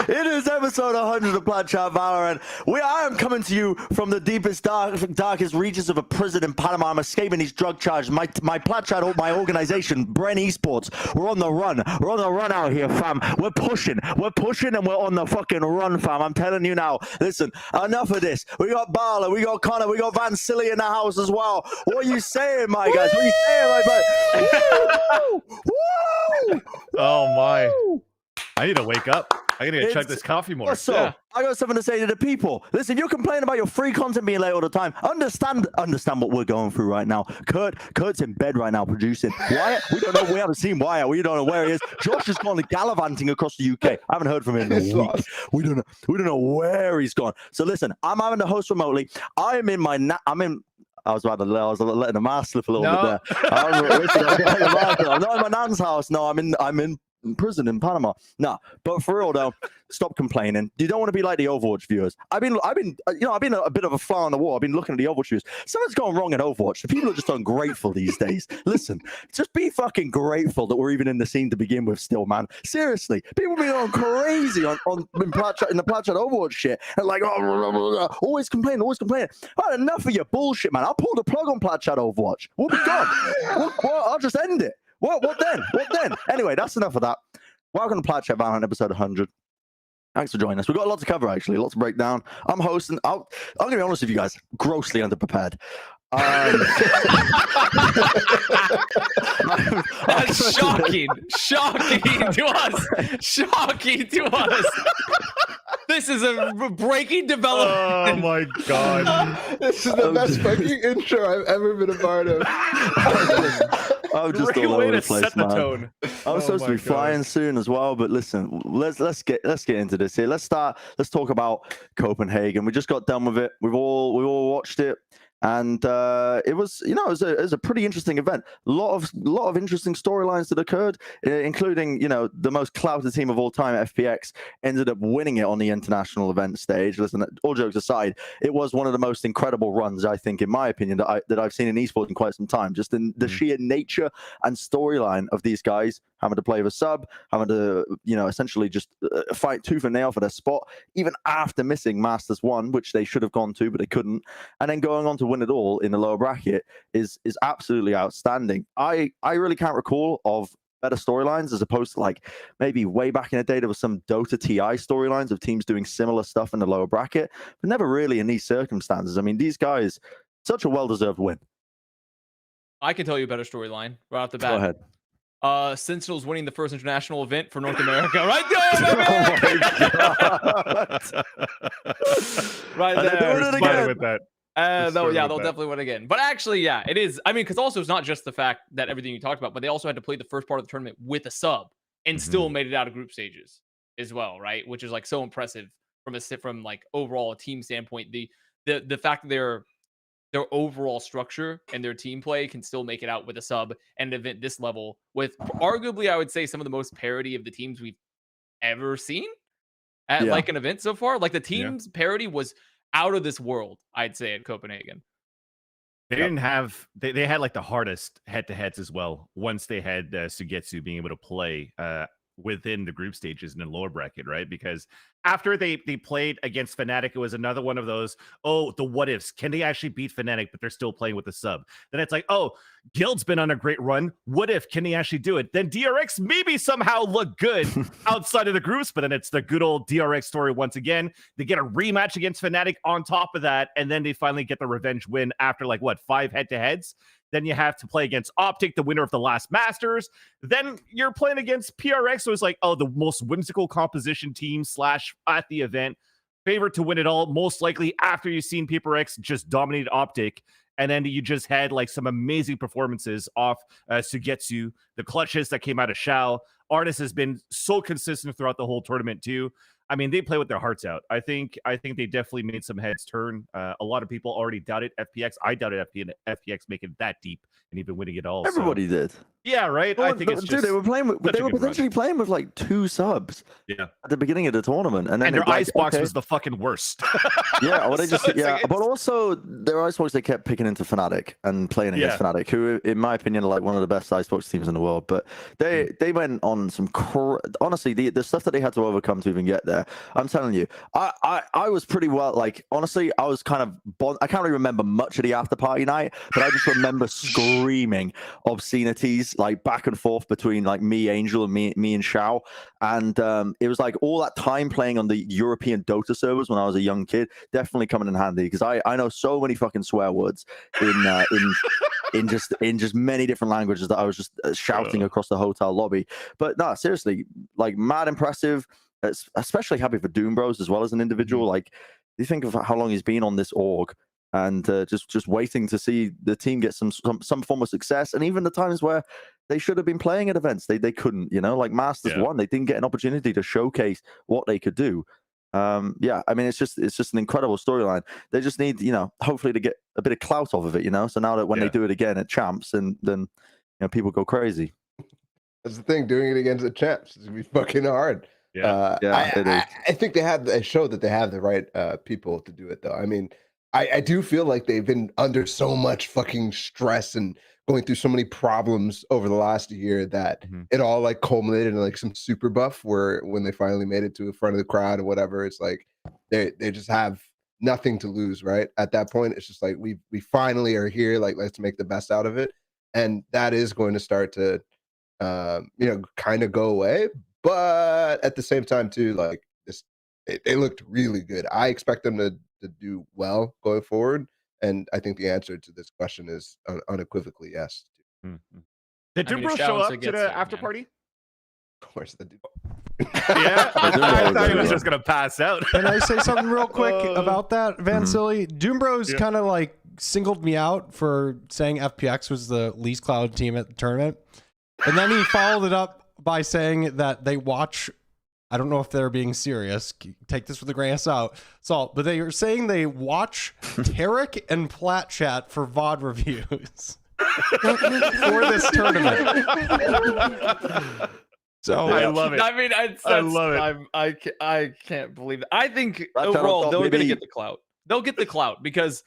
It is episode 100 of Plat Valorant. I am coming to you from the deepest, darkest regions of a prison in Panama. I'm escaping these drug charges. My Plat, my organization, Bren Esports, we're on the run. We're on the run out here, fam. We're pushing, and we're on the fucking run, fam. I'm telling you now. Listen, enough of this. We got Balla, we got Connor, we got Vansilli in the house as well. What are you saying, my guys? What are you saying, my guys? Woo! Woo! Oh my. I need to wake up. I gotta chug this coffee more. So, yeah. I got something to say to the people. Listen, you're complaining about your free content being late all the time. Understand what we're going through right now. Kurt's in bed right now producing. Wyatt, we don't know. We haven't seen Wyatt. We don't know where he is. Josh has gone gallivanting across the UK. I haven't heard from him in a week. We don't know where he's gone. So listen, I'm having to host remotely. I was letting the mask slip a little bit there. I'm not in my nan's house. No, I'm in prison in Panama. Nah, but for real though, stop complaining. You don't want to be like the Overwatch viewers. I've been a bit of a fly on the wall. I've been looking at the Overwatch viewers. Something's going wrong in Overwatch. The people are just ungrateful these days. Listen, just be fucking grateful that we're even in the scene to begin with still, man. Seriously, people be going crazy in the Plat Overwatch shit and like, always complaining. I had enough of your bullshit, man. I'll pull the plug on Plat Overwatch. We'll be gone. Well, I'll just end it. What then? Anyway, that's enough of that. Welcome to Plat Valorant episode 100. Thanks for joining us. We've got a lot to cover, actually. Lots to break down. I'm hosting. I'm going to be honest with you guys. Grossly underprepared. That's shocking to us. This is a breaking development. Oh my god. This is the best fucking intro I've ever been a part of. I'm just all over the place, man. I'm supposed to be flying soon as well, but listen, let's get into this here. Let's talk about Copenhagen. We just got done with it. We all watched it. And it was a pretty interesting event. A lot of interesting storylines that occurred, including the most clouted team of all time, FPX, ended up winning it on the international event stage. Listen, all jokes aside, it was one of the most incredible runs, I think, in my opinion, that I've seen in esports in quite some time. Just in the sheer nature and storyline of these guys having to play with a sub, having to essentially just fight tooth and nail for their spot, even after missing Masters 1, which they should have gone to, but they couldn't, and then going on to win it all in the lower bracket is absolutely outstanding. I really can't recall of better storylines as opposed to like maybe way back in the day there was some Dota TI storylines of teams doing similar stuff in the lower bracket, but never really in these circumstances. I mean, these guys, such a well-deserved win. I can tell you a better storyline right off the bat. Go ahead. Sentinels winning the first international event for North America. Right there, right there. Doing it again. With that. They'll definitely win again. But actually, yeah, it is. I mean, because also it's not just the fact that everything you talked about, but they also had to play the first part of the tournament with a sub and still made it out of group stages as well, right? Which is like so impressive from like overall a team standpoint. The fact that their overall structure and their team play can still make it out with a sub and an event this level with arguably, I would say, some of the most parity of the teams we've ever seen at like an event so far. Like the team's parity was out of this world, I'd say, at Copenhagen. They didn't have they had like the hardest head-to-heads as well once they had Sugetsu being able to play within the group stages in the lower bracket, right? Because after they played against Fnatic, it was another one of those, the what ifs. Can they actually beat Fnatic, but they're still playing with the sub? Then it's like, Guild's been on a great run. What if? Can he actually do it? Then DRX maybe somehow look good outside of the groups, but then it's the good old DRX story once again. They get a rematch against Fnatic on top of that, and then they finally get the revenge win after 5 head-to-heads. Then you have to play against OpTic, the winner of the last Masters. Then you're playing against PRX, so it's like, the most whimsical composition team / at the event. Favorite to win it all, most likely after you've seen PRX just dominate OpTic. And then you just had some amazing performances off Sugetsu, the clutches that came out of Shao. Artist has been so consistent throughout the whole tournament too. I mean, they play with their hearts out. I think they definitely made some heads turn. A lot of people already doubted FPX. I doubted FPX making it that deep and even winning it all. Everybody did. Yeah, right. I think it's dude, just they were playing with, they were potentially playing with like 2 subs. Yeah. At the beginning of the tournament, and then their like, icebox was the fucking worst. Yeah, well, they So just it's like, but also their icebox they kept picking into Fnatic and playing against Fnatic, who, in my opinion, are like one of the best icebox teams in the world. But they went on some honestly the stuff that they had to overcome to even get there. I'm telling you, I was pretty well, like, honestly, I was kind of I can't really remember much of the after party night, but I just remember screaming obscenities like back and forth between like me, Angel, and me and Shao, and it was like all that time playing on the European Dota servers when I was a young kid definitely coming in handy, because I know so many fucking swear words in just many different languages that I was just shouting across the hotel lobby. But no, seriously, like, mad impressive. Especially happy for Doom Bros as well as an individual. Like, you think of how long he's been on this org, and just waiting to see the team get some form of success, and even the times where they should have been playing at events, they couldn't, you know, like Masters 1, they didn't get an opportunity to showcase what they could do. Yeah, I mean, it's just an incredible storyline. They just need, you know, hopefully to get a bit of clout off of it, you know, so now that when they do it again at champs, and then, you know, people go crazy. That's the thing, doing it against the champs is gonna be fucking hard. I think they showed that they have the right people to do it, though. I mean, I do feel like they've been under so much fucking stress and going through so many problems over the last year that it all like culminated in like some super buff where when they finally made it to the front of the crowd or whatever, it's like they just have nothing to lose, right? At that point, it's just like we finally are here, like, let's make the best out of it. And that is going to start to you know, kind of go away. But at the same time, too, like, they looked really good. I expect them to do well going forward, and I think the answer to this question is unequivocally yes. Did Doom Bros show up to the after party? Of course they do. Yeah, I thought he was just gonna pass out. Can I say something real quick about that, Vansilli? Doom Bros kind of like singled me out for saying FPX was the least cloud team at the tournament, and then he followed it up by saying that they watch, I don't know if they're being serious, take this with a grain of salt, but they are saying they watch Tarek and Plat chat for VOD reviews for this tournament. So I love it. I mean, I love it. I can't believe it. I think overall they're going to get the clout. They'll get the clout because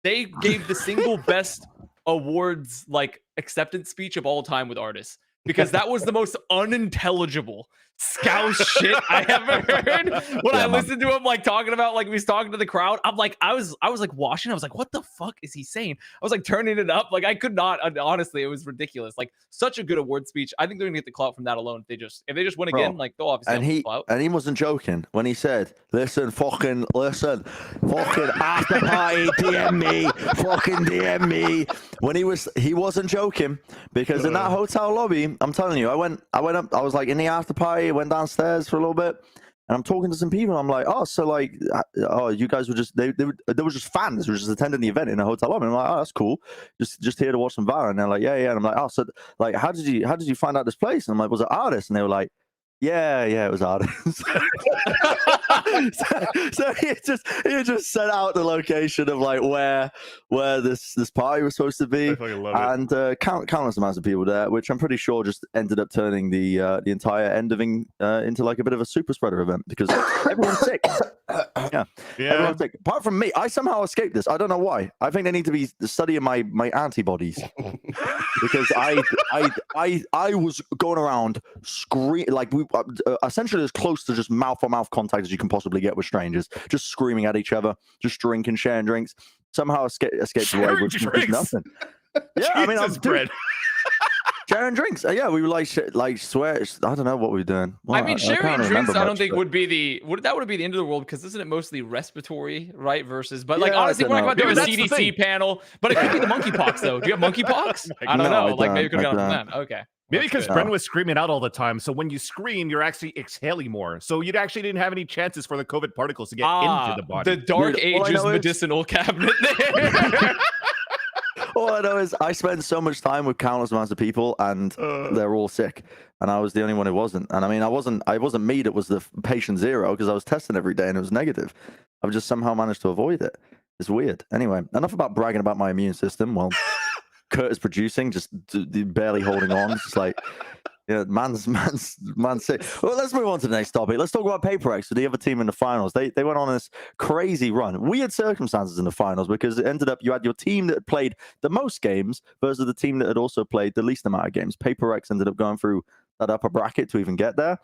they gave the single best awards like acceptance speech of all time with artists. Because that was the most unintelligible scouse shit I ever heard. When I listened to him like talking about, like, he was talking to the crowd, I'm like, I was like watching, I was like, what the fuck is he saying? I was like turning it up, like I could not, honestly, it was ridiculous. Like, such a good award speech. I think they're gonna get the clout from that alone. If they just win again, like, they'll obviously have the clout. And he wasn't joking when he said, listen, fucking after party, DM me, fucking DM me. When he wasn't joking, because in that hotel lobby, I'm telling you, I went up, I was like in the after party, went downstairs for a little bit, and I'm talking to some people. I'm like, oh, so like, oh, you guys were just, they were just fans who were just attending the event in a hotel lobby. And I'm like, oh, that's cool. Just here to watch some Valorant. And they're like, yeah. And I'm like, oh, so like, how did you find out this place? And I'm like, was it artists? And they were like, yeah, it was artists. so he just set out the location of like where this party was supposed to be, and countless amounts of people there, which I'm pretty sure just ended up turning the entire ending into like a bit of a super spreader event because everyone's sick. Yeah, everyone's sick. Apart from me, I somehow escaped this. I don't know why. I think they need to be studying my antibodies because I was going around screaming like essentially as close to just mouth-on-mouth contact as you can possibly get with strangers, just screaming at each other, just drinking, sharing drinks. Somehow escaped away with nothing. Yeah, I mean, I'm sharing drinks. Yeah, we were like swear. I don't know what we were doing. Well, I mean, sharing drinks, I don't think would be the end of the world because isn't it mostly respiratory, right? Versus, but like honestly, we're not going to do a CDC panel, but it could be the monkeypox though. Do you have monkeypox? I don't know. Like maybe it could have gone from that. Okay. Maybe because Bren was screaming out all the time. So when you scream, you're actually exhaling more. So you actually didn't have any chances for the COVID particles to get into the body. The Dark Ages medicinal cabinet there. All I know is I spent so much time with countless amounts of people, and they're all sick, and I was the only one who wasn't. And I mean, I wasn't me that was the patient zero because I was testing every day and it was negative. I've just somehow managed to avoid it. It's weird. Anyway, enough about bragging about my immune system. Well, Kurt is producing, just barely holding on. Just like, yeah, man's sick. Well, let's move on to the next topic. Let's talk about PaperX, the other team in the finals. They went on this crazy run. Weird circumstances in the finals because it ended up you had your team that had played the most games versus the team that had also played the least amount of games. PaperX ended up going through that upper bracket to even get there.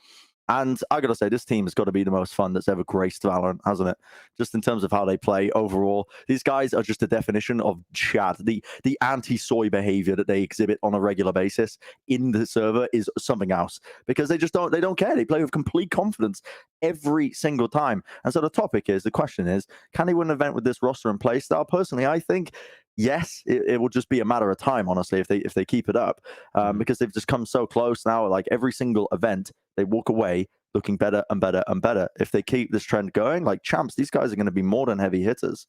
And I got to say, this team has got to be the most fun that's ever graced Valorant, hasn't it? Just in terms of how they play overall. These guys are just a definition of Chad. The anti-soy behavior that they exhibit on a regular basis in the server is something else because they don't care. They play with complete confidence every single time. And so the question is, can they win an event with this roster and play style? Personally, I think yes, it will just be a matter of time, honestly, if they keep it up, because they've just come so close now. Like every single event, they walk away looking better and better and better. If they keep this trend going, like champs, these guys are going to be more than heavy hitters.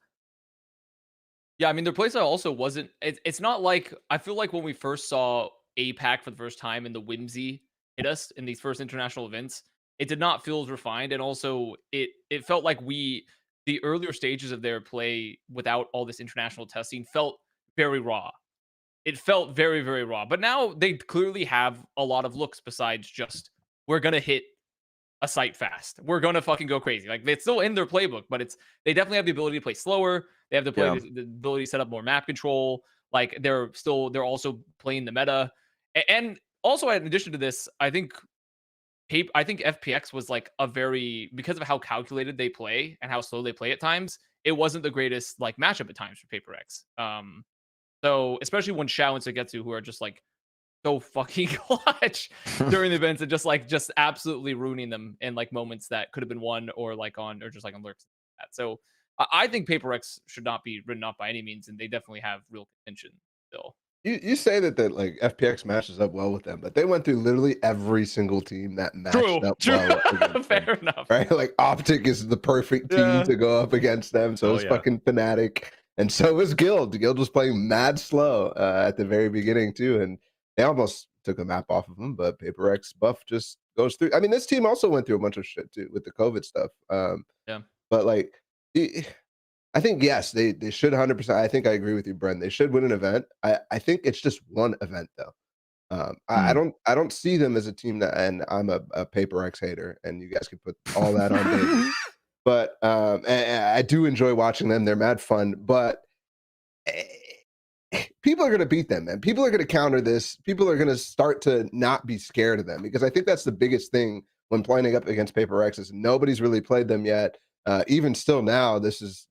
Yeah, I mean, their playstyle also wasn't. It's not like I feel like when we first saw APAC for the first time and the whimsy hit us in these first international events, it did not feel as refined, and also it felt like the earlier stages of their play without all this international testing felt very raw. It felt very, very raw. But now they clearly have a lot of looks besides just we're gonna hit a site fast. We're gonna fucking go crazy. Like it's still in their playbook, but they definitely have the ability to play slower. They have the ability to set up more map control. Like they're also playing the meta. And also in addition to this, I think FPX was like because of how calculated they play and how slow they play at times, it wasn't the greatest like matchup at times for PaperX. So especially when Xiao and Sugetsu, who are just like so fucking clutch during the events and just absolutely ruining them in like moments that could have been won or just on lurks. So I think PaperX should not be written off by any means, and they definitely have real contention still. You say that like FPX matches up well with them, but they went through literally every single team that matched up well against Fair them, enough. right? Like OpTic is the perfect team to go up against them. So is fucking Fnatic, and so is Guild. Guild was playing mad slow at the very beginning too, and they almost took a map off of them. But PaperX buff just goes through. I mean, this team also went through a bunch of shit too with the COVID stuff. But like. I think yes, they should 100%. I think I agree with you, Bren. They should win an event. I think it's just one event though. I don't see them as a team that, and I'm a PaperX hater, and you guys can put all that on me. But I do enjoy watching them. They're mad fun, but people are going to beat them, man. People are going to counter this. People are going to start to not be scared of them because I think that's the biggest thing when playing up against PaperX is nobody's really played them yet. Even still now, this is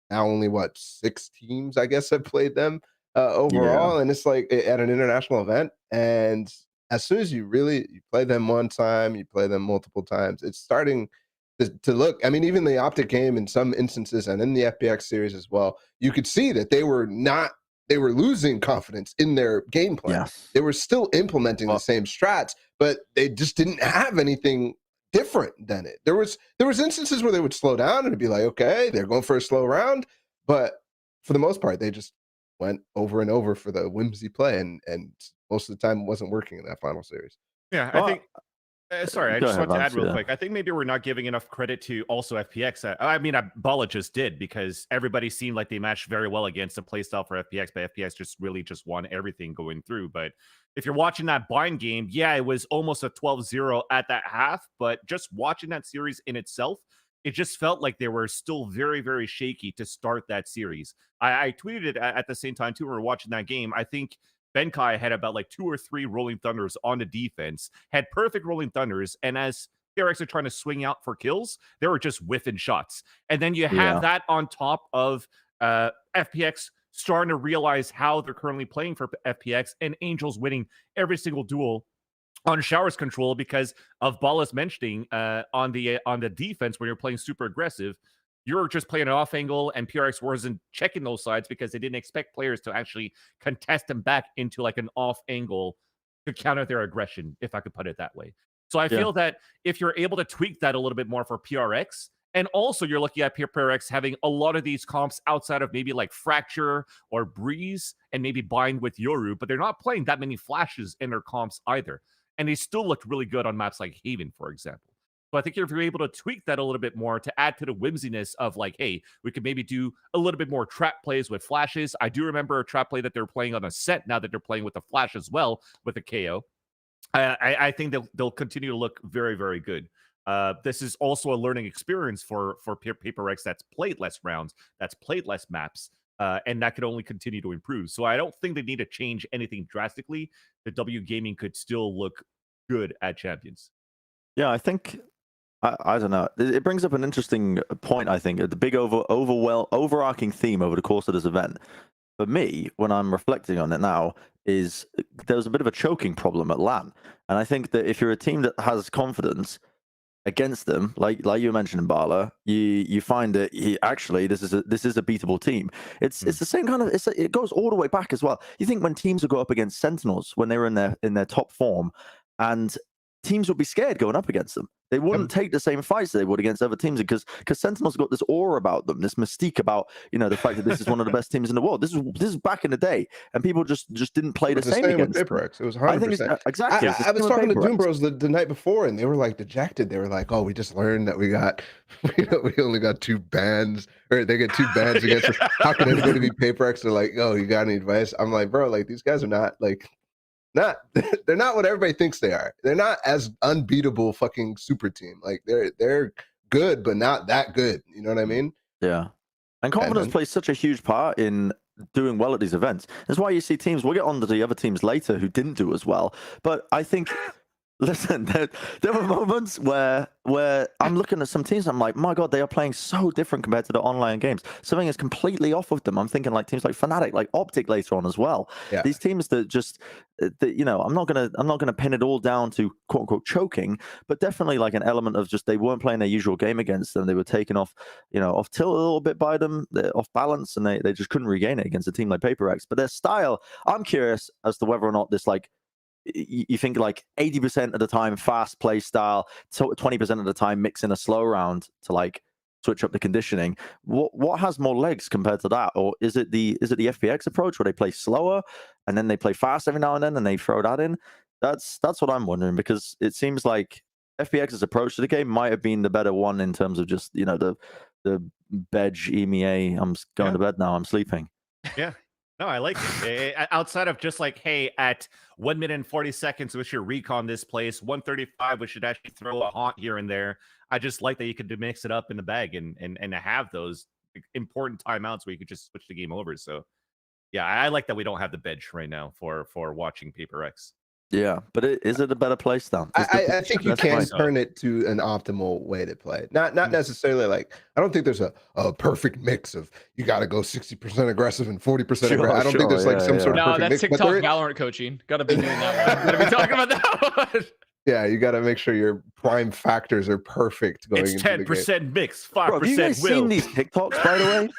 now only 6 teams, I guess, have played them overall. And it's like at an international event. And as soon as you play them one time, you play them multiple times, it's starting to look, I mean, even the OpTic game in some instances and in the FPX series as well, you could see that they were losing confidence in their game plan. They were still implementing the same strats, but they just didn't have anything different than it. There was instances where they would slow down and it'd be like, okay, they're going for a slow round, but for the most part, they just went over and over for the whimsy play, and most of the time it wasn't working in that final series. Yeah, I think. Sorry, I just want to add real quick. I think maybe we're not giving enough credit to also FPX. I mean, Balla just did because everybody seemed like they matched very well against the playstyle for FPX, but FPX just won everything going through. But if you're watching that bind game, yeah, it was almost a 12-0 at that half, but just watching that series in itself, it just felt like they were still very, very shaky to start that series. I tweeted it at the same time, too, when we were watching that game. I think Benkai had about like 2 or 3 rolling thunders on the defense, had perfect rolling thunders, and as PRX are trying to swing out for kills, they were just whiffing shots. And then you have that on top of FPX starting to realize how they're currently playing for FPX, and Angels winning every single duel on Shower's control because of Balla's mentioning on the defense when you're playing super aggressive. You're just playing an off angle, and PRX wasn't checking those sides because they didn't expect players to actually contest them back into like an off angle to counter their aggression, if I could put it that way. So I feel that if you're able to tweak that a little bit more for PRX, and also you're looking at PRX having a lot of these comps outside of maybe like Fracture or Breeze and maybe Bind with Yoru, but they're not playing that many flashes in their comps either. And they still looked really good on maps like Haven, for example. So I think if you're able to tweak that a little bit more to add to the whimsiness of like, hey, we could maybe do a little bit more trap plays with flashes. I do remember a trap play that they're playing on a set now that they're playing with the flash as well with a KO. I think they'll continue to look very, very good. This is also a learning experience for PaperX that's played less rounds, that's played less maps, and that could only continue to improve. So I don't think they need to change anything drastically. The W Gaming could still look good at Champions. Yeah, I think I don't know. It brings up an interesting point. I think the big overarching theme over the course of this event, for me, when I'm reflecting on it now, is there's a bit of a choking problem at LAN, and I think that if you're a team that has confidence against them, like you mentioned in Balla, you find that actually this is a beatable team. It's the same kind of it goes all the way back as well. You think when teams would go up against Sentinels when they were in their top form, and teams would be scared going up against them. They wouldn't take the same fights they would against other teams because Sentinels got this aura about them, this mystique about the fact that this is one of the best teams in the world. This is back in the day, and people just didn't play the same against with PaperX. It was 100%. Exactly. I was talking to Doom Bros the night before, and they were like dejected. They were like, "Oh, we just learned that we only got 2 bans, or they get 2 bans against us. How can anybody be PaperX?" They're like, "Oh, you got any advice?" I'm like, "Bro, like these guys are not like." They're not what everybody thinks they are. They're not as unbeatable fucking super team. Like they're good, but not that good. You know what I mean? Yeah. And confidence plays such a huge part in doing well at these events. That's why you see teams, we'll get on to the other teams later who didn't do as well. But I think listen, there were moments where I'm looking at some teams, I'm like, my God, they are playing so different compared to the online games. Something is completely off of them. I'm thinking like teams like Fnatic, like OpTic later on as well. Yeah. These teams that just, I'm not gonna pin it all down to quote unquote choking, but definitely like an element of just they weren't playing their usual game against them. They were taken off, off tilt a little bit by them, off balance, and they just couldn't regain it against a team like PaperX. But their style, I'm curious as to whether or not this like. You think like 80% of the time fast play style, 20% of the time mixing a slow round to like switch up the conditioning. What has more legs compared to that, or is it the FPX approach where they play slower and then they play fast every now and then and they throw that in? That's what I'm wondering, because it seems like FPX's approach to the game might have been the better one in terms of just the bedge EMEA. I'm going to bed now. I'm sleeping. Yeah. No, I like it. Outside of just like, hey, at 1 minute and 40 seconds, we should recon this place. 1:35, we should actually throw a haunt here and there. I just like that you could mix it up in the bag and have those important timeouts where you could just switch the game over. So, yeah, I like that we don't have the bench right now for watching PaperX. Yeah, but is it a better play style? I think you can turn it to an optimal way to play. Not necessarily like, I don't think there's a perfect mix of you got to go 60% aggressive and 40% aggressive. I don't think there's like some sort of perfect mix. No, that's TikTok Valorant coaching. Got to be doing that one. Got to be talking about that one. Yeah, you got to make sure your prime factors are perfect going it's into 10% mix, 5% will. Have you guys seen these TikToks, by the way?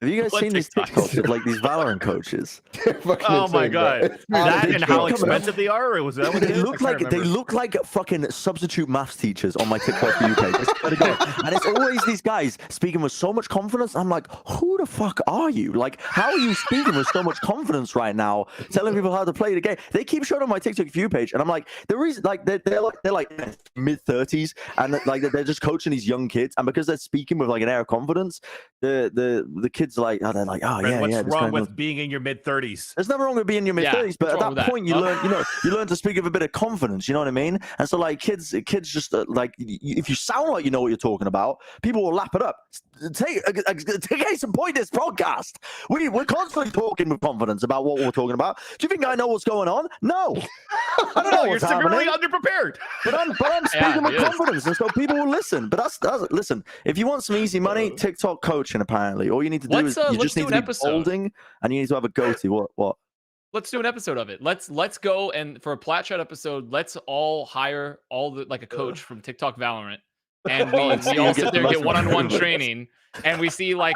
Have you guys seen these TikToks of like these Valorant coaches? Oh my God. That and how expensive they are? Or was that what they look like fucking substitute maths teachers on my TikTok for UK. And it's always these guys speaking with so much confidence. I'm like, who the fuck are you? Like, how are you speaking with so much confidence right now, telling people how to play the game? They keep showing on my TikTok view page, and I'm like, the reason, like, they're like mid-30s, and like they're just coaching these young kids, and because they're speaking with like an air of confidence, the kids are like, they're like, oh yeah, what's wrong with being in your mid-30s? There's nothing wrong with being in your mid-30s, but at that point you learn to speak with a bit of confidence. You know what I mean? And so like kids just like, if you sound like you know what you're talking about, people will lap it up. Take case in point, this podcast. We're constantly talking with confidence about what we're talking about. Do you think I know what's going on? No. I don't know. You're severely underprepared. But I'm speaking with confidence, and so people will listen. But that's listen. If you want some easy money, TikTok coaching apparently. All you need to do is you just need to be holding, and you need to have a goatee. What? Let's do an episode of it. Let's go, and for a Plat Chat episode, let's all hire like a coach from TikTok Valorant. And we all sit there and get one-on-one training, and we see like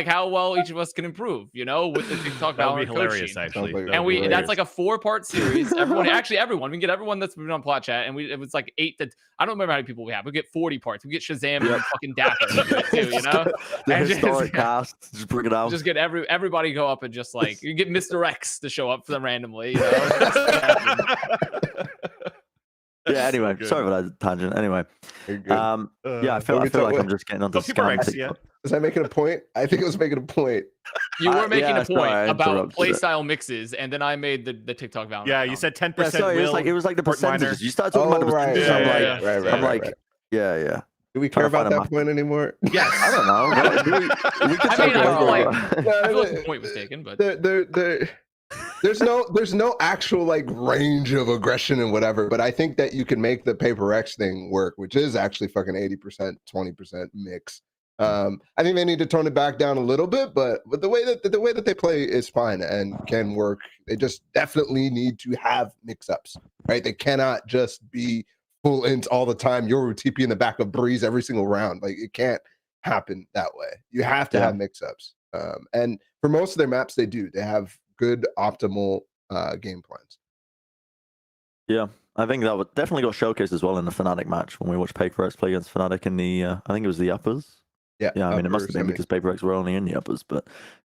how well each of us can improve, with the TikTok Valorant hilarious, coaching. Actually. And that's like a 4-part series. Everyone, we can get everyone that's been on Plat Chat, and it was like 8 to, I don't remember how many people we have. We get 40 parts. We get Shazam and fucking Dapper too, The historic cast, just bring it out. Just get everybody go up and just like, you get Mr. X to show up for them randomly. Yeah. Anyway, So sorry for that tangent. Anyway, You're good. yeah, I feel like I'm just getting onto scam P4X, yeah. TikTok. Was I making a point? I think I was making a point. You were making yeah, a point sorry, I about interrupted it. playstyle mixes, and then I made the TikTok Valorant. Yeah, you said 10% Yeah, sorry, will. it was like the Fort Minor. percentages. You started talking about the right, percentages. right, I'm like, yeah. Do we Trying care to find about a that math- point anymore? Yes. I don't know. What, we could I talk mean, I feel about- I feel like the point was taken, but There's no actual like range of aggression and whatever, but I think that you can make the Paper X thing work, which is actually fucking 80%, 20% mix. I think they need to tone it back down a little bit, but the way that they play is fine and can work. They just definitely need to have mix-ups, right? They cannot just be full int all the time. You're TP in the back of Breeze every single round. Like it can't happen that way. You have to have mix-ups. And for most of their maps, they do. They have good optimal game plans. Yeah, I think that would definitely got showcased as well in the Fnatic match when we watched Paper X play against Fnatic in the I think it was the uppers. Yeah, I mean it must have been because Paper X were only in the uppers, but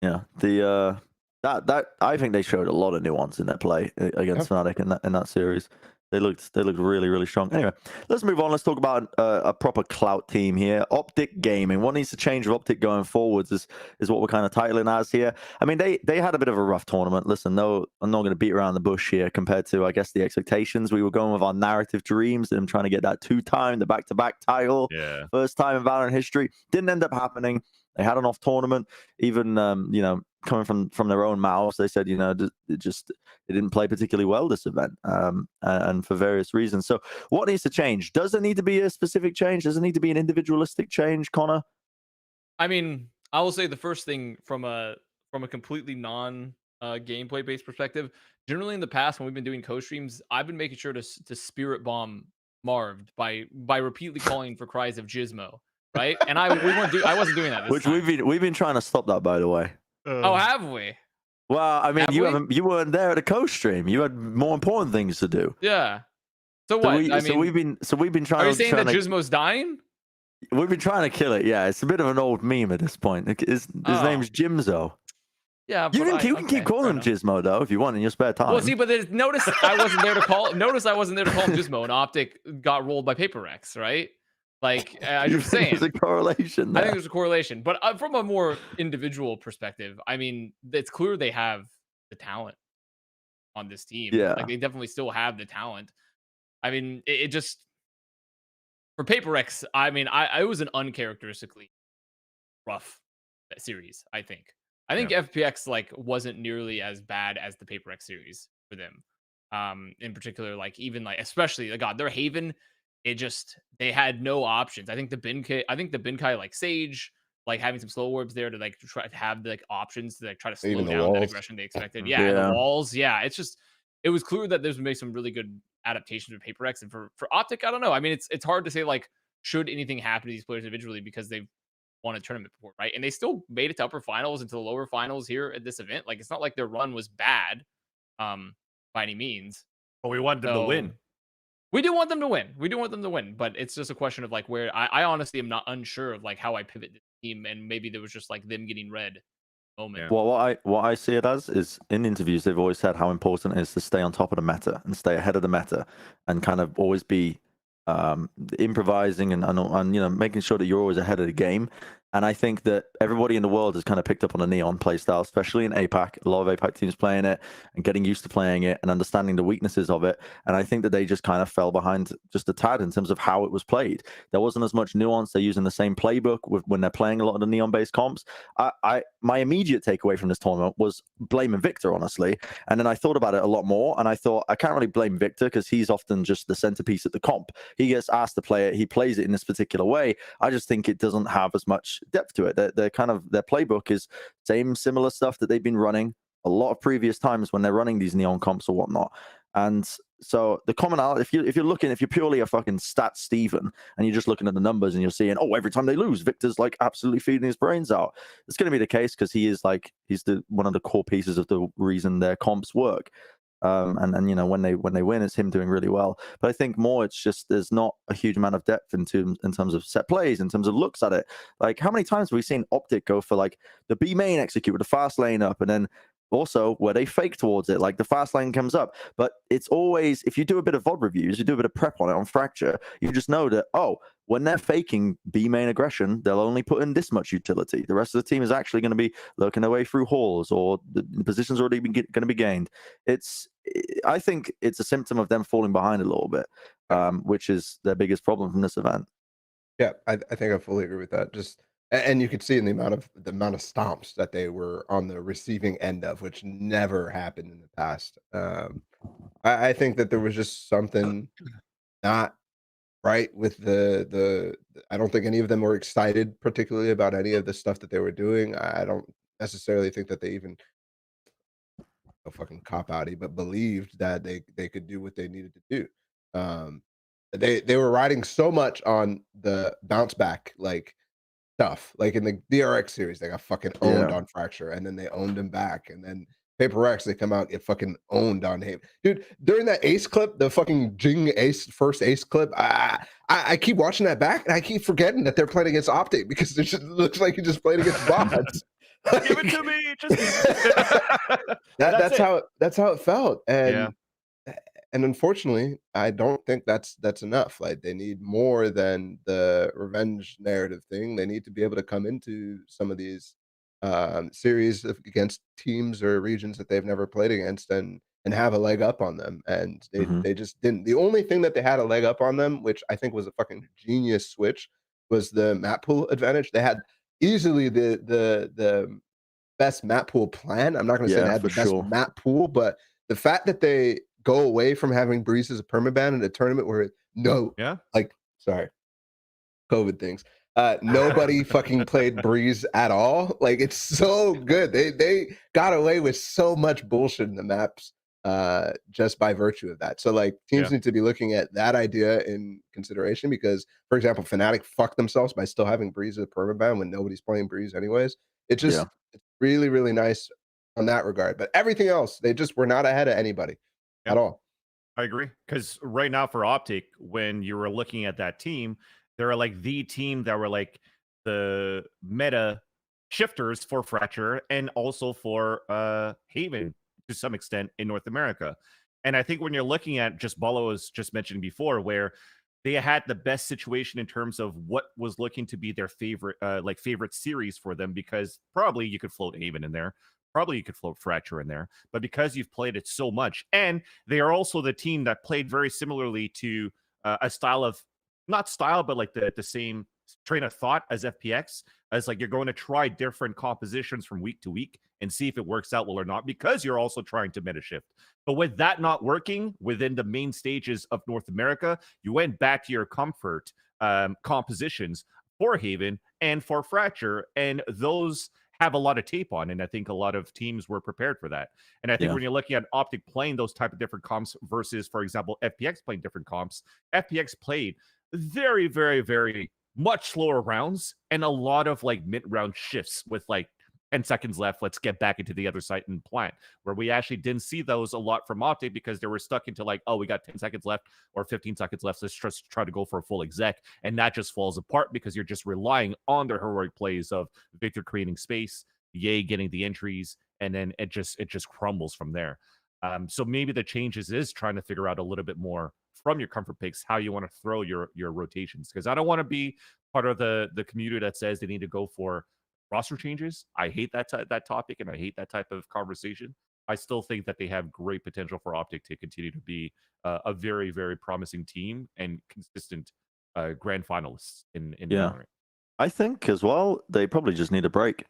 yeah, the that I think they showed a lot of nuance in their play against Fnatic in that series. They looked really, really strong. Anyway, let's move on. Let's talk about a proper clout team here. OpTic Gaming. What needs to change with OpTic going forwards is what we're kind of titling as here. I mean, they had a bit of a rough tournament. Listen, no, I'm not going to beat around the bush here compared to, I guess, the expectations. We were going with our narrative dreams and trying to get that 2-time, the back-to-back title. Yeah. First time in Valorant history. Didn't end up happening. They had an off tournament. Even, coming from their own mouths, they said, it didn't play particularly well this event, and for various reasons. So what needs to change? Does there need to be a specific change? Does it need to be an individualistic change, Connor? I mean, I will say the first thing from a completely non gameplay based perspective, generally in the past when we've been doing co-streams, I've been making sure to spirit bomb Marved by repeatedly calling for cries of Gizmo, right? And I wasn't doing that this time. We've been trying to stop that, by the way. Oh, have we? Well, I mean, you weren't there at a co-stream. You had more important things to do. Yeah. So what? We've been trying. Are you saying that Gizmo's dying? We've been trying to kill it. Yeah, it's a bit of an old meme at this point. His name's Jimzo. Yeah, you can keep calling him Gizmo though if you want in your spare time. Well, see, but notice I wasn't there to call. Notice I wasn't there to call him Gizmo, and OpTic got rolled by Paper X, right? Like I'm just saying, there's a correlation there. I think there's a correlation, but from a more individual perspective, I mean, it's clear they have the talent on this team. Yeah, like they definitely still have the talent. I mean, it just for Paper X. I mean, it was an uncharacteristically rough series. I think FPX like wasn't nearly as bad as the Paper X series for them. In particular, like even like especially their Haven. They had no options. I think the Binkai like Sage, like having some slow orbs there to like try to have the like options to like try to slow down that aggression they expected. Yeah, the walls. Yeah, it was clear that there's made some really good adaptations with Paper X, and for OpTic, I don't know. I mean, it's hard to say like should anything happen to these players individually because they've won a tournament before, right? And they still made it to upper finals and to the lower finals here at this event. Like it's not like their run was bad, by any means. But we wanted them to win. We do want them to win. But it's just a question of like where I honestly am not unsure of like how I pivot the team, and maybe there was just like them getting red moment. Yeah. Well, what I see it as is in interviews they've always said how important it is to stay on top of the meta and stay ahead of the meta and kind of always be improvising and making sure that you're always ahead of the game. And I think that everybody in the world has kind of picked up on a Neon playstyle, especially in APAC. A lot of APAC teams playing it and getting used to playing it and understanding the weaknesses of it. And I think that they just kind of fell behind just a tad in terms of how it was played. There wasn't as much nuance. They're using the same playbook when they're playing a lot of the Neon-based comps. My immediate takeaway from this tournament was blaming Victor, honestly. And then I thought about it a lot more, and I thought I can't really blame Victor because he's often just the centerpiece at the comp. He gets asked to play it. He plays it in this particular way. I just think it doesn't have as much depth to it. Their playbook is similar stuff that they've been running a lot of previous times when they're running these Neon comps or whatnot. And so the commonality, if you're purely a fucking stat Steven and you're just looking at the numbers and you're seeing, oh, every time they lose, Victor's like absolutely feeding his brains out. It's going to be the case because he's one of the core pieces of the reason their comps work. And when they win, it's him doing really well. But I think more, it's just there's not a huge amount of depth in terms of set plays, in terms of looks at it. Like how many times have we seen OpTic go for like the B main execute with the fast lane up, and then also where they fake towards it, like the fast lane comes up. But it's always, if you do a bit of VOD reviews, you do a bit of prep on it on Fracture, you just know that, oh, when they're faking B main aggression, they'll only put in this much utility. The rest of the team is actually going to be lurking their way through halls, or the position's already going to be gained. I think it's a symptom of them falling behind a little bit, which is their biggest problem from this event. Yeah, I think I fully agree with that. And you could see in the amount of stomps that they were on the receiving end of, which never happened in the past. I think that there was just something not right with the I don't think any of them were excited particularly about any of the stuff that they were doing. I don't necessarily think that they even fucking cop-outy, but believed that they could do what they needed to do. They were riding so much on the bounce back like stuff. Like in the DRX series, they got fucking owned on Fracture, and then they owned him back, and then Paper X, they come out and get fucking owned on him. Dude, during that ace clip, the fucking Jing ace, first ace clip, I keep watching that back, and I keep forgetting that they're playing against OpTic, because it looks like he just played against bots. Give it to me. That's how it felt. And unfortunately, I don't think that's enough. Like, they need more than the revenge narrative thing. They need to be able to come into some of these series against teams or regions that they've never played against and have a leg up on them. And they just didn't. The only thing that they had a leg up on them, which I think was a fucking genius switch, was the map pool advantage. They had easily the best map pool plan. I'm not going to say they had the best map pool, but the fact that they go away from having Breeze as a permaban in a tournament where sorry, COVID things. Nobody fucking played Breeze at all. Like, it's so good. They got away with so much bullshit in the maps just by virtue of that. So like teams need to be looking at that idea in consideration, because for example, Fnatic fucked themselves by still having Breeze as a permaban when nobody's playing Breeze anyways. It's just it's really, really nice on that regard. But everything else, they just were not ahead of anybody at all. I agree. Because right now for OpTic, when you were looking at that team, they were like the team that were like the meta shifters for Fracture and also for Haven to some extent in North America. And I think when you're looking at just Balla was just mentioned before, where they had the best situation in terms of what was looking to be their favorite favorite series for them, because probably you could float Haven in there. Probably you could float Fracture in there, but because you've played it so much, and they are also the team that played very similarly to a style of, not style, but like the same train of thought as FPX, as like you're going to try different compositions from week to week and see if it works out well or not, because you're also trying to meta shift. But with that not working within the main stages of North America, you went back to your comfort compositions for Haven and for Fracture, and those have a lot of tape on, and I think a lot of teams were prepared for that. And I think when you're looking at OpTic playing those type of different comps versus, for example, FPX playing different comps, FPX played very, very, very much slower rounds and a lot of like mid-round shifts with like 10 seconds left, let's get back into the other side and Plat, where we actually didn't see those a lot from OpTic, because they were stuck into like, oh, we got 10 seconds left or 15 seconds left, let's just try to go for a full exec, and that just falls apart because you're just relying on their heroic plays of Victor creating space, Ye getting the entries, and then it just crumbles from there. So maybe the changes is trying to figure out a little bit more from your comfort picks how you want to throw your rotations, because I don't want to be part of the community that says they need to go for roster changes. I hate that topic, and I hate that type of conversation. I still think that they have great potential for OpTic to continue to be a very, very promising team and consistent grand finalists in Valorant. I think as well they probably just need a break.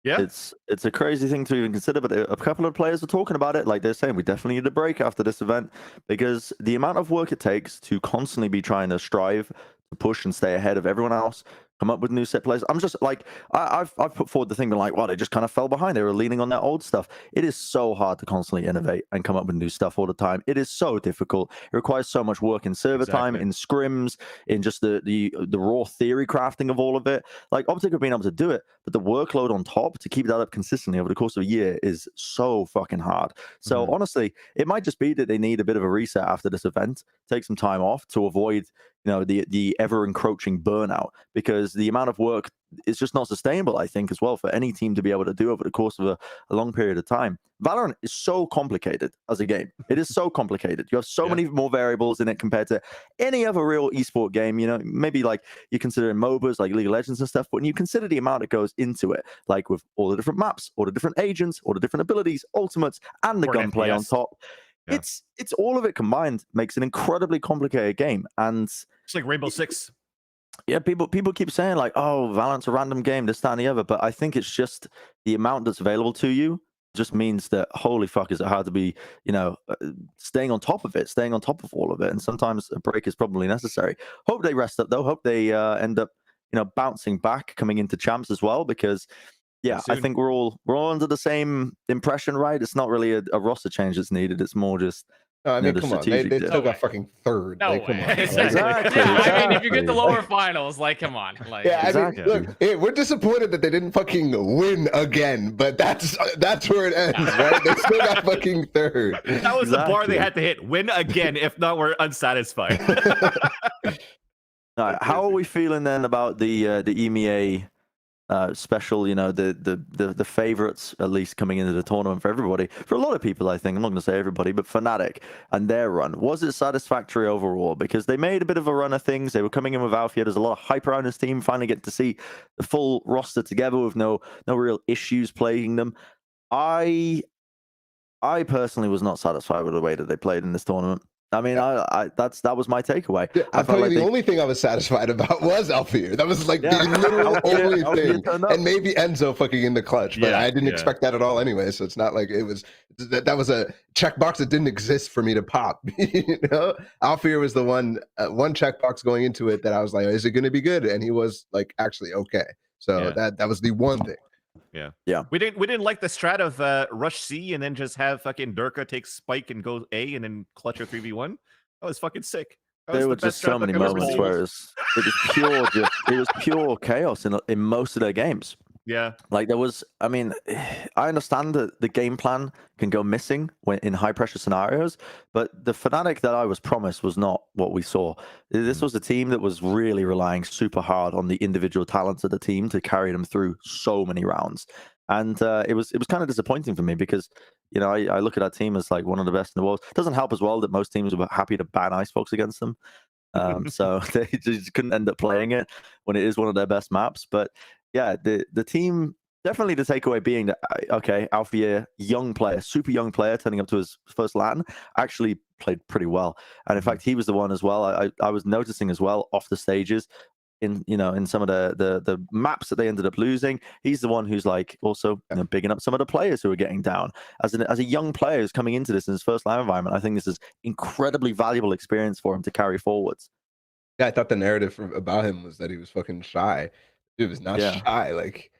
Yeah, it's a crazy thing to even consider, but a couple of players are talking about it. Like, they're saying we definitely need a break after this event, because the amount of work it takes to constantly be trying to strive to push and stay ahead of everyone else, come up with new set plays. I'm just like, I've put forward the thing, but like, well, they just kind of fell behind. They were leaning on their old stuff. It is so hard to constantly innovate and come up with new stuff all the time. It is so difficult. It requires so much work in server time, in scrims, in just the raw theory crafting of all of it. Like, OpTic have been able to do it, but the workload on top to keep that up consistently over the course of a year is so fucking hard. So honestly, it might just be that they need a bit of a reset after this event, take some time off to avoid the ever encroaching burnout, because the amount of work it's just not sustainable, I think, as well, for any team to be able to do over the course of a long period of time. Valorant is so complicated as a game. It is so complicated. You have so many more variables in it compared to any other real esport game. You know, maybe like you consider MOBAs like League of Legends and stuff, but when you consider the amount that goes into it, like with all the different maps, all the different agents, all the different abilities, ultimates, and the gunplay on top, it's all of it combined makes an incredibly complicated game. And it's like Rainbow Six. Yeah, people keep saying like, oh, Valorant's a random game, this, that, and the other. But I think it's just the amount that's available to you just means that, holy fuck, is it hard to be, you know, staying on top of it, staying on top of all of it. And sometimes a break is probably necessary. Hope they rest up, though. Hope they end up, you know, bouncing back coming into champs as well, because yeah, I think we're all under the same impression, right? It's not really a roster change that's needed. It's more just, I mean, come on, they still got fucking third. No like, come on. Exactly. Yeah, I mean, if you get the lower finals, like, come on. Like, yeah, I mean, look, we're disappointed that they didn't fucking win again, but that's where it ends, right? They still got fucking third. That was the bar they had to hit. Win again. If not, we're unsatisfied. All right, how are we feeling then about the EMEA special, you know, the favorites at least coming into the tournament for everybody, for a lot of people? I think, I'm not going to say everybody, but Fnatic and their run, was it satisfactory overall? Because they made a bit of a run of things. They were coming in with Alfia. There's a lot of hype around this team, finally get to see the full roster together with no real issues plaguing them. I personally was not satisfied with the way that they played in this tournament. I mean, that was my takeaway. Yeah, I'll tell you, the only thing I was satisfied about was Alfir. That was like the literal only thing. And maybe Enzo fucking in the clutch, but I didn't expect that at all anyway. So it's not like it was that was a checkbox that didn't exist for me to pop. You know, Alfir was the one checkbox going into it that I was like, is it going to be good? And he was like actually okay. So that was the one thing. Yeah. We didn't like the strat of rush C and then just have fucking Durka take spike and go A and then clutch a 3v1. That was fucking sick. There were just so many moments where it was pure chaos in most of their games. Yeah. Like there was, I mean, I understand that the game plan can go missing when in high pressure scenarios, but the Fnatic that I was promised was not what we saw. This was a team that was really relying super hard on the individual talents of the team to carry them through so many rounds. And it was kind of disappointing for me because, you know, I look at that team as like one of the best in the world. It doesn't help as well that most teams were happy to ban Icebox against them. So they just couldn't end up playing it when it is one of their best maps. But yeah, the team, definitely the takeaway being that, okay, Alfia, young player, super young player, turning up to his first LAN, actually played pretty well. And in fact, he was the one as well. I was noticing as well off the stages, in some of the maps that they ended up losing, he's the one who's like also bigging up some of the players who are getting down. As a young player who's coming into this in his first LAN environment, I think this is incredibly valuable experience for him to carry forwards. Yeah, I thought the narrative about him was that he was fucking shy. He was not shy. Like,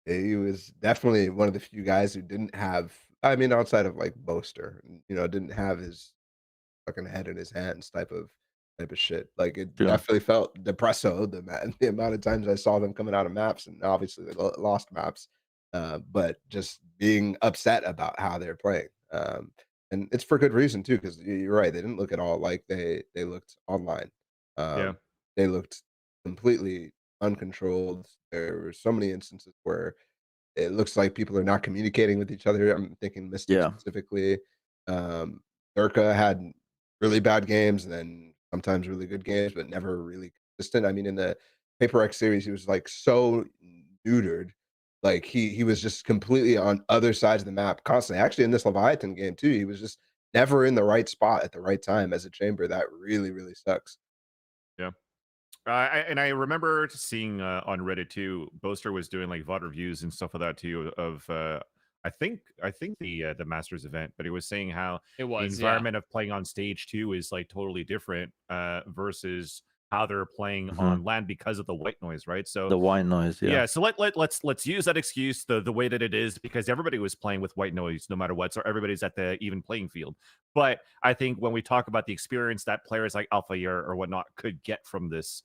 he was definitely one of the few guys who didn't have, I mean, outside of like Boaster, didn't have his fucking head in his hands type of shit. Like, it definitely felt depresso, the amount of times I saw them coming out of maps, and obviously they lost maps, but just being upset about how they're playing. And it's for good reason too, because you're right, they didn't look at all like they looked online. They looked completely uncontrolled. There were so many instances where it looks like people are not communicating with each other. I'm thinking Mystic specifically. Durka had really bad games and then sometimes really good games, but never really consistent. I mean, in the Paper X series, he was like so neutered. Like he was just completely on other sides of the map constantly. Actually, in this Leviathan game too, he was just never in the right spot at the right time as a chamber. That really, really sucks. Yeah. And I remember seeing on Reddit too, Boaster was doing like VOD reviews and stuff like that too of I think the Masters event, but he was saying how the environment of playing on stage 2 is like totally different versus how they're playing on land because of the white noise, right? So the white noise, so let's use that excuse the way that it is, because everybody was playing with white noise no matter what, so everybody's at the even playing field. But I think when we talk about the experience that players like Alpha or whatnot could get from this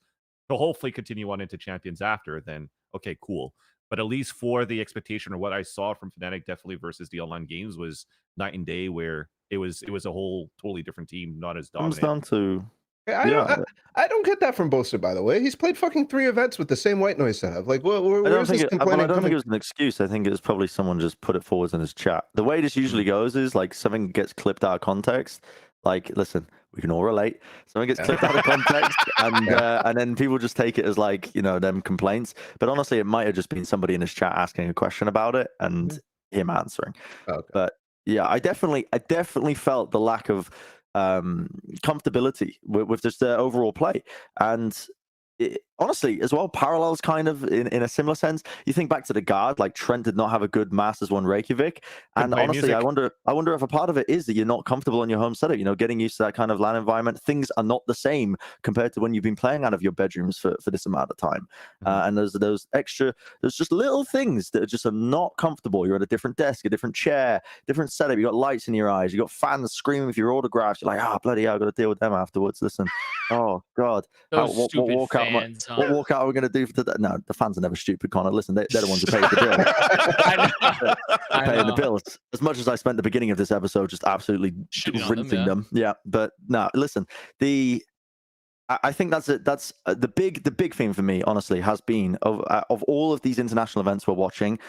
to hopefully continue on into champions after, then okay, cool. But at least for the expectation or what I saw from Fnatic definitely versus the online games was night and day, where it was a whole totally different team, not as dominant. Comes down to I don't get that from Boaster, by the way. He's played fucking 3 events with the same white noise setup. Like, where's this complaining? I don't think it was an excuse. I think it was probably someone just put it forward in his chat. The way this usually goes is like something gets clipped out of context. Like, listen, we can all relate. Something gets clipped out of context, and then people just take it as like, you know, them complaints. But honestly, it might have just been somebody in his chat asking a question about it and him answering. Okay. But yeah, I definitely felt the lack of comfortability with just the overall play. And honestly, as well, parallels kind of in a similar sense. You think back to the guard, like Trent did not have a good Masters 1 Reykjavik. And honestly, I wonder if a part of it is that you're not comfortable on your home setup, you know, getting used to that kind of LAN environment. Things are not the same compared to when you've been playing out of your bedrooms for this amount of time. And there's just little things that are just not comfortable. You're at a different desk, a different chair, different setup. You got lights in your eyes. You got fans screaming for your autographs. You're like, bloody hell, I got to deal with them afterwards. Listen, oh God. Those stupid fans. What walkout are we going to do for today? No, the fans are never stupid, Connor. Listen, they're the ones who pay the bill. They're paying the bills. As much as I spent the beginning of this episode just absolutely rinsing them. Yeah, but no, listen, I think that's the big thing for me, honestly, has been of all of these international events we're watching.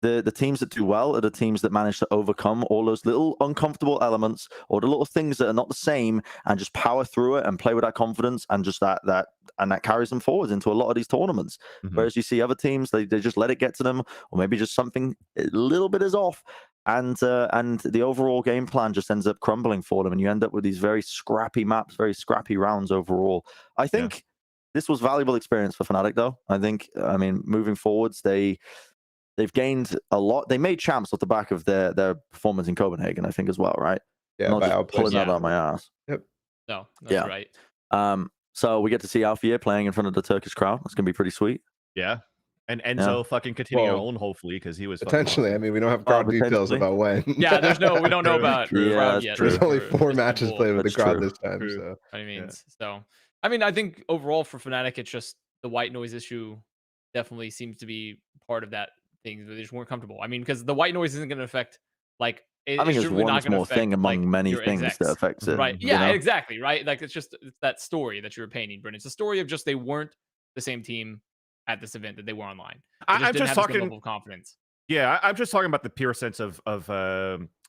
The teams that do well are the teams that manage to overcome all those little uncomfortable elements or the little things that are not the same and just power through it and play with that confidence and just that carries them forward into a lot of these tournaments. Whereas you see other teams, they just let it get to them, or maybe just something a little bit is off, and the overall game plan just ends up crumbling for them, and you end up with these very scrappy maps, very scrappy rounds overall. I think this was valuable experience for Fnatic, though. I mean, moving forwards, they've gained a lot. They made champs off the back of their performance in Copenhagen, I think, as well, right? Yeah, not just pulling that out of my ass. Yep. No, that's right. So we get to see Alfie playing in front of the Turkish crowd. That's gonna be pretty sweet. Yeah. And Enzo fucking continuing on, hopefully, because he was potentially. Awesome. I mean, we don't have crowd details about when. Yeah, we don't know about crowd yet. There's only 4 matches played with the crowd this time. So I mean, I think overall for Fnatic, it's just the white noise issue definitely seems to be part of that thing. They just weren't comfortable. I mean, because the white noise isn't going to affect like. I think it's one more thing among many things that affects it. Right? Yeah, exactly. Right. Like it's that story that you were painting, Brennan. It's a story of just they weren't the same team at this event that they were online. I'm just talking level of confidence. Yeah, I'm just talking about the pure sense of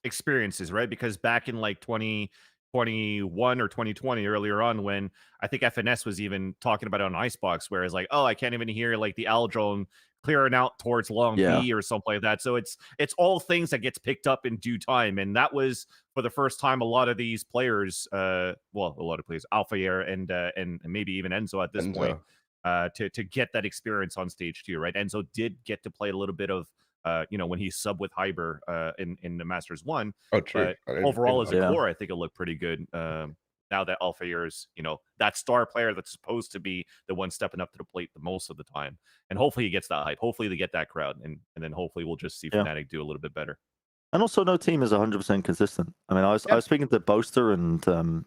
experiences, right? Because back in like 2021 or 2020, earlier on, when I think FNS was even talking about it on Icebox, where it's like, oh, I can't even hear like the owl drone clearing out towards Long B or something like that. So it's all things that gets picked up in due time, and that was for the first time a lot of these players, a lot of players, Alpha Air and maybe even Enzo at this point. To get that experience on stage 2, right? Enzo did get to play a little bit of, when he subbed with Hyber in the Masters 1. Oh, true. But overall, as a core, I think it looked pretty good. Now that Alpha Air is, that star player that's supposed to be the one stepping up to the plate the most of the time. And hopefully he gets that hype. Hopefully they get that crowd. And then hopefully we'll just see Fnatic do a little bit better. And also no team is 100% consistent. I mean, I was speaking to Boaster and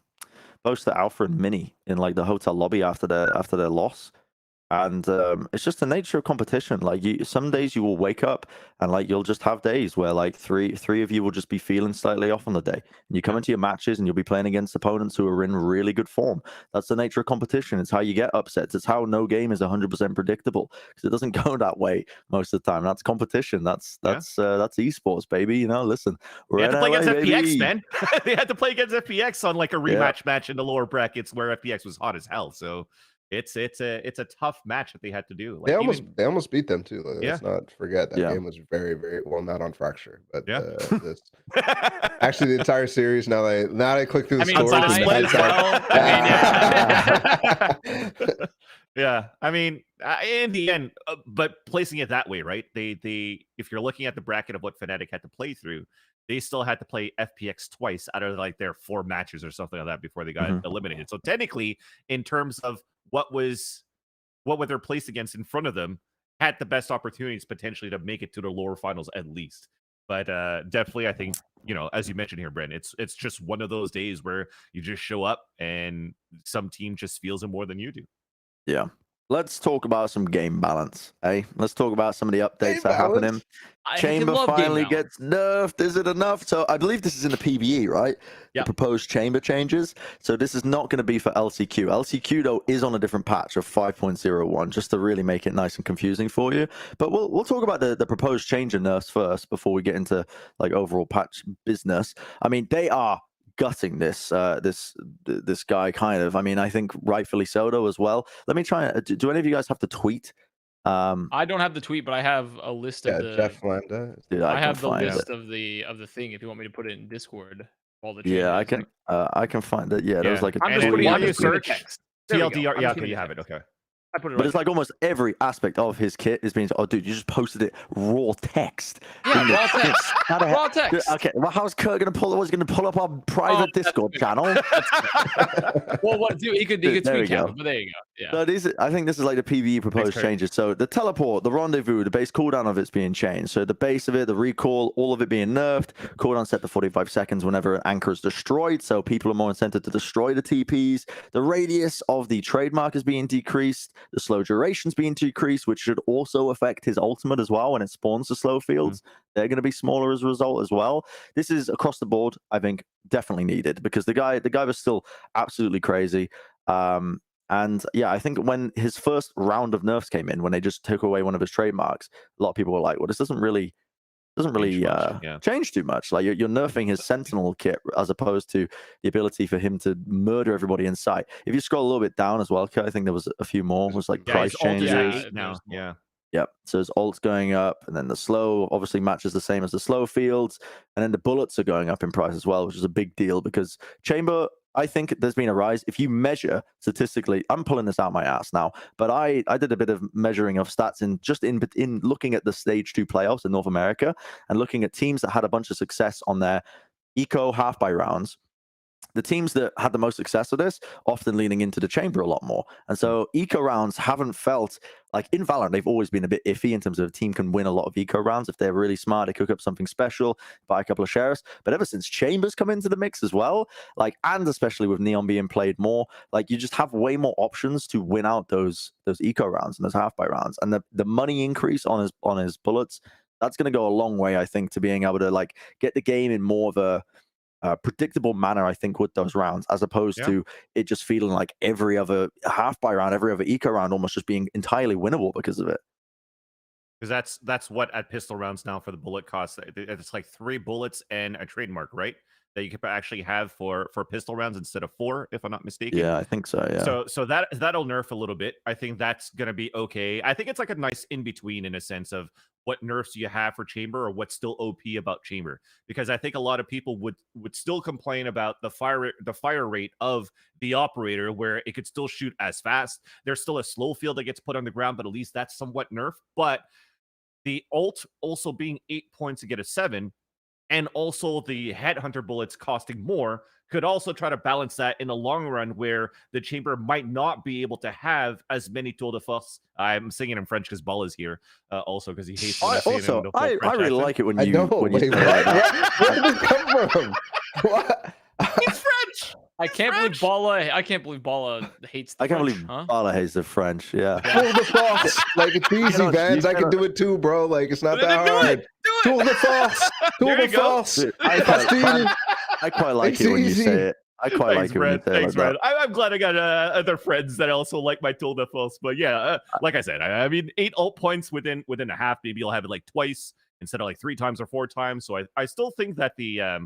Boaster, Alpha and Mini in like the hotel lobby after their loss. And it's just the nature of competition. Like some days you will wake up and like you'll just have days where like three of you will just be feeling slightly off on the day. And you come into your matches and you'll be playing against opponents who are in really good form. That's the nature of competition. It's how you get upsets. It's how no game is 100% predictable, because it doesn't go that way most of the time. That's competition. That's esports, baby. Listen, they had to play against FPX, man. They had to play against FPX on like a rematch match in the lower brackets where FPX was hot as hell. So it's a tough match that they had to do. Like they almost beat them too. Let's not forget that game was very, very well, not on Fracture, but actually the entire series. Now I click through the story. Yeah, I mean, in the end, but placing it that way, right? They if you're looking at the bracket of what Fnatic had to play through, they still had to play FPX twice out of like their 4 matches or something like that before they got eliminated. So technically, in terms of what were their placed against in front of them, had the best opportunities potentially to make it to the lower finals at least. But definitely, I think, as you mentioned here, Bren, it's just one of those days where you just show up and some team just feels it more than you do. Yeah. let's talk about some game balance, eh? Let's talk about some of the updates that are happening. I Chamber love game finally balance. gets nerfed. Is it enough? So I believe this is in the PvE, right? Yeah. The proposed chamber changes. So this is not going to be for LCQ. LCQ though is on a different patch of 5.01, just to really make it nice and confusing for you. But we'll talk about the proposed change in nerfs first before we get into like overall patch business. I mean, they are gutting this this guy kind of. I mean, I think rightfully so though as well. Let me try. Do any of you guys have the tweet? I don't have the tweet, but I have a list of the. Jeff Lambda. Dude, I have the find list it. of the thing. If you want me to put it in Discord, all the changes. Yeah, I can find it. Yeah, there was like a I'm just And putting while it you in search text. There we go. TLDR, I'm yeah, just okay, putting you it in have it. text. Okay. I put it But right it's like almost every aspect of his kit is being. Oh, dude, you just posted it raw text. Yeah, in the raw kit. text. How the Raw heck- text. Okay, well, how's Kurt gonna pull? Was gonna pull up our private that's Discord good. channel? Well, what do he could Dude, there we screen cap go. it, but there you go. Yeah. So these, I think this is like the PvE proposed Kurt. changes. So the teleport, the rendezvous, the base cooldown of it's being changed. So the base of it, the recall, all of it being nerfed. Cooldown set to 45 seconds whenever an anchor is destroyed. So people are more incented to destroy the TPs. The radius of the trademark is being decreased. The slow duration's being decreased, which should also affect his ultimate as well when it spawns the slow fields. They're going to be smaller as a result as well. This is across the board, I think, definitely needed because the guy was still absolutely crazy. And yeah, I think when his first round of nerfs came in, when they just took away one of his trademarks, a lot of people were like, well, this doesn't really change too much. Like you're nerfing his Sentinel kit as opposed to the ability for him to murder everybody in sight. If you scroll a little bit down as well, I think there was a few more. It was like price his ult is changes. at 8 now. Yeah. Yep. So his ult's going up, and then the slow obviously matches the same as the slow fields, and then the bullets are going up in price as well, which is a big deal because Chamber, I think there's been a rise. If you measure statistically, I'm pulling this out my ass now, but I did a bit of measuring of stats in looking at the Stage 2 playoffs in North America and looking at teams that had a bunch of success on their eco half by rounds. The teams that had the most success with this often leaning into the chamber a lot more. And so eco rounds haven't felt like in Valorant, they've always been a bit iffy in terms of a team can win a lot of eco rounds. If they're really smart, they cook up something special, buy a couple of sheriffs. But ever since chambers come into the mix as well, like, and especially with Neon being played more, like you just have way more options to win out those eco rounds and those half by rounds. And the money increase on his bullets, that's going to go a long way, I think, to being able to like get the game in more of a predictable manner, I think, with those rounds, as opposed to it just feeling like every other half by round, every other eco round almost just being entirely winnable because of it. Because that's what at pistol rounds now for the bullet costs. It's like 3 bullets and a trademark, right? That you could actually have for pistol rounds instead of 4, if I'm not mistaken. Yeah, I think so. Yeah. So that'll nerf a little bit. I think that's gonna be okay. I think it's like a nice in between in a sense of what nerfs you have for chamber or what's still OP about chamber. Because I think a lot of people would still complain about the fire rate of the operator, where it could still shoot as fast. There's still a slow field that gets put on the ground, but at least that's somewhat nerfed. But the ult also being 8 points to get a 7. And also the headhunter bullets costing more could also try to balance that in the long run, where the chamber might not be able to have as many tour de force. I'm singing in French because Balla is here, also because he hates when I say it in the full I French really accent. like it when I you know. when you Wait, say it like that. where did this come from? What? He's French. I can't believe Balla hates the I can't French, believe huh? Balla hates the French. Yeah. Tour de force. Like, it's easy, cannot- Vans. you I can cannot- do it too, bro. Like, it's not Then that do hard. it. Tour de force. Tour There de you go. force. Dude, Bastille. I quite like It's it when you easy. say it. I quite Thanks, like it when you Brent. say it Thanks, like Brent. I'm glad I got other friends that also like my tour de force. But yeah, like I said, I mean, 8 ult points within a half. Maybe you'll have it like twice instead of like 3 times or 4 times. So I still think that the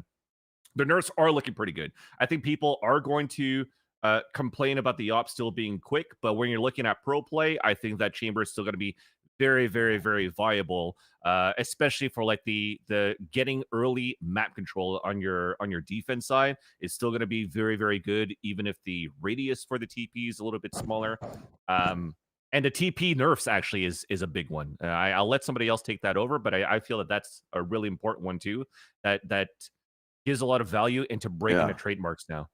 nerfs are looking pretty good. I think people are going to complain about the op still being quick, but when you're looking at pro play, I think that chamber is still going to be very, very, very viable, especially for like the getting early map control on your defense side is still going to be very, very good, even if the radius for the TP is a little bit smaller. And the TP nerfs actually is a big one. I'll let somebody else take that over, but I feel that that's a really important one too. That gives a lot of value into breaking the trademarks now.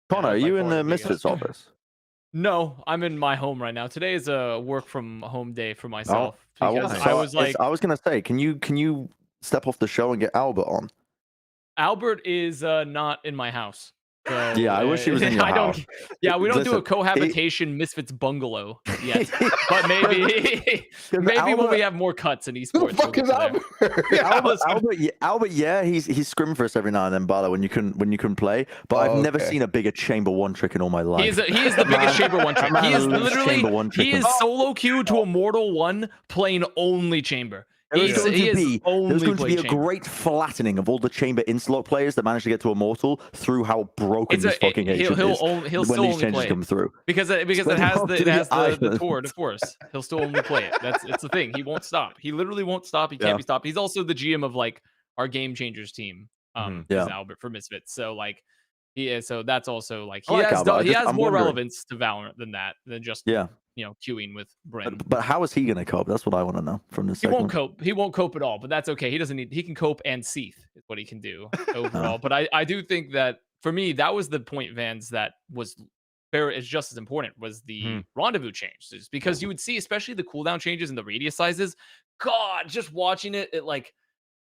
Connor, are you in the Misfits office? No, I'm in my home right now. Today is a work from home day for myself. I Because was gonna say, can you step off the show and get Albert on? Albert is not in my house. So, Yeah, I wish he was in your house. Yeah, we don't do a Listen, cohabitation Misfits bungalow yet, but maybe when we have more cuts in esports. Who the fuck is Albert? Albert, yeah, he's scrimming for us every now and then, Balla, when you can play. But I've never seen a bigger chamber one trick in all my life. He is the biggest chamber one trick. He is literally solo queue to Immortal 1 playing only chamber. There's going to be a great flattening of all the chamber Inslot players that manage to get to Immortal through how broken this fucking agent is when these changes come through. Because it has the Tord, of course. He'll still only play it. It's the thing. He won't stop. He literally won't stop. He can't be stopped. He's also the GM of like our Game Changers team. Is Albert for Misfits. So like so that's also like he has more relevance to Valorant than just queuing with Bren. But how is he going to cope? That's what I want to know from this. He won't cope. He won't cope at all. But that's okay. He can cope and seeth is what he can do overall. But I do think that for me that was the point, Vans, that was fair. Is just as important was the rendezvous changes, because you would see especially the cooldown changes and the radius sizes. God, just watching it like.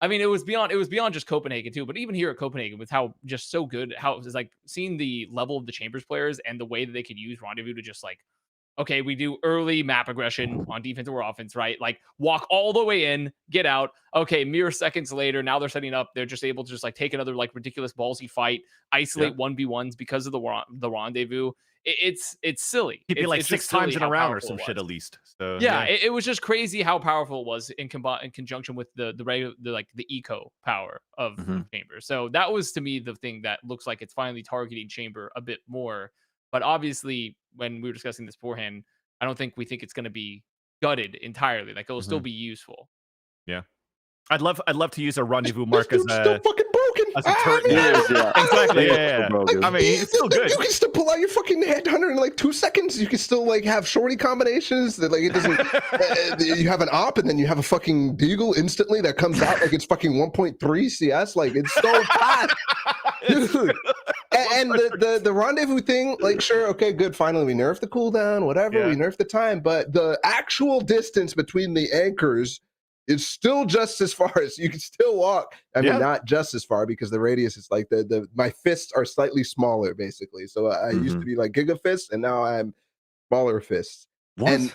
I mean, it was beyond just Copenhagen too, but even here at Copenhagen with how just so good, how it was like seeing the level of the Chambers players and the way that they could use Rendezvous to just like, okay, we do early map aggression on defense or offense, right? Like walk all the way in, get out. Okay, mere seconds later, now they're setting up. They're just able to just like take another like ridiculous ballsy fight, isolate 1v1s because of the Rendezvous. It's silly. It'd be like 6 times in a round or some shit at least. So it was just crazy how powerful it was in conjunction with the eco power of Chamber. So that was to me the thing that looks like it's finally targeting Chamber a bit more. But obviously, when we were discussing this beforehand, I don't think we think it's going to be gutted entirely. Like it'll still be useful. Yeah, I'd love to use a rendezvous mark as still fucking broken. As a turret. Exactly. Yeah. Like, I mean, it's still good. You can still pull out your fucking headhunter in like 2 seconds. You can still like have shorty combinations that like it doesn't. You have an op and then you have a fucking deagle instantly that comes out like it's fucking 1.3 CS. Like it's so fast. Dude. And the rendezvous thing, like, sure, okay, good. Finally, we nerfed the cooldown, whatever. We nerfed the time, but the actual distance between the anchors is still just as far as you can still walk. I mean, not just as far because the radius is like my fists are slightly smaller, basically. So I used to be like giga fists, and now I'm smaller fists. What? And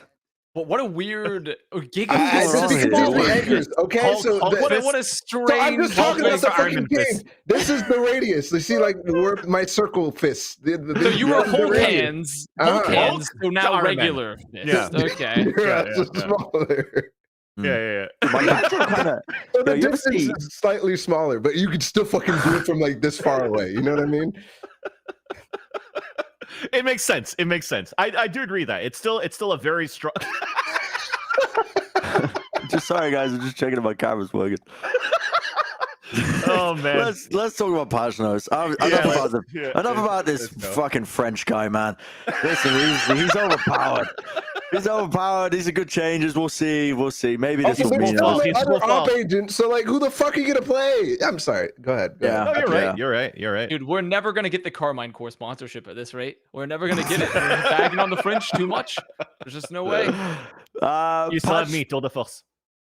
but what a weird giga anchors. Okay, what a strange. So I'm just talking about the fucking game. This is the radius. You see, like my circle fists. So you were Hulk hands. Hulk hands. So now regular fists. Yeah. Okay. Smaller. Yeah. So the distance is slightly smaller, but you could still fucking do it from like this far away. You know what I mean? It makes sense. I do agree that it's still a very strong. Just sorry, guys. I'm just checking if my camera's working. Oh man. Let's talk about patch notes. Enough about this fucking French guy, man. Listen, he's overpowered. He's overpowered. These are good changes. We'll see. Maybe this will be enough. Other op agent. So like, who the fuck are you gonna play? I'm sorry. Go ahead. No, you're right. Dude, we're never gonna get the Carmine Core sponsorship at this rate. We're never gonna get it. We're bagging on the French too much. There's just no way. You still have me, Tour de Force.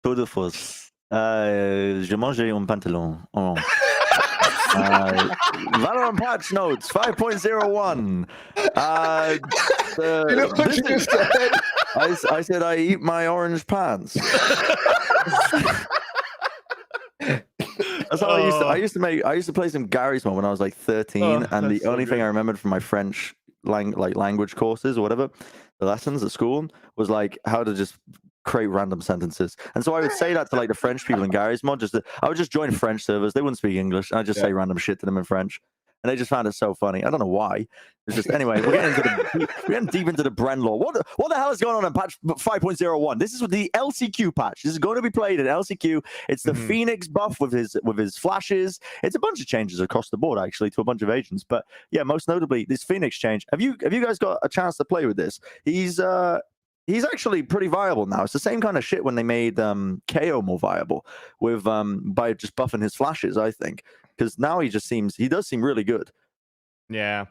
Tour de Force. Je mange un pantalon. Oh. Valorant patch notes 5.01. You know what you just said? I said I eat my orange pants. That's how I used to play some Garry's Mod when I was like 13, and the only thing I remembered from my French language courses or whatever, the lessons at school, was like how to just create random sentences. And so I would say that to like the French people in Garry's Mod. I would just join French servers. They wouldn't speak English, and I'd just say random shit to them in French. And they just found it so funny. I don't know why. It's just anyway. We're getting deep into the Bren lore. What the hell is going on in patch 5.01? This is the LCQ patch. This is going to be played in LCQ. It's the Phoenix buff with his flashes. It's a bunch of changes across the board actually to a bunch of agents. But yeah, most notably this Phoenix change. Have you guys got a chance to play with this? He's actually pretty viable now. It's the same kind of shit when they made KO more viable with by just buffing his flashes, I think. Because now he does seem really good. Yeah,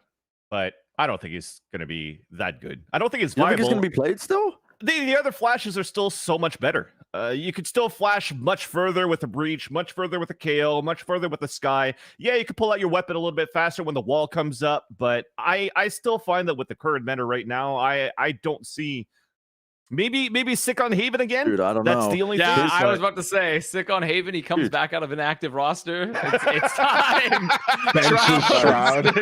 but I don't think he's going to be that good. I don't think it's viable. viable. You think he's going to be played still? the other flashes are still so much better. You could still flash much further with a breach, much further with a KO, much further with the sky. Yeah, you could pull out your weapon a little bit faster when the wall comes up, but I still find that with the current meta right now, I don't see. Maybe sick on Haven again. Dude, I don't That's know. the only thing. Yeah, I was about to say, sick on Haven. He comes back out of an active roster. It's time. Shroud.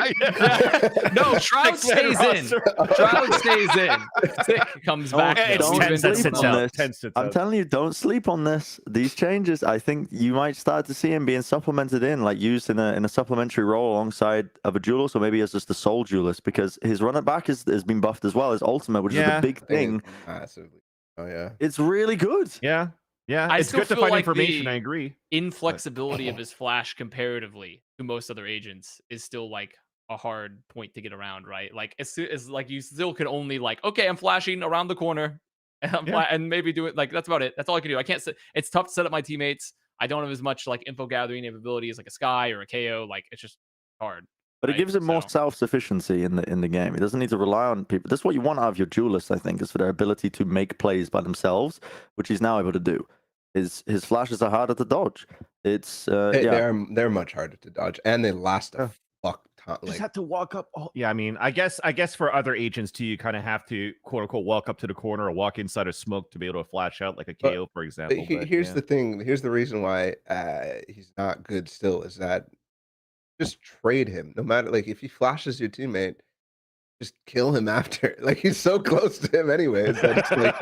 No, Shroud stays in. Shroud stays in. Sick comes back. It's Don't 10 that sleep sits on out. this. 10 sits I'm out. telling you, don't sleep on this. These changes, I think you might start to see him being supplemented in, like used in a supplementary role alongside of a duelist, or maybe as just a sole duelist, because his run it back has been buffed as well. His ultimate, which is the big thing. Massively. Oh yeah. It's really good. Yeah. I It's still good to feel find like information. the I agree. Inflexibility of his flash comparatively to most other agents is still like a hard point to get around, right? Like as like you still can only like, okay, I'm flashing around the corner and and maybe do it. Like that's about it. That's all I can do. I can't set. It's tough to set up my teammates. I don't have as much like info gathering ability as like a Sky or a KO. Like it's just hard. But right? it gives him more self-sufficiency in the game. He doesn't need to rely on people. That's what you want out of your duelists, I think, is for their ability to make plays by themselves, which he's now able to do. His flashes are harder to dodge. It's they're much harder to dodge, and they last a fuck ton. Just have to walk up. Oh, yeah, I mean, I guess for other agents too, you kind of have to quote unquote walk up to the corner or walk inside of smoke to be able to flash out like a KO, for example. But here's the thing. Here's the reason why he's not good still is that just trade him. No matter like if he flashes your teammate, just kill him after. Like he's so close to him anyways. That's like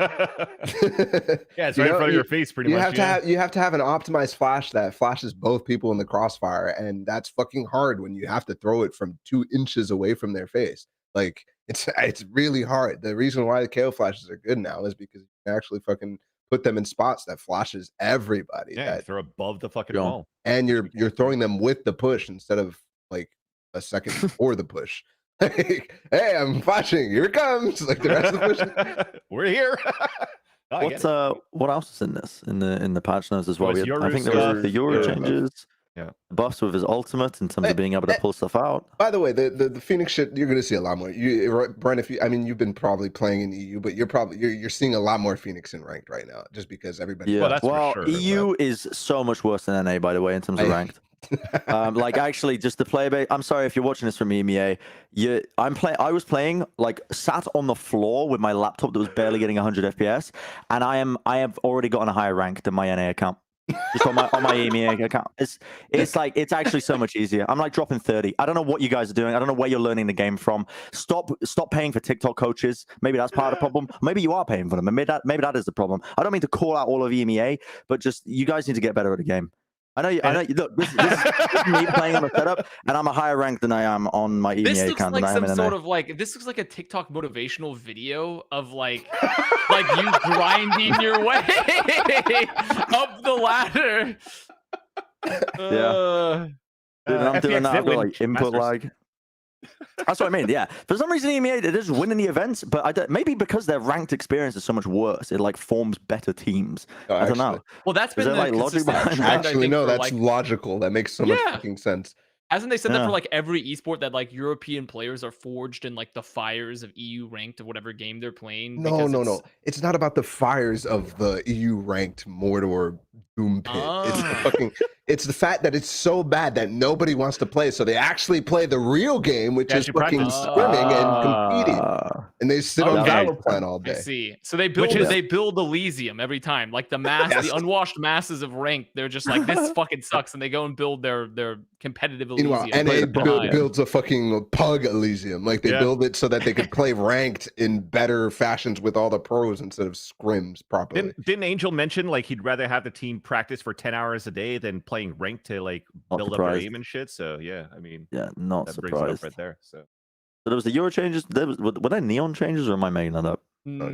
yeah, it's right in front of your face pretty much. You have to have an optimized flash that flashes both people in the crossfire, and that's fucking hard when you have to throw it from 2 inches away from their face. Like it's really hard. The reason why the KO flashes are good now is because you can actually fucking put them in spots that flashes everybody. Yeah, they're above the fucking wall. And you're throwing them with the push instead of like a second before the push. Like, hey, I'm flashing. Here it comes. Like the rest of the push. We're here. What else is in this in the patch notes as well? I think there was the Euro changes. Yeah, buffs with his ultimate in terms of being able to pull stuff out. By the way, the Phoenix shit, you're going to see a lot more. Bren, you've been probably playing in EU, but you're seeing a lot more Phoenix in ranked right now, just because everybody. Yeah, well, for sure, EU is so much worse than NA, by the way, in terms of ranked. Like actually, just the player base. I'm sorry if you're watching this from EMEA. I was playing like sat on the floor with my laptop that was barely getting 100 FPS, and I have already gotten a higher rank than my NA account. Just on my EMEA account. It's like it's actually so much easier. I'm like dropping 30. I don't know what you guys are doing. I don't know where you're learning the game from. Stop paying for TikTok coaches. Maybe that's part of the problem. Maybe you are paying for them. And maybe that is the problem. I don't mean to call out all of EMEA, but just you guys need to get better at the game. I know. Look, this is me playing on the setup, and I'm a higher rank than I am on my EMEA account. This looks like this looks like a TikTok motivational video of like you grinding your way up the ladder. Yeah, dude, I'm doing that. I've got like input lag. That's what I mean. Yeah, for some reason EMEA they're just winning the events, but maybe because their ranked experience is so much worse, it like forms better teams. I don't know. Well, that's been the like logic behind trend, actually no, that's logical. That makes so much fucking sense. Hasn't they said that for like every esport that like European players are forged in like the fires of EU ranked of whatever game they're playing? No. It's not about the fires of the EU ranked Mordor Doom Pit. It's the fact that it's so bad that nobody wants to play. So they actually play the real game, which is fucking scrimming and competing. And they sit on Valorant all day. I see. So they build Elysium every time. Like the the unwashed masses of ranked, they're just like, this fucking sucks. And they go and build their competitive Elysium. And it builds a fucking pug Elysium. Like they build it so that they could play ranked in better fashions with all the pros instead of scrims properly. Didn't Angel mention like he'd rather have the team practice for 10 hours a day than playing ranked to like build up their aim and shit? So yeah, I mean, not that surprised. brings it up right there. So there was the Euro changes. Were there neon changes, or am I making that up? No.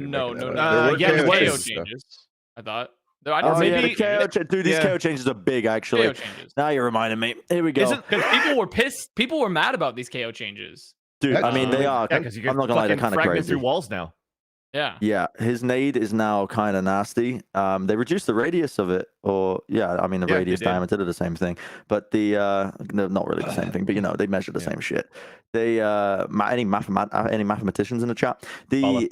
Yeah, KO changes. I thought. Maybe dude, these KO changes are big, actually. Now you're reminding me. Here we go. Because people were pissed. People were mad about these KO changes. Dude, I mean, they are. Yeah, because you I'm not gonna lie, they're kind of crazy. Through walls now. Yeah. Yeah, his nade is now kind of nasty. They reduced the radius of it Or yeah, I mean the Yeah, they radius did. diameter did the same thing, but the no, not really the same thing. But you know, they measure the same shit. They any mathematicians in the chat? Balla.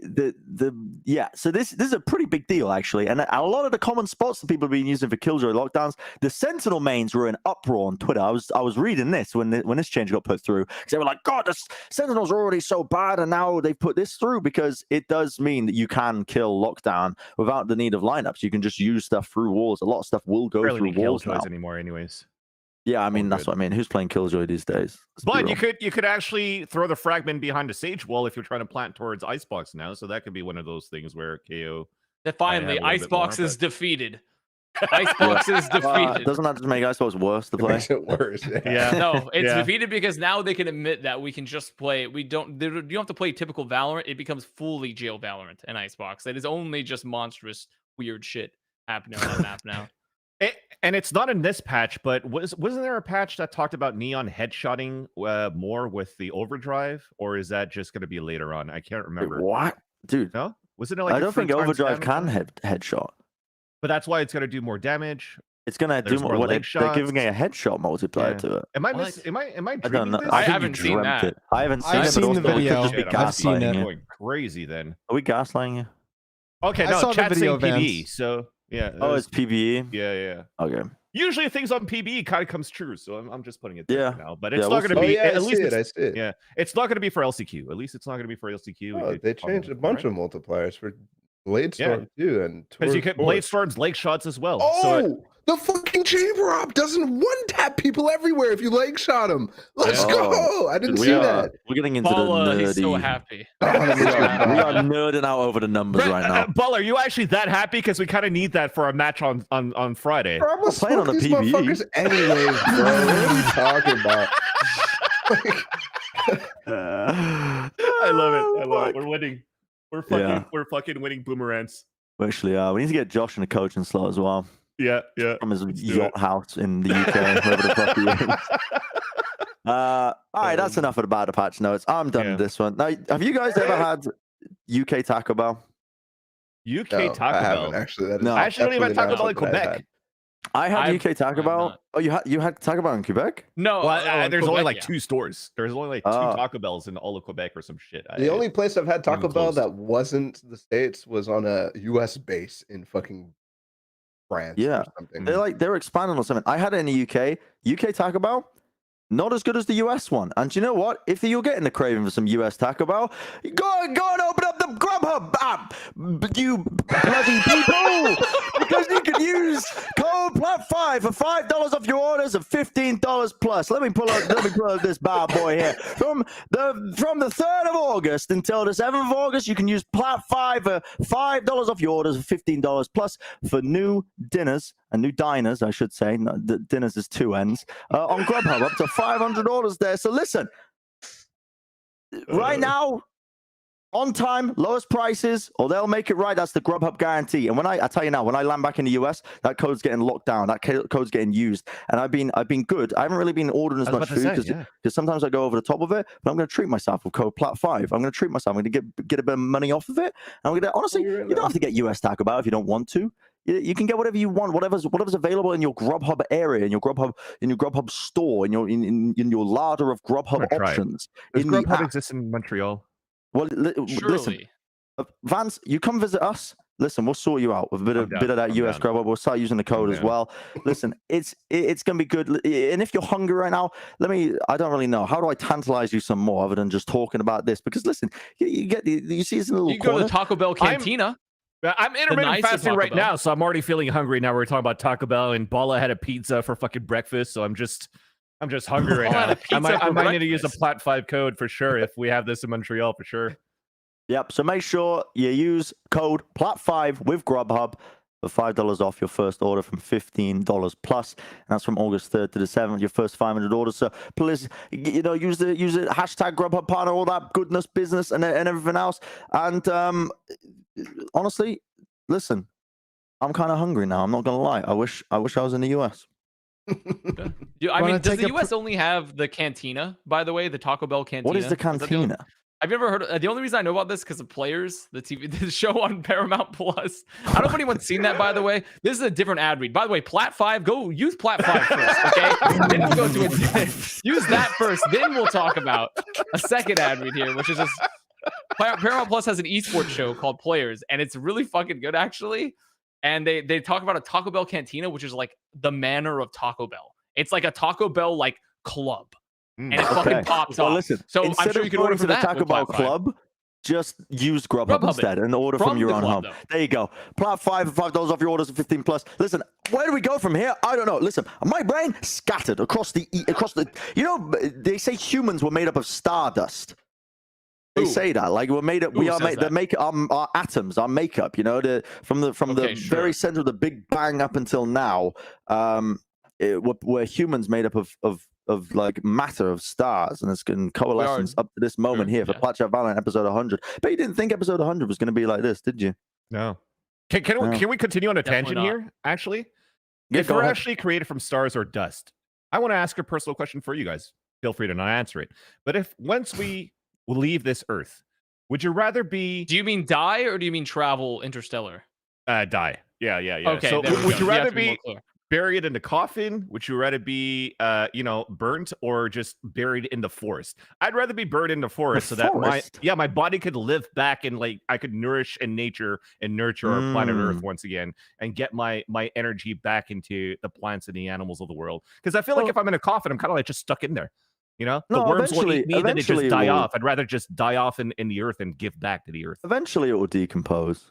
Yeah. So this is a pretty big deal actually, and a lot of the common spots that people have been using for Killjoy lockdowns. The Sentinel mains were in uproar on Twitter. I was reading this when this change got put through because they were like, God, the Sentinels are already so bad, and now they've put this through because it does mean that you can kill lockdown without the need of lineups. You can just use stuff through walls. A lot of stuff will go Barely through need walls now. Killjoys anymore, anyways. Yeah, I mean All that's good. what I mean. Who's playing Killjoy these days? Let's be But real. you could actually throw the fragment behind a sage wall if you're trying to plant towards Icebox now. So that could be one of those things where KO. That finally, Icebox is defeated. Icebox is defeated. Doesn't that just make Icebox worse to play? It makes it worse. Yeah. No, it's defeated because now they can admit that we can just play. You don't have to play typical Valorant. It becomes fully jail Valorant and Icebox. It is only just monstrous, weird shit happening on that map now. And it's not in this patch, but wasn't there a patch that talked about Neon headshotting more with the overdrive, or is that just going to be later on? I can't remember. What, dude? No, wasn't it like I don't think 3 times overdrive damage? can headshot. But that's why it's going to do more damage. It's gonna do There's more. more What, leg they're giving shots. a headshot multiplier Yeah. to it. Am I What? am I I don't dreaming know. this? I think you haven't seen dreamt that. it. I haven't seen I've it. seen but the also it could video. just be Shit, I've seen gaslighting it. you. Going crazy then. Are we gaslighting you? Okay, I no, saw the chat's video, saying PBE, Vance. so yeah. Oh, it's PBE. yeah. Okay. Usually things on PBE kind of comes true, so I'm just putting it there Yeah. for now. But it's Yeah, not we'll going to see. be. I At least see it. I it's, see it. yeah, it's not going to be for LCQ. At least it's not going to be for LCQ. Oh, they changed a bunch of multipliers for Blade Storm too, and because you can Blade Storm's leg shots as well. Oh, So the fucking chamber op doesn't one tap people everywhere if you leg shot them. Let's Yeah. go! I didn't We see are, that. we're getting into Balla, the nerdy. he's so happy. we are nerding out over the numbers right now. Balla, are you actually that happy? Because we kind of need that for our match on Friday. Bro, I'm gonna playing on smoke the these PvE. motherfuckers anyways, bro. What are you talking about? I love it. I love it. We're winning. We're fucking winning boomerangs. Actually, we need to get Josh in the coaching slot as well. Yeah. From his Let's do yacht it. house in the UK, wherever the fuck he is. All right, that's enough about the patch notes. I'm done with this one. Now, have you guys ever had UK Taco Bell? UK No, Taco I Bell. haven't actually. That is No. I actually don't even have definitely Taco Bell in not something I've Quebec. had. I had I've- UK Taco I've Bell. not. Oh, you had Taco Bell in Quebec? No, Well, there's only Quebec, like yeah. 2 stores. There's only like 2 Taco Bells in all of Quebec or some shit. The only place I've had Taco even Bell close. that wasn't the States was on a US base in fucking France Yeah. or something. They're expanding on something. I had it in the UK. UK Taco Bell, not as good as the US one. And you know what? If you're getting the craving for some US Taco Bell, go and open up the Grubhub app, you bloody people, because you can use code PLATFIVE for $5 off your orders of $15 plus. Let me pull up this bad boy here. From the 3rd of August until the 7th of August, you can use PLATFIVE for $5 off your orders of $15 plus for new dinners and new diners, I should say. No, the dinners is 2 ends on Grubhub, up to 500 orders there. So listen, right now, on time, lowest prices, or they'll make it right. That's the Grubhub guarantee. And when I tell you now, when I land back in the US, that code's getting locked down. That code's getting used. And I've been good. I haven't really been ordering as much food because sometimes I go over the top of it. But I'm going to treat myself with code PLAT5. I'm going to treat myself. I'm going to get a bit of money off of it. And I'm going to honestly, you don't have to get US Taco Bell if you don't want to. You can get whatever you want, whatever's available in your Grubhub area, in your Grubhub store, in your larder of Grubhub options. Does Grubhub exist in Montreal? Well, listen, Vance, you come visit us. Listen, we'll sort you out with a bit of that US Grubhub. We'll start using the code as well. Listen, it's gonna be good. And if you're hungry right now, I don't really know. How do I tantalize you some more other than just talking about this? Because listen, you see this in a little You go to the Taco Bell cantina. I'm intermittent fasting right now, so I'm already feeling hungry. Now we're talking about Taco Bell, and Balla had a pizza for fucking breakfast, so I'm just hungry right now. I might need to use a PLAT5 code for sure if we have this in Montreal for sure. Yep. So make sure you use code PLAT5 with Grubhub for $5 off your first order from $15 plus, and that's from August 3rd to the 7th. Your first 500 orders. So please, use the hashtag Grubhub partner, all that goodness, business, and everything else. And honestly, listen, I'm kind of hungry now. I'm not gonna lie. I wish I was in the US. I mean, does the US only have the cantina? By the way, the Taco Bell cantina. What is the cantina? Have you ever heard? The only reason I know about this because of Players, the show on Paramount Plus. I don't know if anyone's seen that, by the way. This is a different ad read. By the way, PLATFIVE, go use PLATFIVE first, okay? Then go to it. Use that first. Then we'll talk about a second ad read here, which is just Paramount Plus has an esports show called Players, and it's really fucking good actually. And they talk about a Taco Bell cantina, which is like the manor of Taco Bell. It's like a Taco Bell like club. And it fucking pops off. Listen, so I'm sure you can order for the Taco Bell club. Just use Grubhub instead and order from your own home. There you go. PLATFIVE, $5 off your orders of 15 plus. Listen, where do we go from here? I don't know. Listen, my brain scattered across the. You know, they say humans were made up of stardust. They say that like we're made up. We are made. They make our atoms, our makeup. You know, from the very center of the Big Bang up until now. We're humans made up of like matter of stars, and it's in coalescence up to this moment here for Plat Valorant episode 100. But you didn't think episode 100 was going to be like this, did you? No. Can we continue on a tangent here? Actually, if we're actually created from stars or dust, I want to ask a personal question for you guys. Feel free to not answer it. But if once we leave this Earth, would you rather be? Do you mean die or do you mean travel interstellar? Die. Yeah. Okay. So would you rather be buried in the coffin? Would you rather be burnt or just buried in the forest? I'd rather be buried in the forest that my body could live back and like I could nourish in nature and nurture our planet Earth once again and get my energy back into the plants and the animals of the world. Because I feel like if I'm in a coffin, I'm kind of like just stuck in there. You know, the worms will eat me, then it just die off. I'd rather just die off in the earth and give back to the earth. Eventually, it will decompose.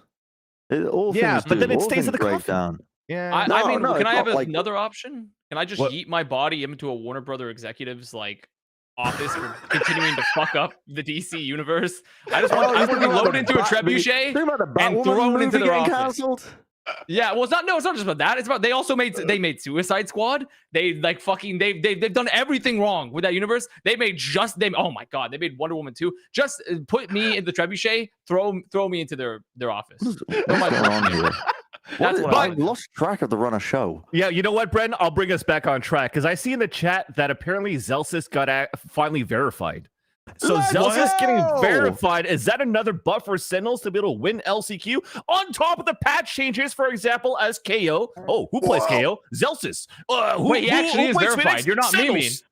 But then it stays in the coffin. Down. Yeah. I mean, can I have another option? Can I just yeet my body into a Warner Brother executive's like office for continuing to fuck up the DC universe? I want to be loaded into a trebuchet and thrown into their office. Canceled? Yeah, well, it's not just about that. It's about they also made Suicide Squad. They like fucking they've done everything wrong with that universe. They made oh my god, they made Wonder Woman 2. Just put me in the trebuchet, throw me into their office. What's going on here? I lost track of the runner show. Yeah, you know what, Bren? I'll bring us back on track because I see in the chat that apparently Zelsis got finally verified. So Zelsis getting verified, is that another buff for Sentinels to be able to win LCQ on top of the patch changes, for example, as KO? Oh, who plays KO? Zelsis. Wait, he actually is verified. Phoenix? You're not memeing.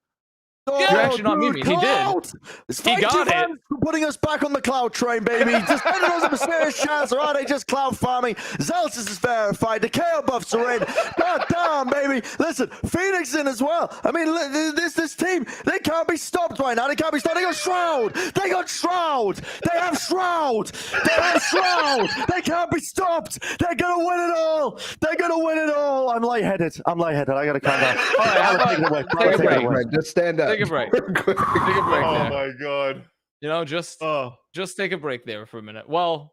You're actually not memeing. He did. He got it. Putting us back on the cloud train, baby. Just Sentinels have a serious chance, or are they just cloud farming? Zelsis is verified. The KO buffs are in. God damn, baby. Listen, Phoenix in as well. I mean, this team, they can't be stopped right now. They can't be stopped. They got Shroud. They got Shroud. They have Shroud. They have Shroud. They can't be stopped. They're going to win it all. They're going to win it all. I'm lightheaded. I got to calm down. All right, take a break. Just stand up. Take a break. Take a break. Oh my god. You know, just take a break there for a minute. Well,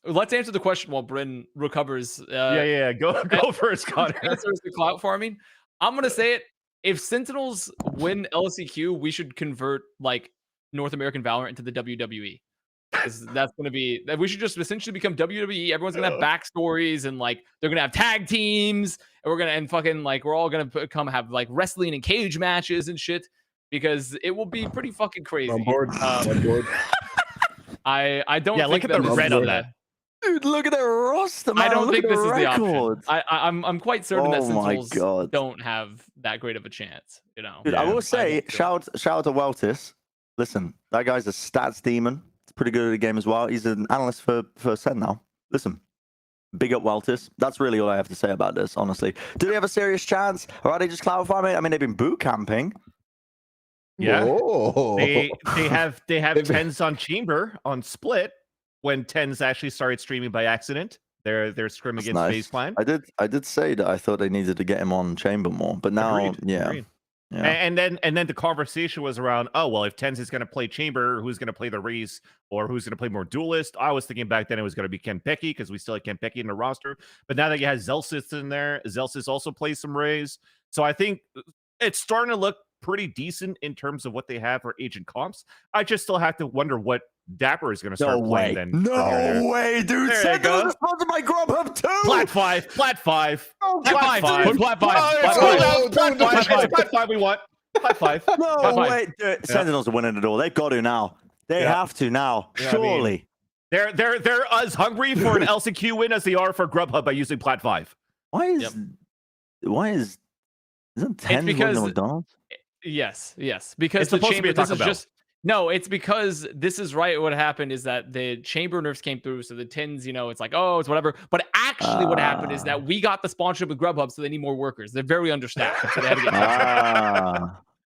let's answer the question while Bren recovers. Go first, Connor. Answers the clout farming. I'm gonna say it. If Sentinels win LCQ, we should convert like North American Valorant into the WWE. That's gonna be. We should just essentially become WWE. Everyone's gonna have backstories and like they're gonna have tag teams, and we're all gonna come have like wrestling and cage matches and shit. Because it will be pretty fucking crazy. On board. I don't think look at the red on that. Dude, look at their roster, man. I don't think this is the option. I'm quite certain that Sentinels don't have that great of a chance. You know. Dude, I will say, shout out to Weltis. Listen, that guy's a stats demon. He's pretty good at the game as well. He's an analyst for Sentinel. Listen. Big up Weltis. That's really all I have to say about this, honestly. Do they have a serious chance? Or are they just cloud farming? I mean, they've been boot camping. Yeah, they have Tens on Chamber on Split when Tens actually started streaming by accident. Their scrim against FaZe Clan. I did say that I thought they needed to get him on Chamber more, but now Agreed. And then the conversation was around, oh well, if Tens is going to play Chamber, who's going to play the Raze or who's going to play more Duelist? I was thinking back then it was going to be Ken Pecky because we still had Ken Pecky in the roster, but now that you have Zelsis in there, Zelsis also plays some Raze, so I think it's starting to look pretty decent in terms of what they have for agent comps. I just still have to wonder what Dapper is going to start playing then. No way, dude. Sentinels are sponsored by Grubhub too. PLATFIVE. No way. Sentinels are winning it all. They've got to now. They have to now, You know what I mean? surely. They're as hungry for an LCQ win as they are for Grubhub by using PLATFIVE. Why is isn't 10 because- the McDonald's? Yes, because It's the supposed to be chamber. a This Taco is Bell. just no. It's because this is right. What happened is that the chamber nerfs came through, so the tins, it's like, oh, it's whatever. But actually, what happened is that we got the sponsorship with Grubhub, so they need more workers. They're very understaffed, so they had to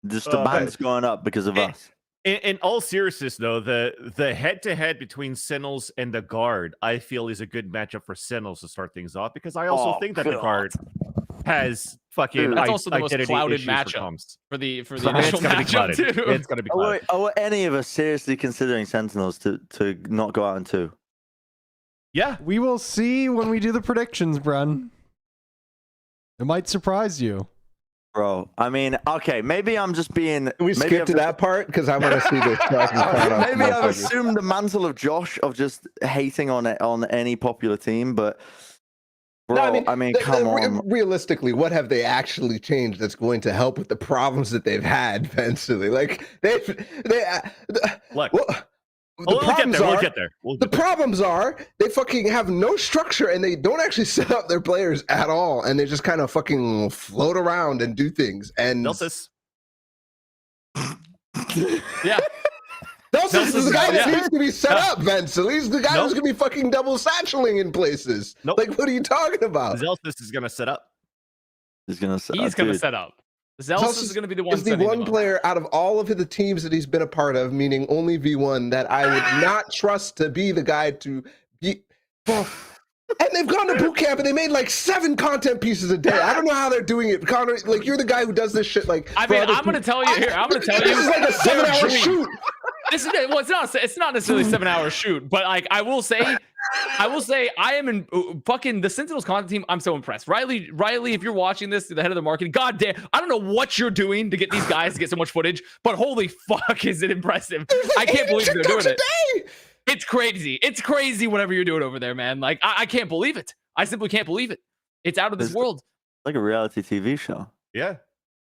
get. Just the band's going up because of us. In all seriousness, though, the head-to-head between Sentinels and the Guard, I feel, is a good matchup for Sentinels to start things off, because I also think that the Guard has fucking That's also the most identity clouded issues matchup for the It's initial gonna be matchup clouded. too. It's gonna be clouded. Are any of us seriously considering Sentinels to not go out in 2? Yeah, We will see when we do the predictions, Bren. It might surprise you. Bro, I mean, okay, maybe I'm just being. Can we skip to that part? Because I want to see this. Maybe I've assumed the mantle of Josh of just hating on any popular team, but bro, No, I mean, come on. Realistically, what have they actually changed that's going to help with the problems that they've had, Vansilli? Like look. The problems We'll are, get there. the problems are they fucking have no structure and they don't actually set up their players at all, and they just kind of fucking float around and do things. And Delsis. Yeah. Delsis is the guy that needs to be set No. up, Vansilli. He's the guy who's going to be fucking double satcheling in places. Nope. Like, what are you talking about? Zelsis is gonna set up. He's going to set up. Zealous is going to be the one. Is the one player out of all of the teams that he's been a part of, meaning only V1, that I would not trust to be the guy to be. Well, and they've gone to boot camp and they made like 7 content pieces a day. I don't know how they're doing it, Connor. Like, you're the guy who does this shit. Like, I mean, I'm going to tell you here. I'm going to tell you. This is like a 7-hour shoot. This is well, it's not necessarily a 7-hour shoot, but like I will say I am in fucking the Sentinels content team. I'm so impressed. Riley, if you're watching this, the head of the marketing, god damn, I don't know what you're doing to get these guys to get so much footage, but holy fuck, is it impressive? I can't believe they're doing it. It's crazy. It's crazy whatever you're doing over there, man. Like I can't believe it. I simply can't believe it. It's out of this world. Like a reality TV show. Yeah,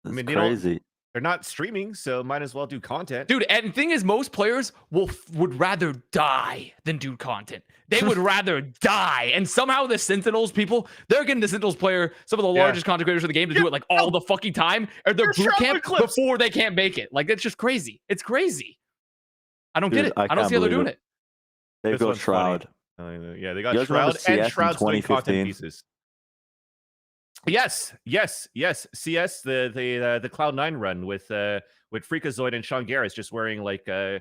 That's mean, crazy. they're not streaming, so might as well do content. Dude, and the thing is, most players would rather die than do content. They would rather die. And somehow the Sentinels people, they're getting the Sentinels player, some of the largest content creators in the game, to do it like all the fucking time, or their boot camp before they can't make it. Like, that's just crazy. It's crazy. I don't get it. I don't see how they're doing it. They've got Shroud. Yeah, they got Shroud and Shroud's doing content pieces. Yes. CS, the Cloud9 run with Freakazoid and Sean Garris just wearing like the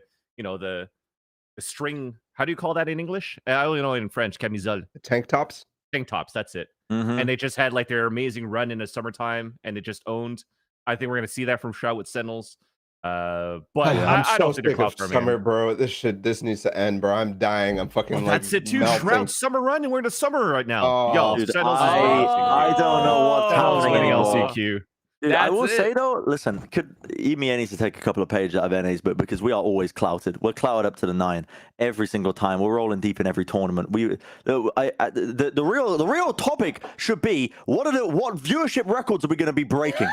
string. How do you call that in English? I only know it in French. Camisole. Tank tops. Tank tops. That's it. Mm-hmm. And they just had like their amazing run in the summertime, and it just owned. I think we're gonna see that from Shroud with Sentinels. But I don't think they're clout for summer, bro. This needs to end, bro. I'm dying. I'm fucking like that's it too. melting. Shroud summer run, and we're in the summer right now. Oh, Yo, dude, Sentinels I don't know what's Sentinels happening winning anymore. LCQ. Dude, I That's will it. say though, listen, EMEA needs to take a couple of pages out of NA's book, because we are always clouted. We're clouted up to the 9 every single time. We're rolling deep in every tournament. The real topic should be what viewership records are we going to be breaking?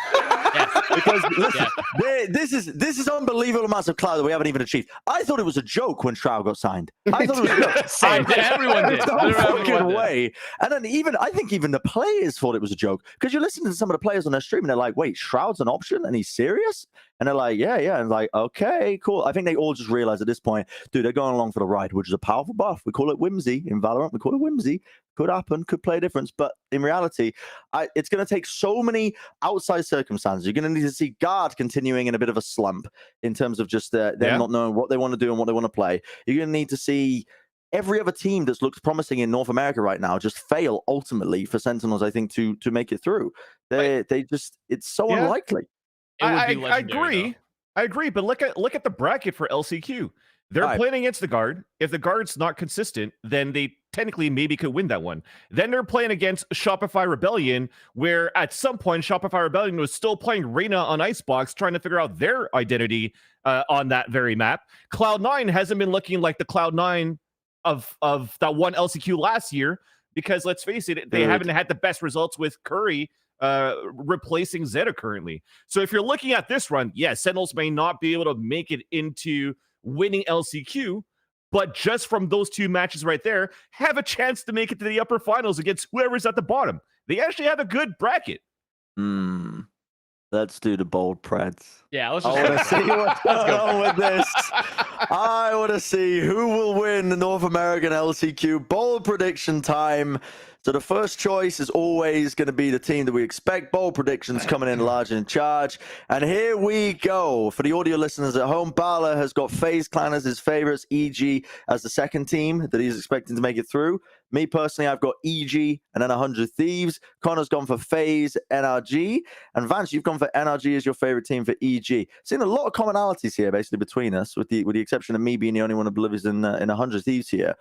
Because listen, this is unbelievable amounts of clout that we haven't even achieved. I thought it was a joke when Shroud got signed. I thought it was a joke. Same. Everyone did. There's no Everyone fucking did. way. And then I think even the players thought it was a joke, because you listen to some of the players on their stream and they're like, wait, Shroud's an option and he's serious? And they're like, yeah. And like, okay, cool. I think they all just realized at this point, dude, they're going along for the ride, which is a powerful buff. We call it whimsy in Valorant. We call it whimsy. Could happen, could play a difference. But in reality, it's going to take so many outside circumstances. You're going to need to see Guard continuing in a bit of a slump in terms of just them not knowing what they want to do and what they want to play. You're going to need to see every other team that's looked promising in North America right now just fail ultimately for Sentinels, I think, to make it through. It's so unlikely. I agree, but look at the bracket for LCQ. They're playing against the Guard. If the Guard's not consistent, then they technically maybe could win that one. Then they're playing against Shopify Rebellion, where at some point Shopify Rebellion was still playing Reyna on Icebox, trying to figure out their identity on that very map. Cloud9 hasn't been looking like the Cloud9 of that one LCQ last year, because let's face it, they haven't had the best results with Curry replacing Zeta currently. So if you're looking at this run, Sentinels may not be able to make it into winning LCQ, but just from those 2 matches right there, have a chance to make it to the upper finals against whoever's at the bottom. They actually have a good bracket. Let's do the bold Preds. Yeah, let's just I want to see what's going on with this. I want to see who will win the North American LCQ. Bold prediction time. So the first choice is always going to be the team that we expect. Bold predictions coming in large and in charge. And here we go. For the audio listeners at home, Balla has got FaZe Clan as his favorites, EG as the second team that he's expecting to make it through. Me personally, I've got EG and then 100 Thieves. Connor's gone for FaZe, NRG. And Vance, you've gone for NRG as your favorite team for EG. Seeing a lot of commonalities here, basically, between us, with the exception of me being the only one who believes in 100 Thieves here.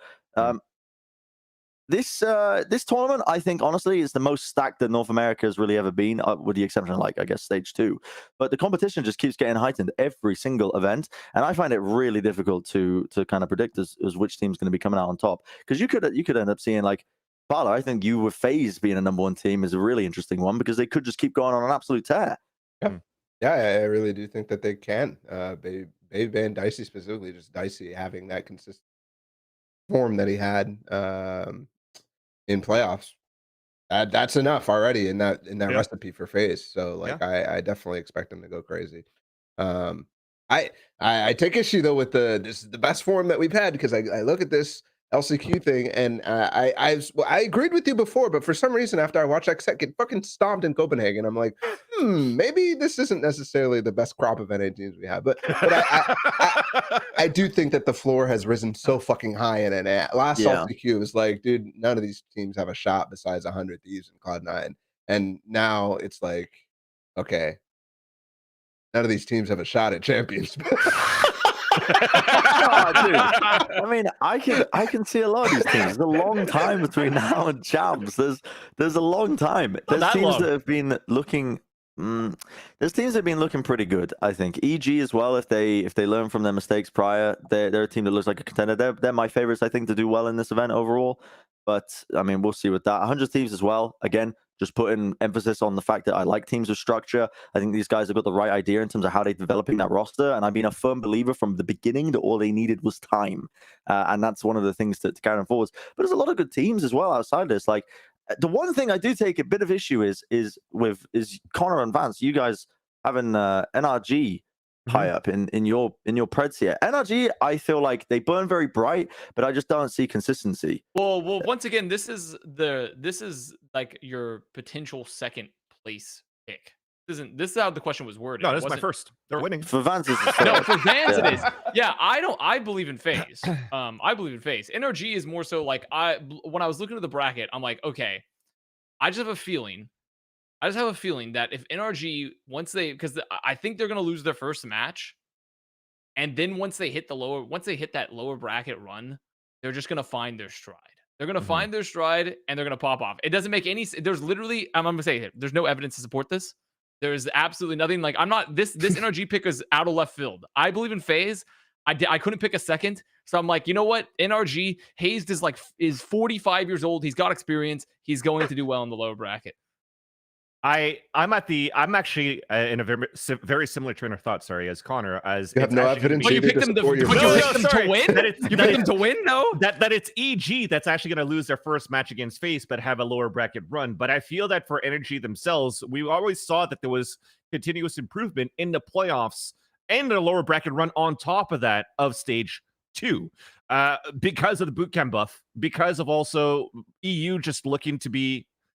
This tournament, I think, honestly, is the most stacked that North America has really ever been, with the exception of, like, I guess, stage 2. But the competition just keeps getting heightened every single event, and I find it really difficult to kind of predict as which team's going to be coming out on top. Because you could end up seeing, like, Balla, I think you with FaZe being a #1 team is a really interesting one, because they could just keep going on an absolute tear. Yeah, I really do think that they can. Baby and Dicey specifically, just Dicey having that consistent form that he had in playoffs. That's enough already in that recipe for FaZe. So like I definitely expect them to go crazy. I take issue though with this is the best form that we've had, because I look at this LCQ thing and I agreed with you before, but for some reason after I watched that set get fucking stomped in Copenhagen, I'm like, maybe this isn't necessarily the best crop of NA teams we have. But I do think that the floor has risen so fucking high in NA. Last LCQ was like, dude, none of these teams have a shot besides 100 Thieves and Cloud9. And now it's like, okay, none of these teams have a shot at champions. Oh, dude. I mean, I can see a lot of these teams. There's a long time between now and champs. There's a long time. There's teams that have been looking. There's teams that have been looking pretty good. I think EG as well. If they learn from their mistakes prior, they're a team that looks like a contender. They're my favorites, I think, to do well in this event overall. But I mean, we'll see with that. 100 Thieves as well. Again, just putting emphasis on the fact that I like teams with structure. I think these guys have got the right idea in terms of how they're developing that roster. And I've been a firm believer from the beginning that all they needed was time. And that's one of the things to carry on forwards. But there's a lot of good teams as well outside this. Like, the one thing I do take a bit of issue is Connor and Vance, you guys having NRG high up in your Preds here. NRG, I feel like they burn very bright, but I just don't see consistency. Well, once again, this is like your potential second place pick. This is how the question was worded. No, this is my first. They're winning. For Vance, it's no, for Vance it is. Yeah, I believe in FaZe. I believe in FaZe. NRG is more so like when I was looking at the bracket, I'm like, okay, I just have a feeling that if NRG because I think they're gonna lose their first match, and then once they hit that lower bracket run, they're just gonna find their stride. They're gonna find their stride and they're gonna pop off. It doesn't make any. There's literally, I'm gonna say it, there's no evidence to support this. There's absolutely nothing. Like, I'm not this NRG pick is out of left field. I believe in FaZe. I couldn't pick a second, so I'm like, you know what? NRG Hazed is 45 years old. He's got experience. He's going to do well in the lower bracket. I'm actually in a very similar train of thought. Sorry, as Connor, as you have no evidence. But you picked them to win. You picked them to win. No, that it's EG that's actually going to lose their first match against FaZe, but have a lower bracket run. But I feel that for NRG themselves, we always saw that there was continuous improvement in the playoffs and a lower bracket run on top of that of stage 2, because of the bootcamp buff, because of also EU just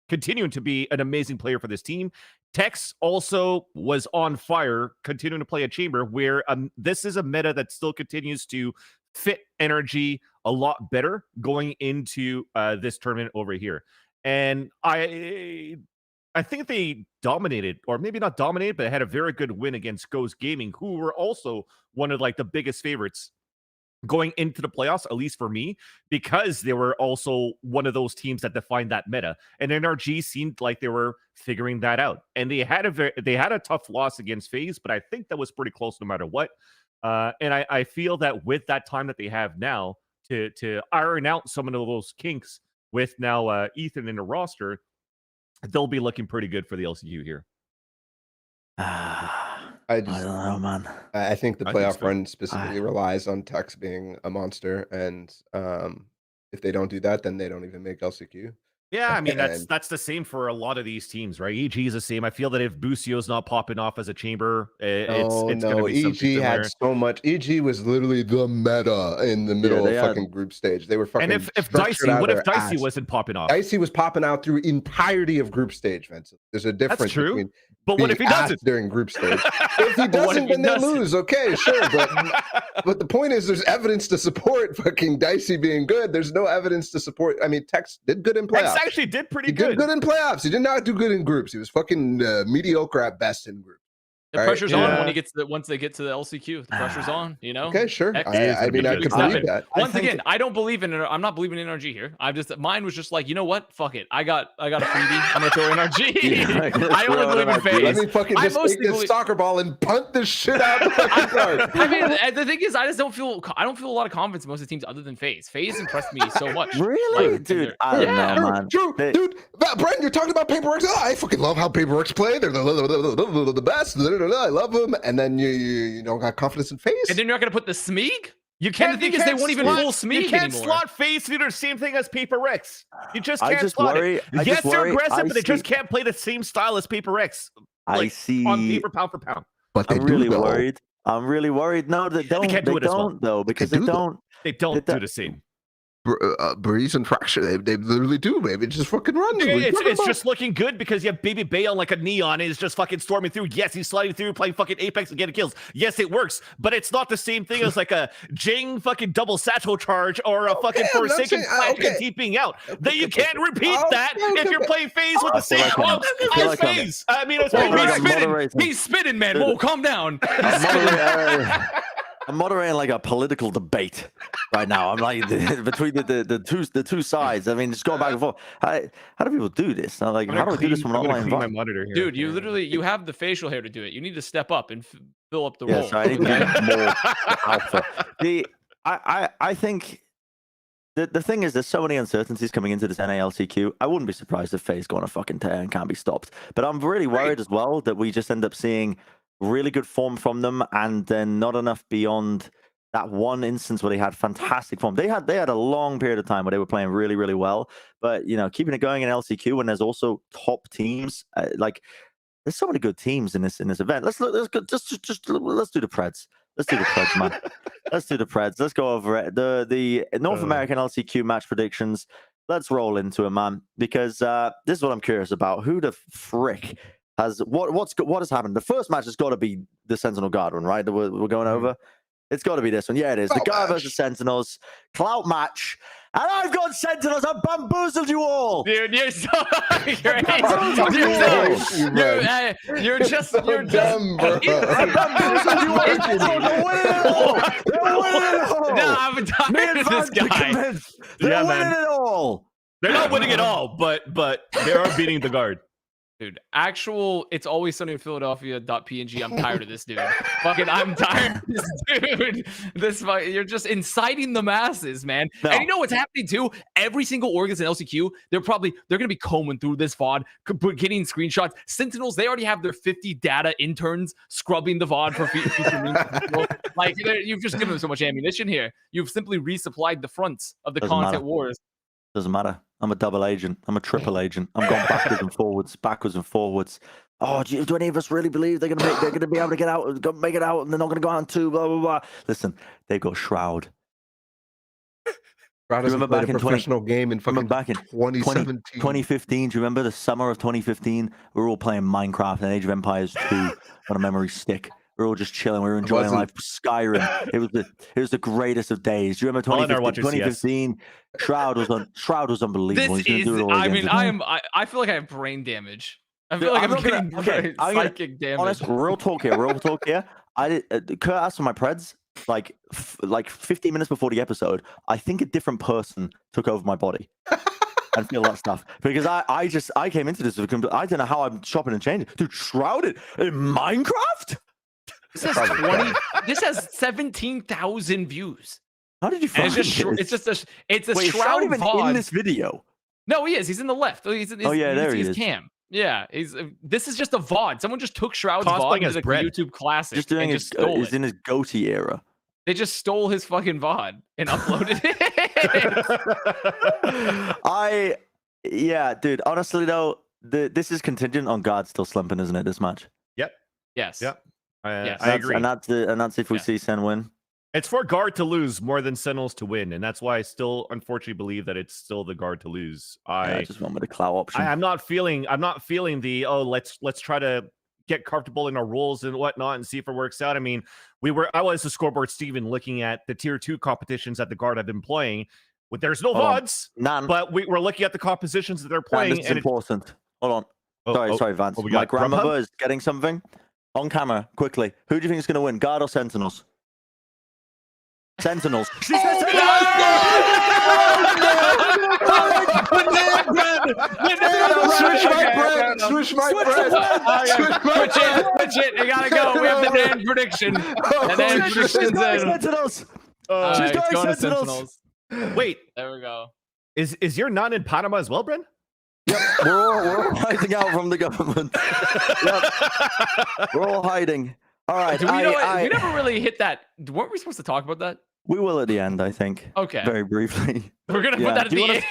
continuing to be an amazing player for this team. Tex also was on fire, continuing to play a chamber where this is a meta that still continues to fit NRG a lot better going into this tournament over here. And I think they dominated, or maybe not dominated, but had a very good win against Ghost Gaming, who were also one of like the biggest favorites going into the playoffs, at least for me, because they were also one of those teams that defined that meta. And NRG seemed like they were figuring that out. And they had a tough loss against FaZe, but I think that was pretty close no matter what. And I feel that with that time that they have now to iron out some of those kinks with now Ethan in the roster, they'll be looking pretty good for the LCQ here. I don't know, man. I think the I think playoff so. run specifically relies on Tex being a monster, and if they don't do that, then they don't even make LCQ. Yeah, I mean And that's the same for a lot of these teams, right? EG is the same. I feel that if Busio's not popping off as a chamber, it's gonna be something EG had similar. so much. EG was literally the meta in the middle of fucking group stage. They were fucking. And if Dicey, what if Dicey wasn't popping off? Dicey was popping out through entirety of group stage, Vincent. There's a difference. That's true. Between But what if he doesn't during group stage? If he doesn't, then they lose. Okay, sure. But the point is, there's evidence to support fucking Dicey being good. There's no evidence to support. I mean, Tex did good in playoffs. Tex actually did pretty He did good in playoffs. He did not do good in groups. He was fucking mediocre at best in groups. The pressure's on when he gets to once they get to the LCQ. The pressure's on, you know. Okay, sure. I mean, I could believe that. Once again, I don't believe in it. I'm not believing in NRG here. Mine was just like, you know what? Fuck it. I got a freebie. I'm gonna throw NRG. I only believe in FaZe. Let me fucking just take this soccer ball and punt this shit out. I mean, the thing is, I don't feel a lot of confidence in most of the teams other than FaZe. FaZe impressed me so much. Really, like, dude? I don't know, man. True, dude. Bren, you're talking about Paperworks. Oh, I fucking love how Paperworks play. They're the best. I love them. And then you don't got confidence in FaZe. And then you're not gonna put the Smeeg? You can't. And the thing is, they won't even full Smeeg You can't anymore. slot FaZe through the same thing as Paper X. You just can't I just slot worry. it. I Yes, just they're worry. aggressive, but they just can't play the same style as Paper X. I see. On paper, pound for pound. But I'm really worried. I'm really worried. No, they don't. can't do it as well. Though, because they don't. They don't do the same. Breeze and Fracture, they literally do, baby. It just fucking runs. It's just looking good because you have Baby Bay on like a neon and is just fucking storming through. Yes, he's sliding through, playing fucking Apex and getting kills. Yes, it works, but it's not the same thing as like a Jing fucking double satchel charge or a fucking Forsaken Plat and TPing out. That you can't repeat that if you're playing FaZe with the same as FaZe. I mean, it's he's spinning, man. Whoa, calm down. I'm moderating like a political debate right now. I'm like between the two sides. I mean, just going back and forth. How do people do this? I'm like, how do I do this from an online my monitor here. Dude, you have the facial hair to do it. You need to step up and fill up the role. So I need to get more alpha. I think the thing is, there's so many uncertainties coming into this NA LCQ. I wouldn't be surprised if FaZe go on a fucking tear and can't be stopped. But I'm really worried as well that we just end up seeing really good form from them, and then not enough beyond that one instance where they had fantastic form. They had a long period of time where they were playing really, really well. But keeping it going in LCQ when there's also top teams, like there's so many good teams in this event. Let's do the Preds. Let's do the Preds, man. Let's do the Preds. Let's go over it. The North American LCQ match predictions. Let's roll into it, man, because this is what I'm curious about. Who the frick has what has happened? The first match has got to be the Sentinel Guard one, right? That we're going over. It's got to be this one. Yeah, it is. The Guard versus Sentinels clout match, and I've got Sentinels. I've bamboozled you all, dude. You're so you're just dumb, bro. I bamboozled you all. No, I'm tired of this guy. They're winning it all. They're not winning it all, but they are beating the Guard. Dude, it's always sunny in Philadelphia.png. I'm tired of this dude. I'm tired of this dude. You're just inciting the masses, man. No. And you know what's happening too? Every single org that's in LCQ, they're gonna be combing through this VOD, getting screenshots. Sentinels, they already have their 50 data interns scrubbing the VOD for future memes. Like you've just given them so much ammunition here. You've simply resupplied the fronts of the content wars. Doesn't matter. I'm a double agent. I'm a triple agent. I'm going backwards and forwards. Oh, do any of us really believe they're gonna be able to get out, make it out, and they're not gonna go out on two? Blah blah blah. Listen, they've got Shroud. Shroud hasn't played a professional game in fucking back in 2017. 2015. Do you remember the summer of 2015? We were all playing Minecraft and Age of Empires 2 on a memory stick. We were all just chilling. We were enjoying life. Skyrim. It was the greatest of days. Do you remember 2015? Shroud was unbelievable. I feel like I have brain damage. I feel like I'm getting psychic damage. Honest, real talk here. Kurt asked for my Preds like 15 minutes before the episode. I think a different person took over my body. And feel that stuff because I came into this. I don't know how I'm shopping and changing. Dude, Shrouded in Minecraft. This has 17,000 views. How did you find this? It's a Wait, Shroud even VOD. in this video. No, he is. He's in the left. There he is. Cam. Yeah, this is just a VOD. Someone just took Shroud's Cosplaying VOD as and did a Bren. YouTube classic. Just doing just stole he's it. in his goatee era. They just stole his fucking VOD and uploaded it. Yeah, dude. Honestly, though, this is contingent on Guard still slumping, isn't it? This match. Yep. Yes. Yep. Yes. I agree. And that's if we see Sen win. It's for Guard to lose more than Sentinels to win, and that's why I still unfortunately believe that it's still the Guard to lose. I just went with the clout option. I'm not feeling the let's try to get comfortable in our roles and whatnot and see if it works out. I mean, I was the scoreboard Steven looking at the tier 2 competitions that the Guard have been playing. There's no VODs, but we're looking at the compositions that they're playing. This is important. Hold on. Sorry, Vance. We My got grandmother is getting something on camera. Quickly, who do you think is going to win, Guard or Sentinels? Sentinels. She said Switch my bread. Switch it. You gotta go. We have the NA prediction. The NA prediction's in. Sentinels. She's going going to Sentinels. Wait, there we go. is your non in Panama as well, Bren? Yep, we're all hiding out from the government. Yep. We're all hiding. All right. We never really hit that. Weren't we supposed to talk about that? We will at the end, I think. Okay. Very briefly. We're gonna put that at the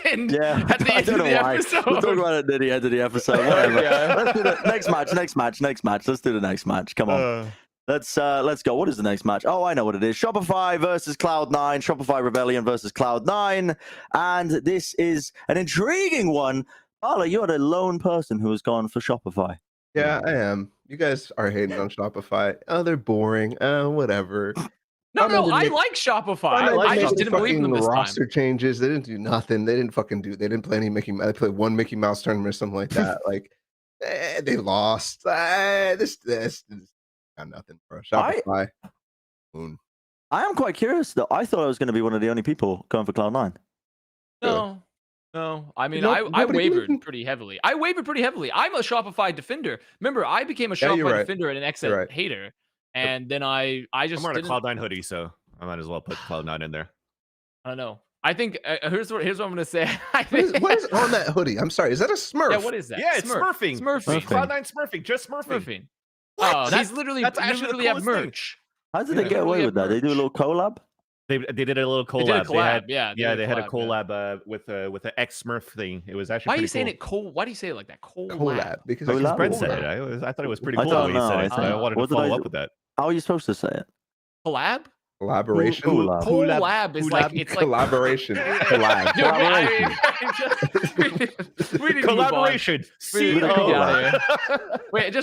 end. Yeah. At the end of the episode. We'll talk about it at the end of the episode. Whatever. Yeah. Let's do the next match. Let's do the next match. Come on. Let's go. What is the next match? Oh, I know what it is. Shopify versus Cloud9. Shopify Rebellion versus Cloud9. And this is an intriguing one. Balla, you're the lone person who has gone for Shopify. Yeah, I am. You guys are hating on Shopify. Oh, they're boring. Whatever. No, I like Shopify. I just didn't believe in them this roster time. changes. They didn't do nothing. They didn't play any Mickey. They played one Mickey Mouse tournament or something like that. Like they lost. This got nothing, bro. Shopify. I am quite curious though. I thought I was going to be one of the only people going for Cloud9. No. I mean, I wavered pretty heavily. I'm a Shopify defender. Remember, I became a Shopify defender and an XL hater. And then I just I'm wearing a Cloud9 hoodie, so I might as well put Cloud9 in there. I don't know. I think here's what I'm gonna say. What is on that hoodie? I'm sorry. Is that a Smurf? Yeah, what is that? Yeah, it's Smurfing. Cloud9 Smurfing. Just Smurfing. Oh, that's literally have merch. How did they get away with that? They do a little collab. They did a little collab. They did a collab. They had a collab with the X Smurf thing. It was actually. Why are you saying it cold? Why do you say it like that? Collab. Because Bren said it. I thought it was pretty cool when he said it. So I wanted to follow up with that. How are you supposed to say it? Collab? Collaboration. Collab is like it's like collaboration. Collab. We need collaboration. Wait,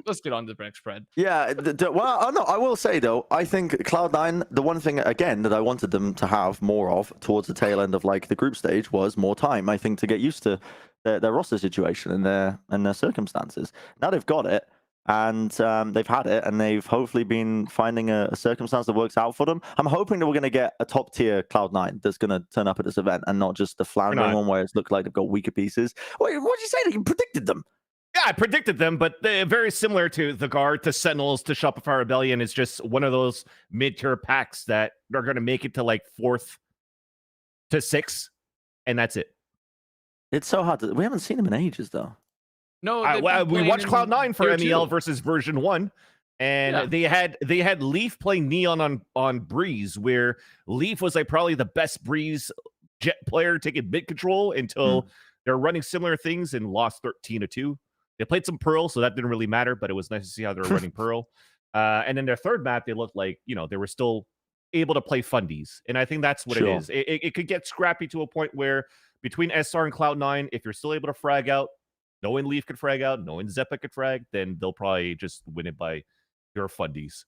let's get on to the next spread. Yeah. Well, no, I will say though, I think Cloud9. The one thing again that I wanted them to have more of towards the tail end of like the group stage was more time. I think to get used to their roster situation and their circumstances. Now they've got it. And they've had it, and they've hopefully been finding a circumstance that works out for them. I'm hoping that we're going to get a top tier Cloud9 that's going to turn up at this event, and not just the floundering one where it's looked like they've got weaker pieces. Wait, what did you say? That you predicted them? Yeah, I predicted them, but they're very similar to the Guard, to Sentinels, to Shopify Rebellion. It's just one of those mid-tier packs that are going to make it to like 4th to 6th, and that's it. It's so hard. We haven't seen them in ages, though. No, we watched Cloud9 for NEL versus version 1, and they had Leaf playing Neon on Breeze, where Leaf was like probably the best Breeze jet player taking mid control until they're running similar things and lost 13-2. They played some Pearl, so that didn't really matter, but it was nice to see how they were running Pearl. And then their third map, they looked like they were still able to play fundies, and I think that's what it is. It could get scrappy to a point where between SR and Cloud9, if you're still able to frag out, knowing Leaf could frag out, knowing Zeppa could frag, then they'll probably just win it by pure fundies.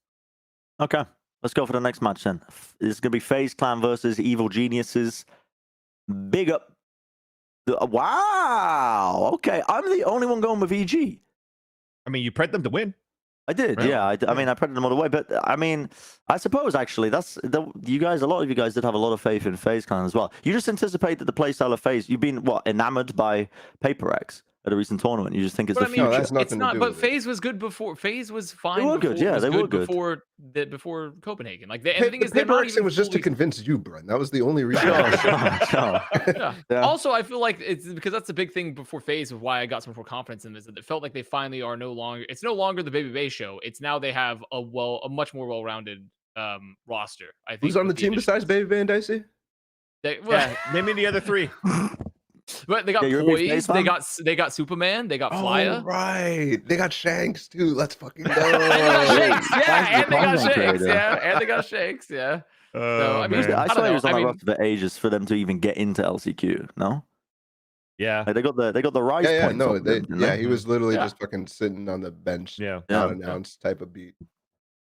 Okay, let's go for the next match then. This is going to be FaZe Clan versus Evil Geniuses. Big up. Wow. Okay, I'm the only one going with EG. I mean, you pred them to win. I did, really? Yeah. I mean, I predicted them all the way, but I mean, I suppose actually a lot of you guys did have a lot of faith in FaZe Clan as well. You just anticipate that the playstyle of FaZe, you've been enamored by Paper X. at a recent tournament. You just think it's But the I mean, future. that's nothing it's to not. do But with it. FaZe was good before. FaZe was fine. were good, before, yeah, was they were good. before Copenhagen. Like, and the thing is, they're paper not exit even was just to fully- convince you, Bren. That was the only reason. Sure. Yeah. Yeah. Also, I feel like it's because that's the big thing before FaZe of why I got some more confidence in this. That it felt like they finally are no longer. It's no longer the Baby Bay show. It's now they have a much more well-rounded roster. I think. Who's on the with team besides additions. Baby Bay and Dicey? Yeah, name me the other three. But they got Yeah, you're a big Poise. FaZe They fan? got Superman. They got Oh, Flya. right. They got Shanks too. Let's fucking go. And they got Shakes, Thanks yeah, to and they got content Shakes, creator. yeah, and they got Shakes, yeah. So, I mean, man. I don't swear he know. was on I that mean- roster for ages for them to even get into LCQ. No, Yeah. like they got the rise Yeah, points. no, off of them, didn't yeah, they? he was literally Yeah. just fucking sitting on the bench, Yeah. not Yeah. announced type of beat.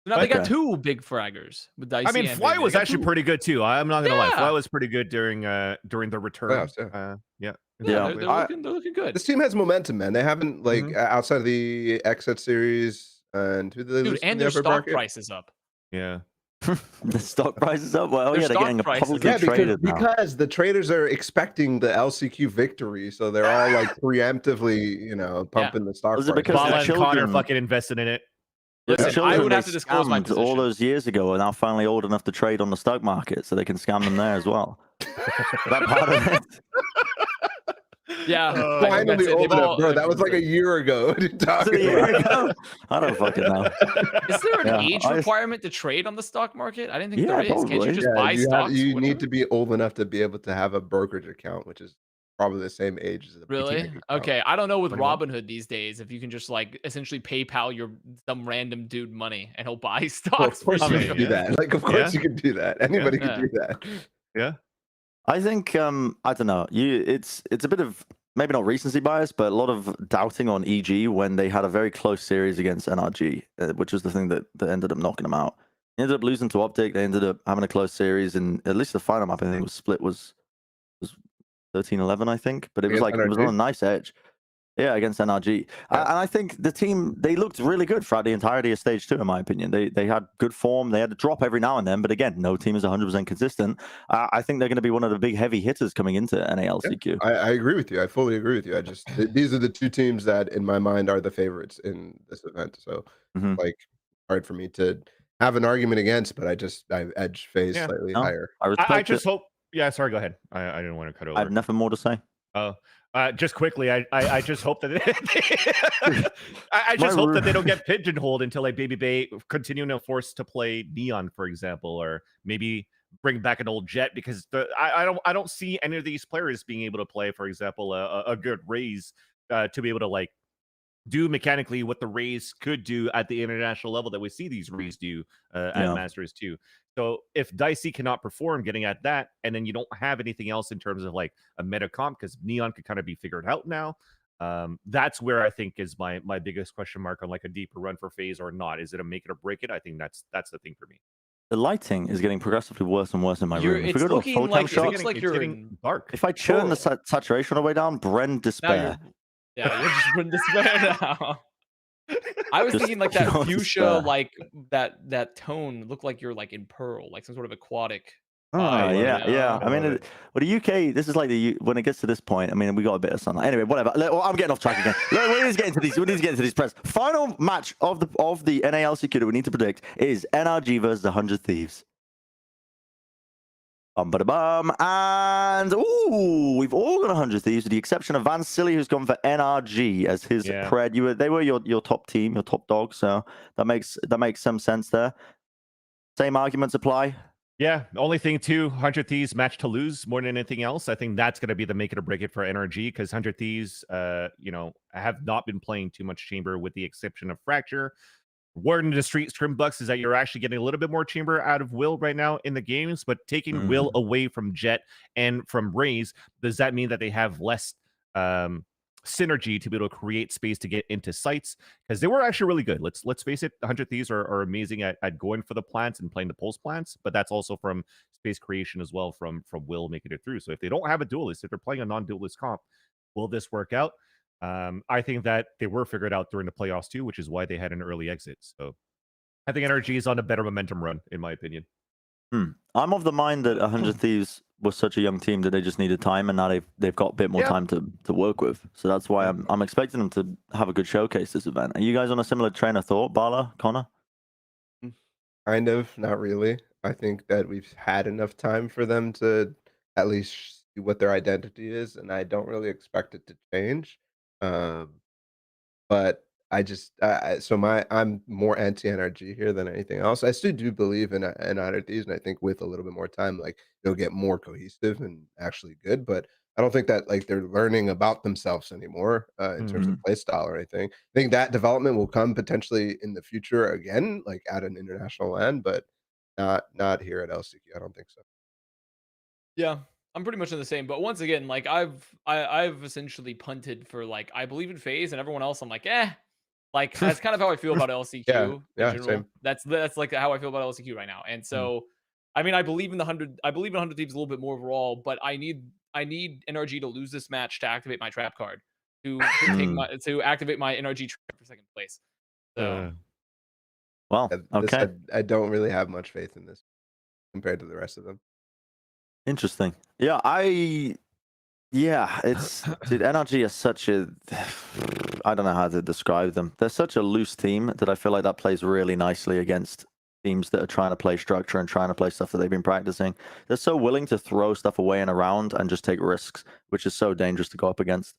Now they got Okay. two big fraggers with Dicey. I mean, and Fly Baby. was They got actually two. pretty good too. I'm not gonna lie, Yeah. Fly was pretty good during the return. Playoffs, Yeah. Yeah, Yeah. they're looking good. This team has momentum, man. They haven't like Mhm. outside of the exit series and who did they Dude, lose to in and the their upper stock bracket? price is up. Yeah. The stock price is up. Well, Their yeah, they're stock getting a price is publicly up. Yeah, because, traded now. because the traders are expecting the LCQ victory, so they're all like preemptively, pumping the stock Was it price. because Balla the and Connor children- fucking invested in it. The Listen, I children would they have to disclose my scammed position. all those years ago are now finally old enough to trade on the stock market, so they can scam them there as well. That part of it. Yeah, I think that's Finally it. They've opened all- up, bro. That was like a year ago. What are you Was it talking a year about? ago? I don't fucking know. Is there an Yeah, age I- requirement to trade on the stock market? I didn't think Yeah, there is. Can't you probably. just Yeah, buy you stocks? you whatever? need to be old enough to be able to have a brokerage account, which is probably the same age as a Really? PTAG account. Okay, I don't know with 21. Robinhood these days if you can just like essentially PayPal your some random dude money and he'll buy Well, stocks. of course for you you. can do that. Like, of course you can do that. Anybody Yeah. can do that. Yeah. I think I don't know. It's a bit of maybe not recency bias, but a lot of doubting on EG when they had a very close series against NRG, which was the thing that ended up knocking them out. They ended up losing to OpTic. They ended up having a close series, and at least the final map I think was split was 13-11, I think, but it was Against like it was on a NRG? nice edge. Yeah, against NRG. Yeah. And I think the team, they looked really good throughout the entirety of stage 2, in my opinion. They had good form. They had to drop every now and then, but again, no team is 100% consistent. I think they're going to be one of the big heavy hitters coming into NA LCQ. I agree with you. I fully agree with you. I just these are the two teams that, in my mind, are the favorites in this event. So, Mhm. like, hard for me to have an argument against, but I edge FaZe Yeah. slightly No, higher. I respect I just it. hope. Yeah, sorry. Go ahead. I didn't want to cut over. I have nothing more to say. Oh, just quickly, I just hope that I just hope that they don't get pigeonholed until like Baby Bay continuing to force to play Neon, for example, or maybe bring back an old Jet because I don't see any of these players being able to play, for example, a good Raze to be able to like do mechanically what the Rays could do at the international level that we see these Rays do at Masters 2. So if Dicey cannot perform getting at that, and then you don't have anything else in terms of like a meta comp, because Neon could kind of be figured out now, that's where I think is my biggest question mark on like a deeper run for FaZe or not. Is it a make it or break it? I think that's the thing for me. The lighting is getting progressively worse and worse in my room. If It's we go to a looking photon like shot, looks like it's you're getting in. dark. if I turn the saturation all the way down, Bren Now despair. you're just in despair now. I was Just thinking like that pure fuchsia, despair. like that tone looked like you're like in pearl, like some sort of aquatic. Oh, vibe, yeah, you yeah. know? I mean, well, the UK, this is like when it gets to this point, I mean, we got a bit of sunlight. Anyway, whatever. I'm getting off track again. We need to get into these. We need to get into these press. Final match of the NA LCQ that we need to predict is NRG versus the 100 Thieves. And we've all got 100 Thieves, with the exception of Vansilli, who's gone for NRG as his pred. They were your top team, your top dog. So that makes some sense there. Same arguments apply. Yeah, only thing too, 100 Thieves match to lose more than anything else. I think that's going to be the make it or break it for NRG because 100 Thieves, have not been playing too much Chamber with the exception of Fracture. Word in the street, Scrimbucks, is that you're actually getting a little bit more Chamber out of Will right now in the games, but taking Will away from Jet and from Raze, does that mean that they have less synergy to be able to create space to get into sites? Because they were actually really good. Let's face it, 100 Thieves are amazing at going for the plants and playing the pulse plants, but that's also from space creation as well from Will making it through. So if they don't have a duelist, if they're playing a non-duelist comp, will this work out? I think that they were figured out during the playoffs too, which is why they had an early exit. So I think NRG is on a better momentum run, in my opinion. I'm of the mind that 100 Thieves was such a young team that they just needed time, and now they've got a bit more time to work with. So that's why I'm expecting them to have a good showcase this event. Are you guys on a similar train of thought, Balla, Connor? Kind of, not really. I think that we've had enough time for them to at least see what their identity is, and I don't really expect it to change. But I just I'm more anti-NRG here than anything else. I still do believe in NRGs, and I think with a little bit more time, like they'll get more cohesive and actually good. But I don't think that like they're learning about themselves anymore in terms of play style or anything. I think that development will come potentially in the future again, like at an international land, but not here at LCQ. I don't think so. Yeah, I'm pretty much in the same. But once again, like I've essentially punted for like I believe in FaZe, and everyone else I'm like, like that's kind of how I feel about LCQ in general. Same. That's like how I feel about LCQ right now. And so, I mean, I believe in 100 teams a little bit more overall, but I need NRG to lose this match to activate my trap card to activate my NRG trap for second place. So, well, okay. I don't really have much faith in this compared to the rest of them. Interesting. Yeah, it's dude, NRG is such a I don't know how to describe them. They're such a loose team that I feel like that plays really nicely against teams that are trying to play structure and trying to play stuff that they've been practicing. They're so willing to throw stuff away and around and just take risks, which is so dangerous to go up against.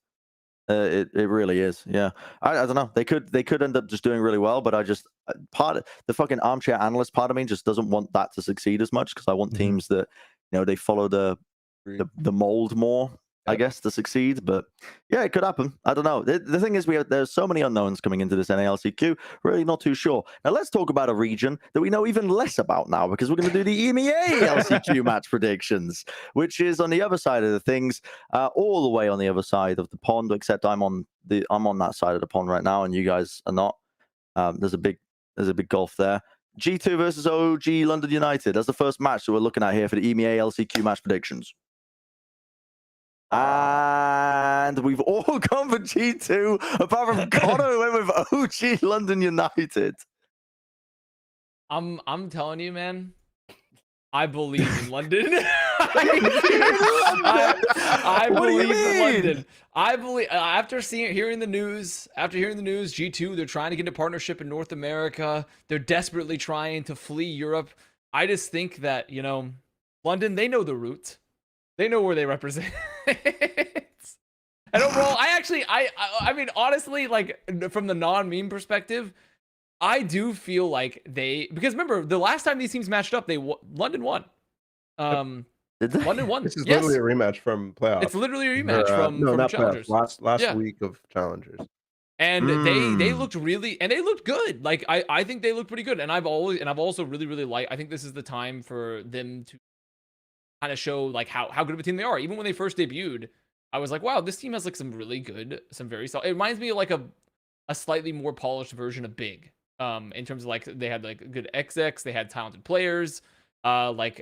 It really is. Yeah. I don't know. They could end up just doing really well, but I just the fucking armchair analyst part of me just doesn't want that to succeed as much, because I want teams that, you know, they follow the mold more, I guess, to succeed. But yeah, it could happen. I don't know. The thing is, there's so many unknowns coming into this NA LCQ. Really not too sure. Now let's talk about a region that we know even less about now, because we're going to do the EMEA LCQ match predictions, which is on the other side of the things, all the way on the other side of the pond. Except I'm on that side of the pond right now, and you guys are not. There's a big gulf there. G2 versus OG London United. That's the first match that we're looking at here for the EMEA LCQ match predictions. And we've all gone for G2, apart from Connor, who went with OG London United. I'm telling you, man. I believe in London. I believe in London. I believe after hearing the news, G2, they're trying to get a partnership in North America. They're desperately trying to flee Europe. I just think that, you know, London, they know the route. They know where they represent. And overall, I mean, honestly, like from the non-meme perspective, I do feel like because remember the last time these teams matched up, London won. London won. This is literally a rematch from playoffs. It's literally a rematch from Challengers. Last week of Challengers. And they looked they looked good. Like I think they looked pretty good. And I've also really liked. I think this is the time for them to kind of show like how good of a team they are. Even when they first debuted, I was like, wow, this team has like some very solid. It reminds me of like a slightly more polished version of Big. In terms of like they had like good XX, they had talented players. I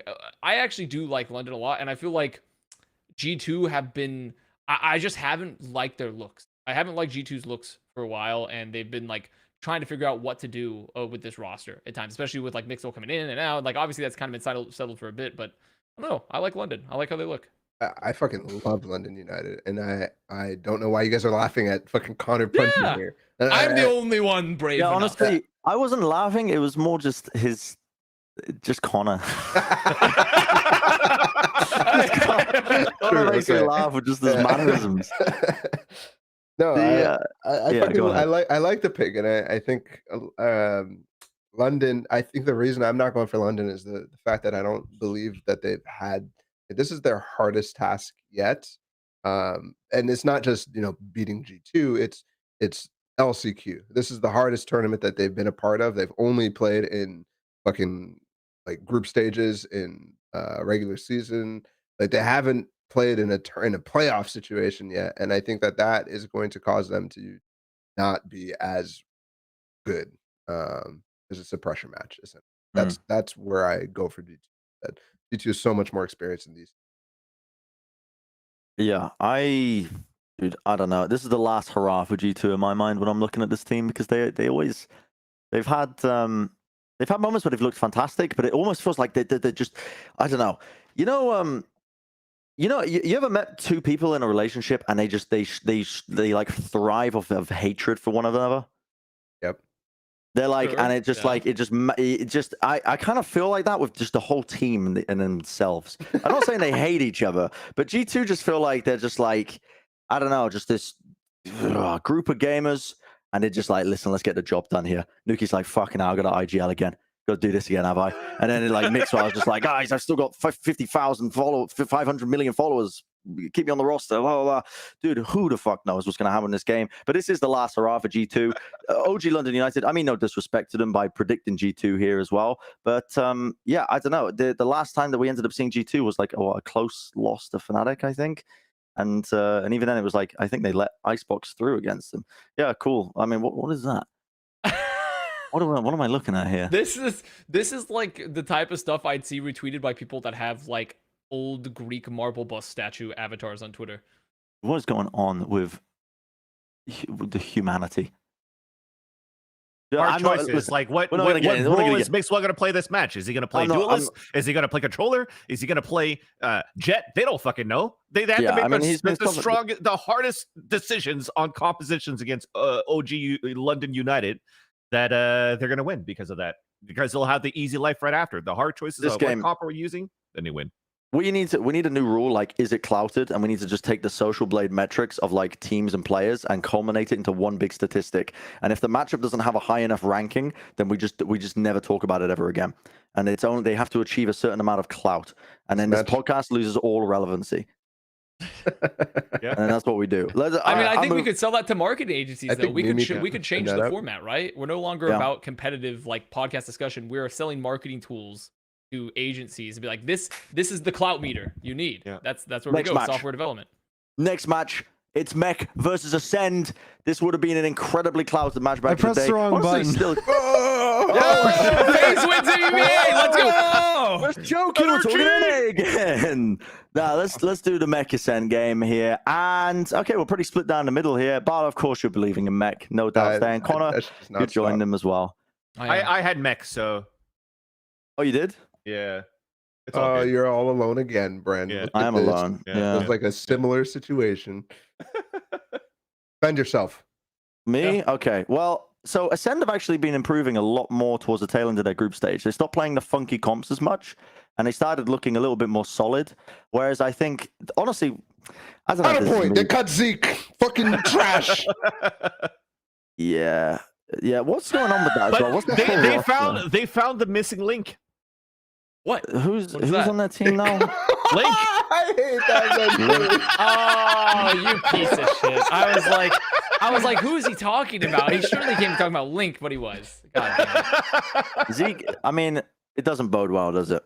actually do like London a lot, and I feel like G2 have been. I just haven't liked their looks. I haven't liked G2's looks for a while, and they've been like trying to figure out what to do with this roster at times, especially with like Mixel coming in and out. Like obviously that's kind of been settled for a bit, but I don't know. I like London. I like how they look. I fucking love London United, and I don't know why you guys are laughing at fucking Connor punching here. I'm the only one brave. Yeah, enough. honestly, I wasn't laughing. It was more just Connor. Connor makes me laugh with just his mannerisms. No, I like the pick, and I think London. I think the reason I'm not going for London is the fact that I don't believe that they've had. This is their hardest task yet, and it's not just beating G2. It's LCQ. This is the hardest tournament that they've been a part of. They've only played in fucking like group stages in regular season. Like they haven't played in a playoff situation yet, and I think that is going to cause them to not be as good as it's a pressure match. That's where I go for G2. That G2 is so much more experienced in these. Yeah, dude, I don't know. This is the last hurrah for G2 in my mind when I'm looking at this team, because they've had moments where they've looked fantastic, but it almost feels like they're just, I don't know. You know, you ever met two people in a relationship and they like thrive off of hatred for one another? Yep. They're like, Sure, and it just yeah. like, it just, I kind of feel like that with just the whole team and themselves. I'm not saying they hate each other, but G2 just feel like they're just like, I don't know, just this group of gamers, and they're just like, listen, let's get the job done here. Nuki's like, fucking hell, I got to IGL again. Got to do this again, have I? And then it like Mixwell was just like, guys, I've still got 50,000 followers, 500 million followers. Keep me on the roster, blah, blah, blah. Dude, who the fuck knows what's going to happen in this game? But this is the last hurrah for G2. OG London United, I mean, no disrespect to them by predicting G2 here as well. But yeah, I don't know. The last time that we ended up seeing G2 was like a close loss to Fnatic, I think. And even then it was like, I think they let Icebox through against them. Yeah, cool. I mean, what is that? What am I looking at here? This is like the type of stuff I'd see retweeted by people that have like old Greek marble bust statue avatars on Twitter. What is going on with the humanity? Hard choices. Like what role is Mixwell going to play this match? Is he going to play duelist? Is he going to play controller? Is he going to play Jet? They don't fucking know. They have to make the hardest decisions on compositions against OG London United that they're going to win because of that. Because they'll have the easy life right after. The hard choices of what comp are we using, then they win. We need a new rule, like, is it clouted? And we need to just take the social blade metrics of like teams and players and culminate it into one big statistic. And if the matchup doesn't have a high enough ranking, then we just never talk about it ever again. And it's only they have to achieve a certain amount of clout. And then this podcast loses all relevancy. Yeah. And that's what we do. I think we could sell that to marketing agencies though. We could change the format, right? We're no longer about competitive like podcast discussion. We're selling marketing tools to agencies and be like, this is the clout meter you need. Yeah. That's where we go. Software development. Next match, it's Mech versus Ascend. This would have been an incredibly clouted match back in the day. I pressed the wrong button. Still... FaZe wins EMEA. Let's go. We're joking. We're talking NA again. Now let's do the Mech Ascend game here. And okay, we're pretty split down the middle here. Balla, of course, you're believing in Mech, no doubt. There. And Connor, you joined them as well. I had Mech, so. Oh, you did? Yeah. Oh, you're all alone again, Bren. Yeah. I am alone. Yeah. It was like a similar situation. Defend yourself. Me? Yeah. Okay. Well, so Ascend have actually been improving a lot more towards the tail end of their group stage. They stopped playing the funky comps as much, and they started looking a little bit more solid. Whereas I think, honestly, I don't know. At a point, they cut Zeke. Fucking trash. Yeah. Yeah. What's going on with that? As well? What's they found the missing link. What? Who's on that team now? Link. I hate that. Oh, you piece of shit. I was like, who is he talking about? He surely came talking about Link, but he was. God damn it. Zeke, I mean, it doesn't bode well, does it?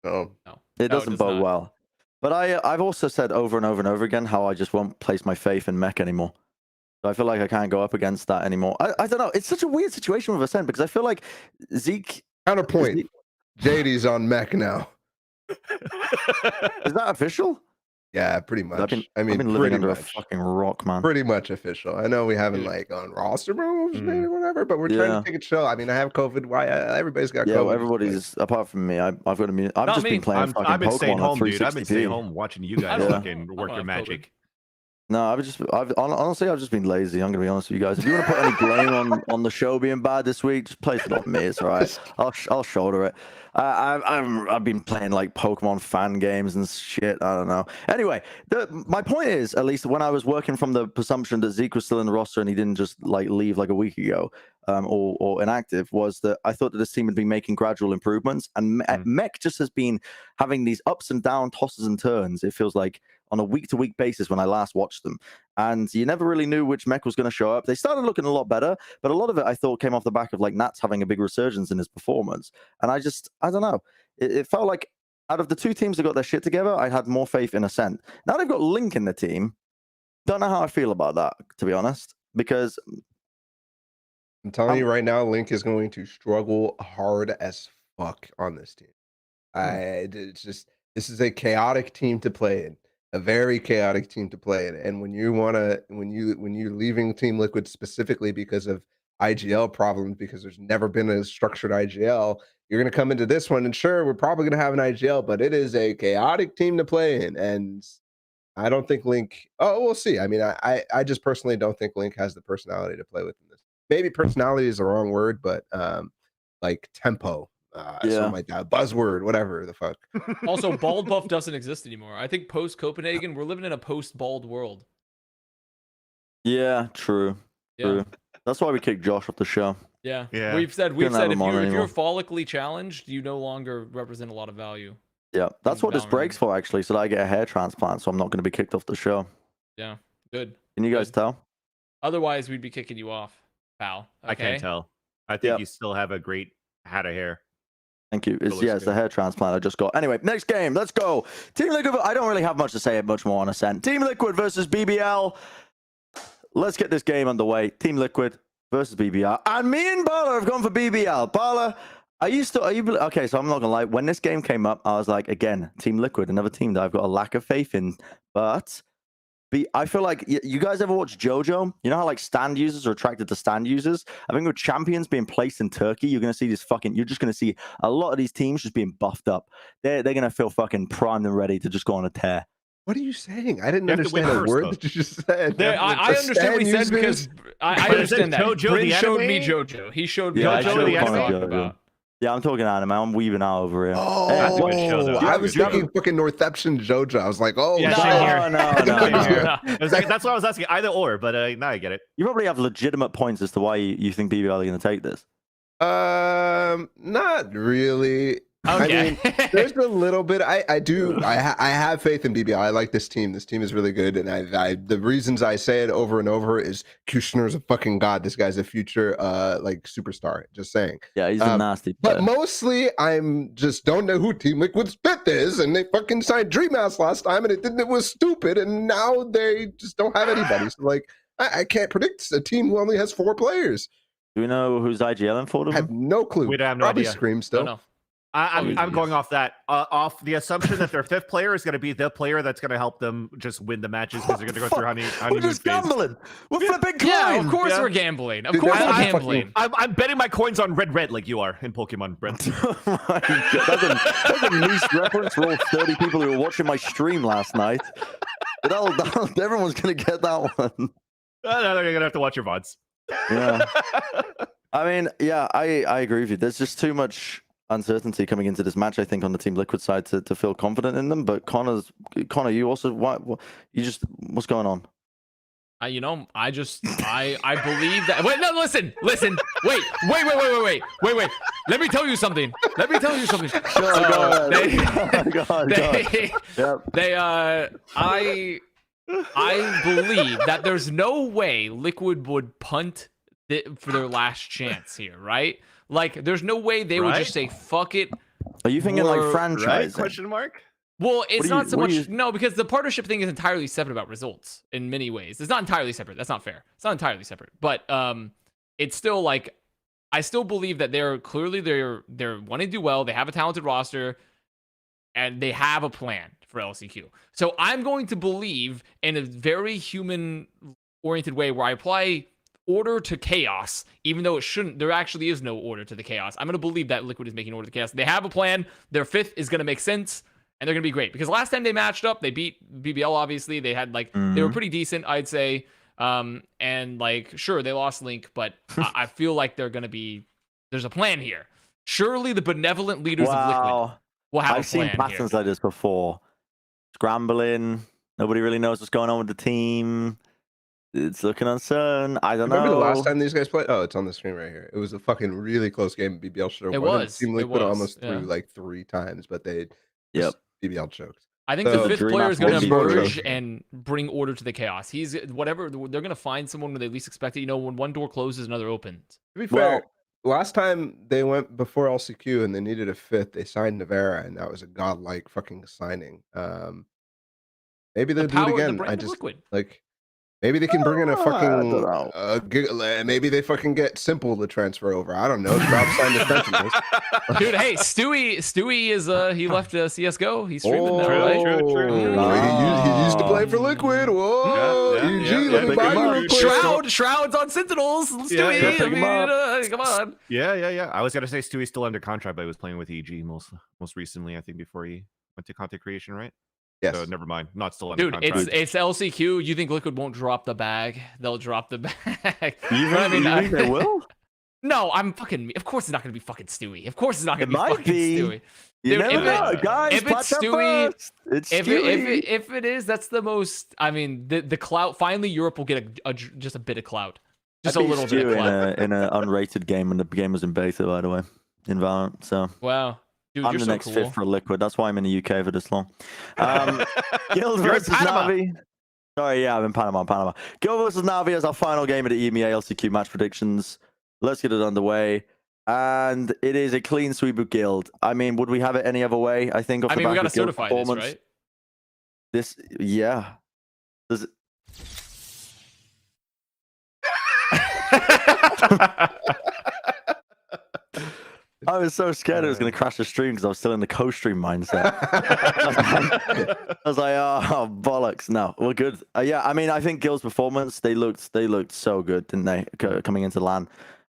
No. It doesn't bode well. But I've also said over and over and over again how I just won't place my faith in Mech anymore. So I feel like I can't go up against that anymore. I don't know. It's such a weird situation with Ascend because I feel like Zeke... Counterpoint. JD's on Mech now. Is that official? Yeah, pretty much. I've been living under a fucking rock, man. Pretty much official. I know we haven't like on roster moves, maybe whatever, but we're trying to take it chill. I mean, I have COVID. Why? Everybody's got COVID. Yeah, well, everybody's apart from me. I've got immune. I've just been playing fucking I've been Pokemon staying home, dude. I've been 360p. staying home watching you guys fucking work your magic. No, honestly, I've just been lazy. I'm gonna be honest with you guys. If you want to put any blame on the show being bad this week, just place it on me. It's all right. I'll shoulder it. I've been playing like Pokemon fan games and shit. I don't know. Anyway, my point is, at least when I was working from the presumption that Zeke was still in the roster and he didn't just like leave like a week ago, or inactive, was that I thought that this team had been making gradual improvements, and Mech just has been having these ups and down tosses and turns. It feels like on a week-to-week basis when I last watched them. And you never really knew which Mech was going to show up. They started looking a lot better, but a lot of it I thought came off the back of like Nats having a big resurgence in his performance. And I don't know. It felt like out of the two teams that got their shit together, I had more faith in Ascent. Now they've got Link in the team. Don't know how I feel about that, to be honest, because I'm telling you right now, Link is going to struggle hard as fuck on this team. This is a chaotic team to play in. A very chaotic team to play in. And when you're leaving Team Liquid specifically because of IGL problems because there's never been a structured IGL. You're going to come into this one, and sure, we're probably going to have an IGL, but it is a chaotic team to play in, and I don't think Link. Oh, we'll see. I mean, I just personally don't think Link has the personality to play within this. Maybe personality is the wrong word, but like tempo, something like that, buzzword, whatever the fuck. Also, bald buff doesn't exist anymore. I think post Copenhagen, we're living in a post bald world. Yeah, true. Yeah. True. That's why we kicked Josh off the show. Yeah. Yeah. We've said if anymore. you're follically challenged, you no longer represent a lot of value. Yeah, that's what this Valorant. break's for, actually, so that I get a hair transplant, so I'm not going to be kicked off the show. Yeah. Good. Can you guys tell? Otherwise, we'd be kicking you off, pal. Okay? I can't tell. I think you still have a great head of hair. Thank you. It's the hair transplant I just got. Anyway, next game. Let's go. Team Liquid. I don't really have much to say much more on Ascent. Team Liquid versus BBL. Let's get this game underway. Team Liquid versus BBL. And me and Balla have gone for BBL. Balla, okay, so I'm not gonna lie. When this game came up, I was like, again, Team Liquid, another team that I've got a lack of faith in. But I feel like you guys ever watch JoJo? You know how like stand users are attracted to stand users? I think with champions being placed in Turkey, you're gonna see you're just gonna see a lot of these teams just being buffed up. They're gonna feel fucking primed and ready to just go on a tear. What are you saying? I didn't understand a word that you just said. I understand what he said because I understand that. Bren showed me JoJo. He showed me JoJo the anime. Yeah, I'm talking anime. I'm weaving out over here. Oh, that's a good show, though. I was thinking fucking Northeption JoJo. I was like, oh, no. That's what I was asking. Either or, but now I get it. You probably have legitimate points as to why you think BBL are going to take this. Not really. Okay. I mean, there's a little bit. I have faith in BBL. I like this team. This team is really good, and the reasons I say it over and over is Kushner's a fucking god. This guy's a future like superstar. Just saying. Yeah, he's a nasty player. But mostly, I'm just don't know who Team Liquid's fit is, and they fucking signed DreamHouse last time, and it was stupid, and now they just don't have anybody. So like, I can't predict a team who only has 4 players. Do we know who's IGLing for them? I have no clue. We don't have no Probably idea. Scream still. No. I'm going off that, off the assumption that their 5th player is going to be the player that's going to help them just win the matches because they're going to go through honeymoon We're just gambling. We're flipping coins. Yeah, of course we're gambling. Of course we're gambling. I'm betting my coins on red like you are in Pokemon, Brent. Oh my God. That's a niche reference for all 30 people who were watching my stream last night. Everyone's going to get that one. No, you're going to have to watch your VODs. Yeah. I mean, yeah, I agree with you. There's just too much uncertainty coming into this match, I think, on the Team Liquid side to feel confident in them. But Connor, you also what's going on? I believe that. Wait, no, listen. Wait. Let me tell you something. I believe that there's no way Liquid would punt for their last chance here, right? Like, there's no way they would just say, fuck it. Are you thinking like franchise? Right? Question mark? Well, it's not so much. No, because the partnership thing is entirely separate about results in many ways. It's not entirely separate. That's not fair. It's not entirely separate. But it's still like, I still believe that they're wanting to do well. They have a talented roster, and they have a plan for LCQ. So I'm going to believe in a very human-oriented way where I apply order to chaos, even though it shouldn't. There actually is no order to the chaos. I'm going to believe that Liquid is making order to chaos. They have a plan. Their 5th is going to make sense, and they're going to be great. Because last time they matched up, they beat BBL, obviously. They had, they were pretty decent, I'd say. And, sure, they lost Link, but I feel like they're going to be... There's a plan here. Surely the benevolent leaders of Liquid will have a plan I've seen patterns like this before. Scrambling. Nobody really knows what's going on with the team. It's looking uncertain. I don't know. Remember the last time these guys played? Oh, it's on the screen right here. It was a fucking really close game. BBL should have won. Team Liquid almost threw like 3 times, but they BBL choked. I think the 5th player is going to emerge and bring order to the chaos. He's whatever. They're going to find someone when they least expect it. You know, when one door closes, another opens. To be fair, last time they went before LCQ and they needed a 5th, they signed Navera, and that was a godlike fucking signing. Maybe they'll do it again. I just Liquid. Maybe they can bring in a I fucking. don't know. Maybe they fucking get Simple to transfer over. I don't know. Drop sign the Sentinels. Dude, hey, Stewie is he left CS:GO. He's streaming now, True, right? true. He used to play for Liquid. Whoa, Yeah, EG, yeah, let me pick buy him you up. real quick. Shroud's on Sentinels. Stewie, pick him come on. Yeah. I was gonna say Stewie's still under contract, but he was playing with EG most recently, I think, before he went to content creation, right? Yes. So never mind. Not still under Dude, contract. it's LCQ. You think Liquid won't drop the bag? They'll drop the bag. You think they will? No, I'm fucking. Of course, it's not gonna be fucking Stewie. Of course, it's not gonna be might fucking be. Stewie. You Dude, never know, guys. if it's Stewie, it's Stewie. if it is, that's the most. I mean, the clout. Finally, Europe will get just a bit of clout, just a little bit of clout. in an unrated game when the game was in beta, by the way, in Valorant. So Wow, dude, I'm you're the so next cool. fifth for Liquid. That's why I'm in the UK for this long. Guild You're in versus Panama. Navi. Sorry, yeah, I'm in Panama. Guild versus Navi is our final game of the EMEA LCQ Match Predictions. Let's get it underway. And it is a clean sweep of Guild. I mean, would we have it any other way? I think. I mean, we gotta certify this, right? This, yeah. Does it... I was so scared it was going to crash the stream because I was still in the co-stream mindset. I was like, oh, bollocks. No, we're good. Yeah, I mean, I think Guild's performance, they looked so good, didn't they, coming into LAN?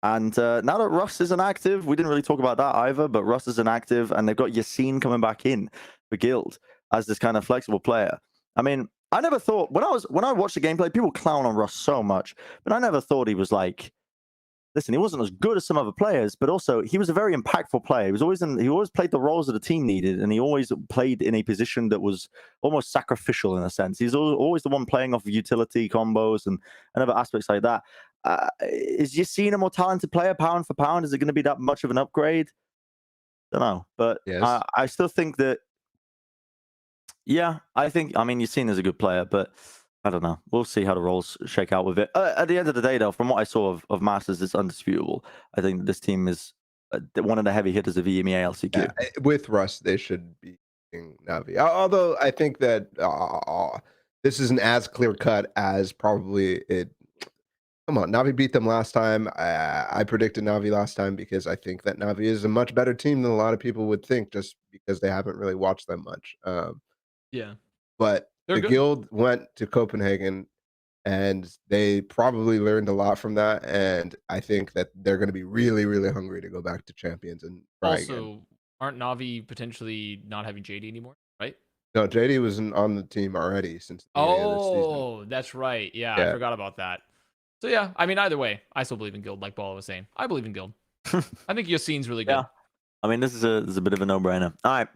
And now that Russ isn't active, we didn't really talk about that either, but Russ isn't active, and they've got Yassine coming back in for Guild as this kind of flexible player. I mean, I never thought, when I watched the gameplay, people clown on Russ so much, but I never thought he was like, listen, he wasn't as good as some other players, but also he was a very impactful player. He always played the roles that the team needed, and he always played in a position that was almost sacrificial in a sense. He's always the one playing off of utility combos and other aspects like that. Is Yassine a more talented player, pound for pound? Is it going to be that much of an upgrade? Don't know, but yes. I still think that. Yeah, I mean, Yassine is a good player, but I don't know. We'll see how the roles shake out with it. At the end of the day, though, from what I saw of Masters, it's undisputable. I think this team is one of the heavy hitters of EMEA LCQ. Yeah, with Russ, they should be Navi. Although I think that this isn't as clear cut as probably it. Come on, Navi beat them last time. I predicted Navi last time because I think that Navi is a much better team than a lot of people would think, just because they haven't really watched them much. Yeah, but they're the good. Guild went to Copenhagen, and they probably learned a lot from that. And I think that they're going to be really, really hungry to go back to champions and try also, again. aren't Navi potentially not having JD anymore, right? No, JD was on the team already since the beginning of the season. Oh, that's right. Yeah, I forgot about that. So yeah, I mean, either way, I still believe in Guild, like Balla was saying. I believe in Guild. I think Yassine's really good. Yeah, I mean, this is a bit of a no-brainer. All right,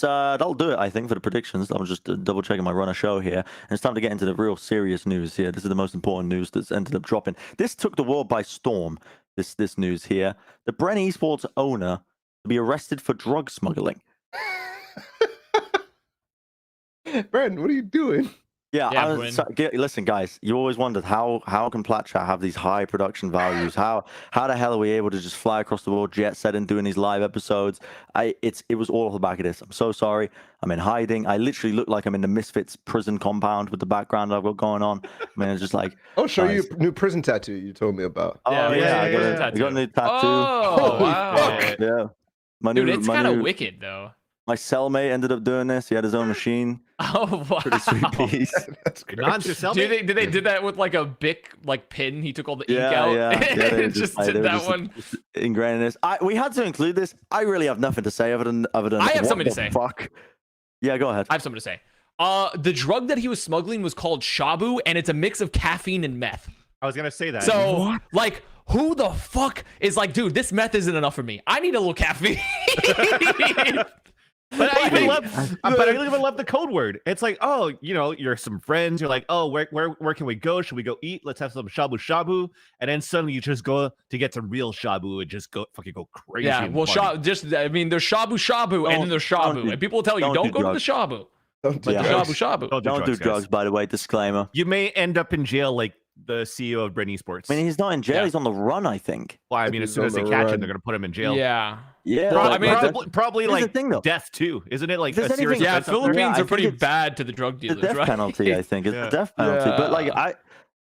that'll do it, I think, for the predictions. I'm just double checking my runner show here, and it's time to get into the real serious news here. This is the most important news that's ended up dropping. This took the world by storm. This news here: the Bren Esports owner to be arrested for drug smuggling. Bren, what are you doing? Yeah, listen, guys. You always wondered how can Plat have these high production values? How the hell are we able to just fly across the world, jet setting, doing these live episodes? It was all off the back of this. I'm so sorry. I'm in hiding. I literally look like I'm in the Misfits prison compound with the background I've got going on. I mean, it's just like. Oh, show you a new prison tattoo you told me about. Oh yeah, I got a new tattoo. Oh wow. Yeah. Dude, it's kind of wicked though. My cellmate ended up doing this. He had his own machine. Oh wow! Pretty sweet piece. That's great. Not your cellmate? Did they did that with like a Bic pin? He took all the ink out. They just did that one. Ingraining this. We had to include this. I really have nothing to say other than. I have something to say. Fuck. Yeah, go ahead. I have something to say. The drug that he was smuggling was called shabu, and it's a mix of caffeine and meth. I was gonna say that. So like, who the fuck is like, dude, this meth isn't enough for me. I need a little caffeine. But I even love the code word. It's like, oh, you're some friends. You're like, oh, where can we go? Should we go eat? Let's have some shabu. And then suddenly you just go to get some real shabu and just go crazy. Yeah, well, there's shabu, and then there's shabu, and people will tell you don't go to the shabu. Don't do Shabu. Don't do drugs, by the way. Disclaimer. You may end up in jail like the CEO of Bren Esports. I mean, he's not in jail. Yeah. He's on the run, I think. Well, I mean, as soon as they catch him, they're gonna put him in jail. Yeah. Yeah. Bro, like, I mean, probably here's the like thing, though. death too, isn't it? Like If there's a serious anything- Yeah, offense up there? Philippines I are pretty think it's bad to the drug the dealers, death right? penalty, I think. It's Yeah. the death penalty. But like, Yeah.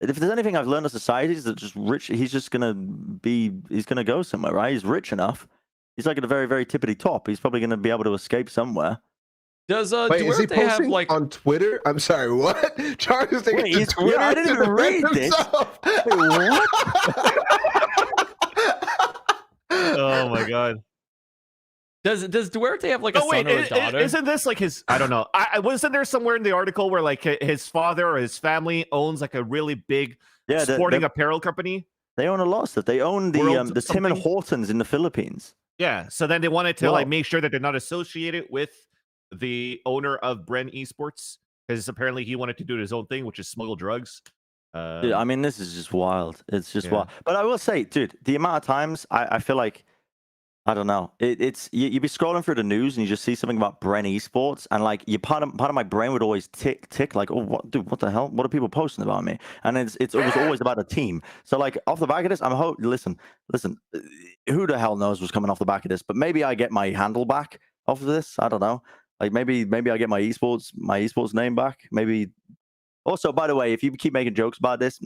if there's anything I've learned of society is that just rich, he's just gonna he's gonna go somewhere, right? He's rich enough. He's like at the very, very tippity top. He's probably gonna be able to escape somewhere. Does Wait, is he Duarte have posting like on Twitter? I'm sorry, what? Charles taking Wait, to he's- Twitter yeah, I didn't to even read defend this. himself? What? Oh my god. does Duarte have like a Oh wait, son or a daughter? isn't this like his? I don't know. Wasn't there somewhere in the article where like his father or his family owns like a really big Yeah, sporting apparel company? they own a lot of stuff. They own the World Tim and something? Hortons in the Philippines. Yeah. So then they wanted to like Wow. make sure that they're not associated with the owner of Bren Esports because apparently he wanted to do his own thing, which is smuggle drugs. Dude, I mean, this is just wild. It's just Yeah. wild. But I will say, dude, the amount of times I feel like, I don't know, it's you be scrolling through the news and you just see something about Bren Esports, and like part of my brain would always tick like, oh, what the hell? What are people posting about me? And it was always about a team. So like off the back of this, listen, who the hell knows what's coming off the back of this? But maybe I get my handle back off of this. I don't know. Like maybe I get my esports name back. Maybe. Also, by the way, if you keep making jokes about this,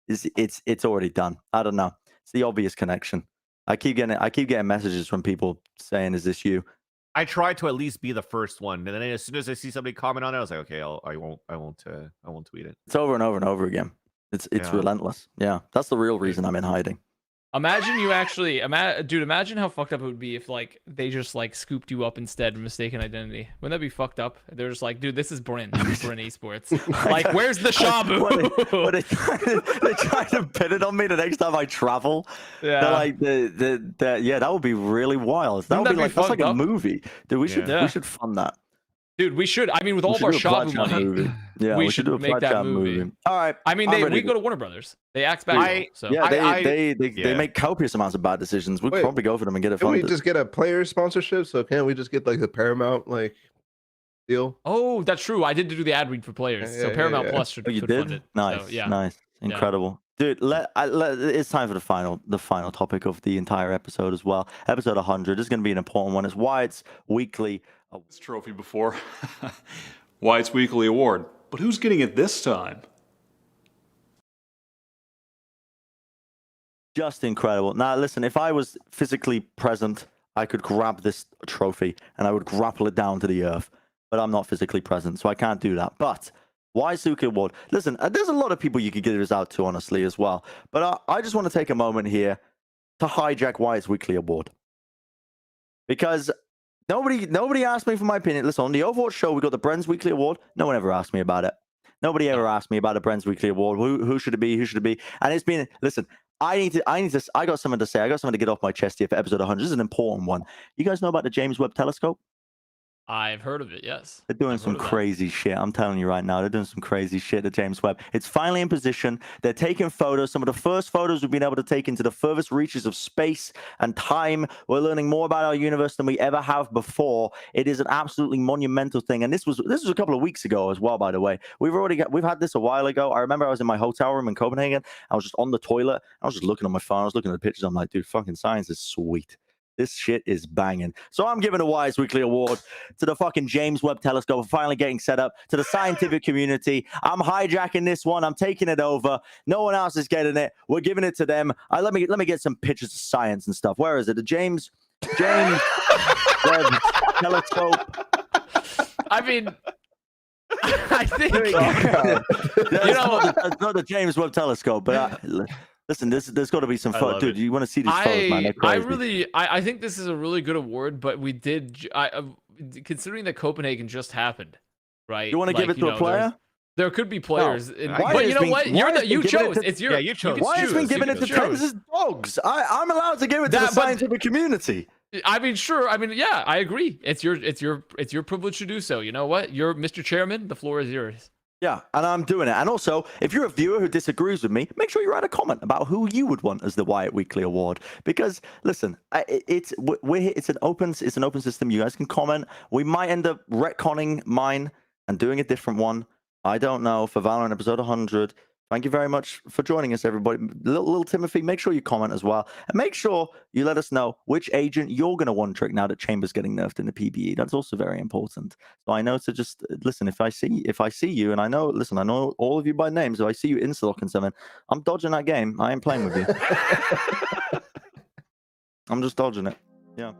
it's already done. I don't know. It's the obvious connection. I keep getting messages from people saying, "Is this you?" I tried to at least be the first one, and then as soon as I see somebody comment on it, I was like, okay, I won't tweet it. It's over and over and over again. It's Yeah. relentless. Yeah, that's the real reason I'm in hiding. Imagine you actually, dude. Imagine how fucked up it would be if like they just like scooped you up instead of mistaken identity. Wouldn't that be fucked up? They're just like, dude, this is Bren. This is Bren Esports. Like, where's the Shabu? What they try to pin it on me the next time I travel. Yeah. They're like yeah, that would be really wild. That Wouldn't would be that be like that's like fucked a up? movie. Dude, we Yeah. should fund that. Dude, we should. I mean, with We all of should our do a Plat Shabu Chat money, movie. Yeah, we we should should do a make Plat that Chat movie. All right. I mean, I'm ready we to go to Warner Brothers. They axe back. So Yeah, they yeah. make copious amounts of bad decisions. We could Wait, probably go for them and get it Can we funded. just get a player sponsorship? So can't we just get like the Paramount like deal? Oh, that's true. I did do the ad read for players, so Yeah, Paramount yeah. Plus should Oh, you could did? fund it. Nice, So, yeah. nice, incredible, dude. It's time for the final topic of the entire episode as well. Episode 100 is going to be an important one. It's Wyatt's weekly. This trophy before. Wyatt's weekly award. But who's getting it this time? Just incredible. Now, listen, if I was physically present, I could grab this trophy and I would grapple it down to the earth. But I'm not physically present, so I can't do that. But Wyatt's weekly award. Listen, there's a lot of people you could give this out to, honestly, as well. But I just want to take a moment here to hijack Wyatt's weekly award. Because nobody asked me for my opinion. Listen, on the Overwatch show, we got the Bren's weekly award. No one ever asked me about it. Nobody ever asked me about a Bren's weekly award. Who should it be? Who should it be? And it's been, listen, I got something to say. I got something to get off my chest here for episode 100. This is an important one. You guys know about the James Webb Telescope? I've heard of it. Yes. They're doing I've some heard of that. crazy shit. I'm telling you right now, they're doing some crazy shit at James Webb. It's finally in position. They're taking photos. Some of the first photos we've been able to take into the furthest reaches of space and time. We're learning more about our universe than we ever have before. It is an absolutely monumental thing. And this was a couple of weeks ago as well, by the way. We've had this a while ago. I remember I was in my hotel room in Copenhagen. I was just on the toilet. I was just looking at my phone. I was looking at the pictures. I'm like, dude, fucking science is sweet. This shit is banging. So I'm giving a Wyatt's weekly award to the fucking James Webb Telescope for finally getting set up, to the scientific community. I'm hijacking this one. I'm taking it over. No one else is getting it. We're giving it to them. Let me get some pictures of science and stuff. Where is it? The James Webb Telescope. I mean, I think It's not the James Webb Telescope, but listen, there's got to be some fun, dude. You want to see these photos, man? They're crazy. I think this is a really good award, but we did, considering that Copenhagen just happened, right? You want to give it to a player? There could be players, Why but has you know been- what? why has You been given it chose. to- It's your. Yeah, you chose. Why has been giving it to Texas dogs? I'm allowed to give it to the That- but- scientific community. I mean, sure. I mean, yeah, I agree. It's your privilege to do so. You know what? You're Mr. Chairman. The floor is yours. Yeah, and I'm doing it. And also, if you're a viewer who disagrees with me, make sure you write a comment about who you would want as the Wyatt Weekly Award. Because listen, it's an open system. You guys can comment. We might end up retconning mine and doing a different one. I don't know, for Valorant episode 100, Thank you very much for joining us, everybody. Little Timothy, make sure you comment as well. And make sure you let us know which agent you're going to one-trick now that Chamber's getting nerfed in the PBE. That's also very important. So I know to just, listen, if I see you, and I know all of you by name, so I see you insta-lock and 7, I'm dodging that game. I ain't playing with you. I'm just dodging it. Yeah.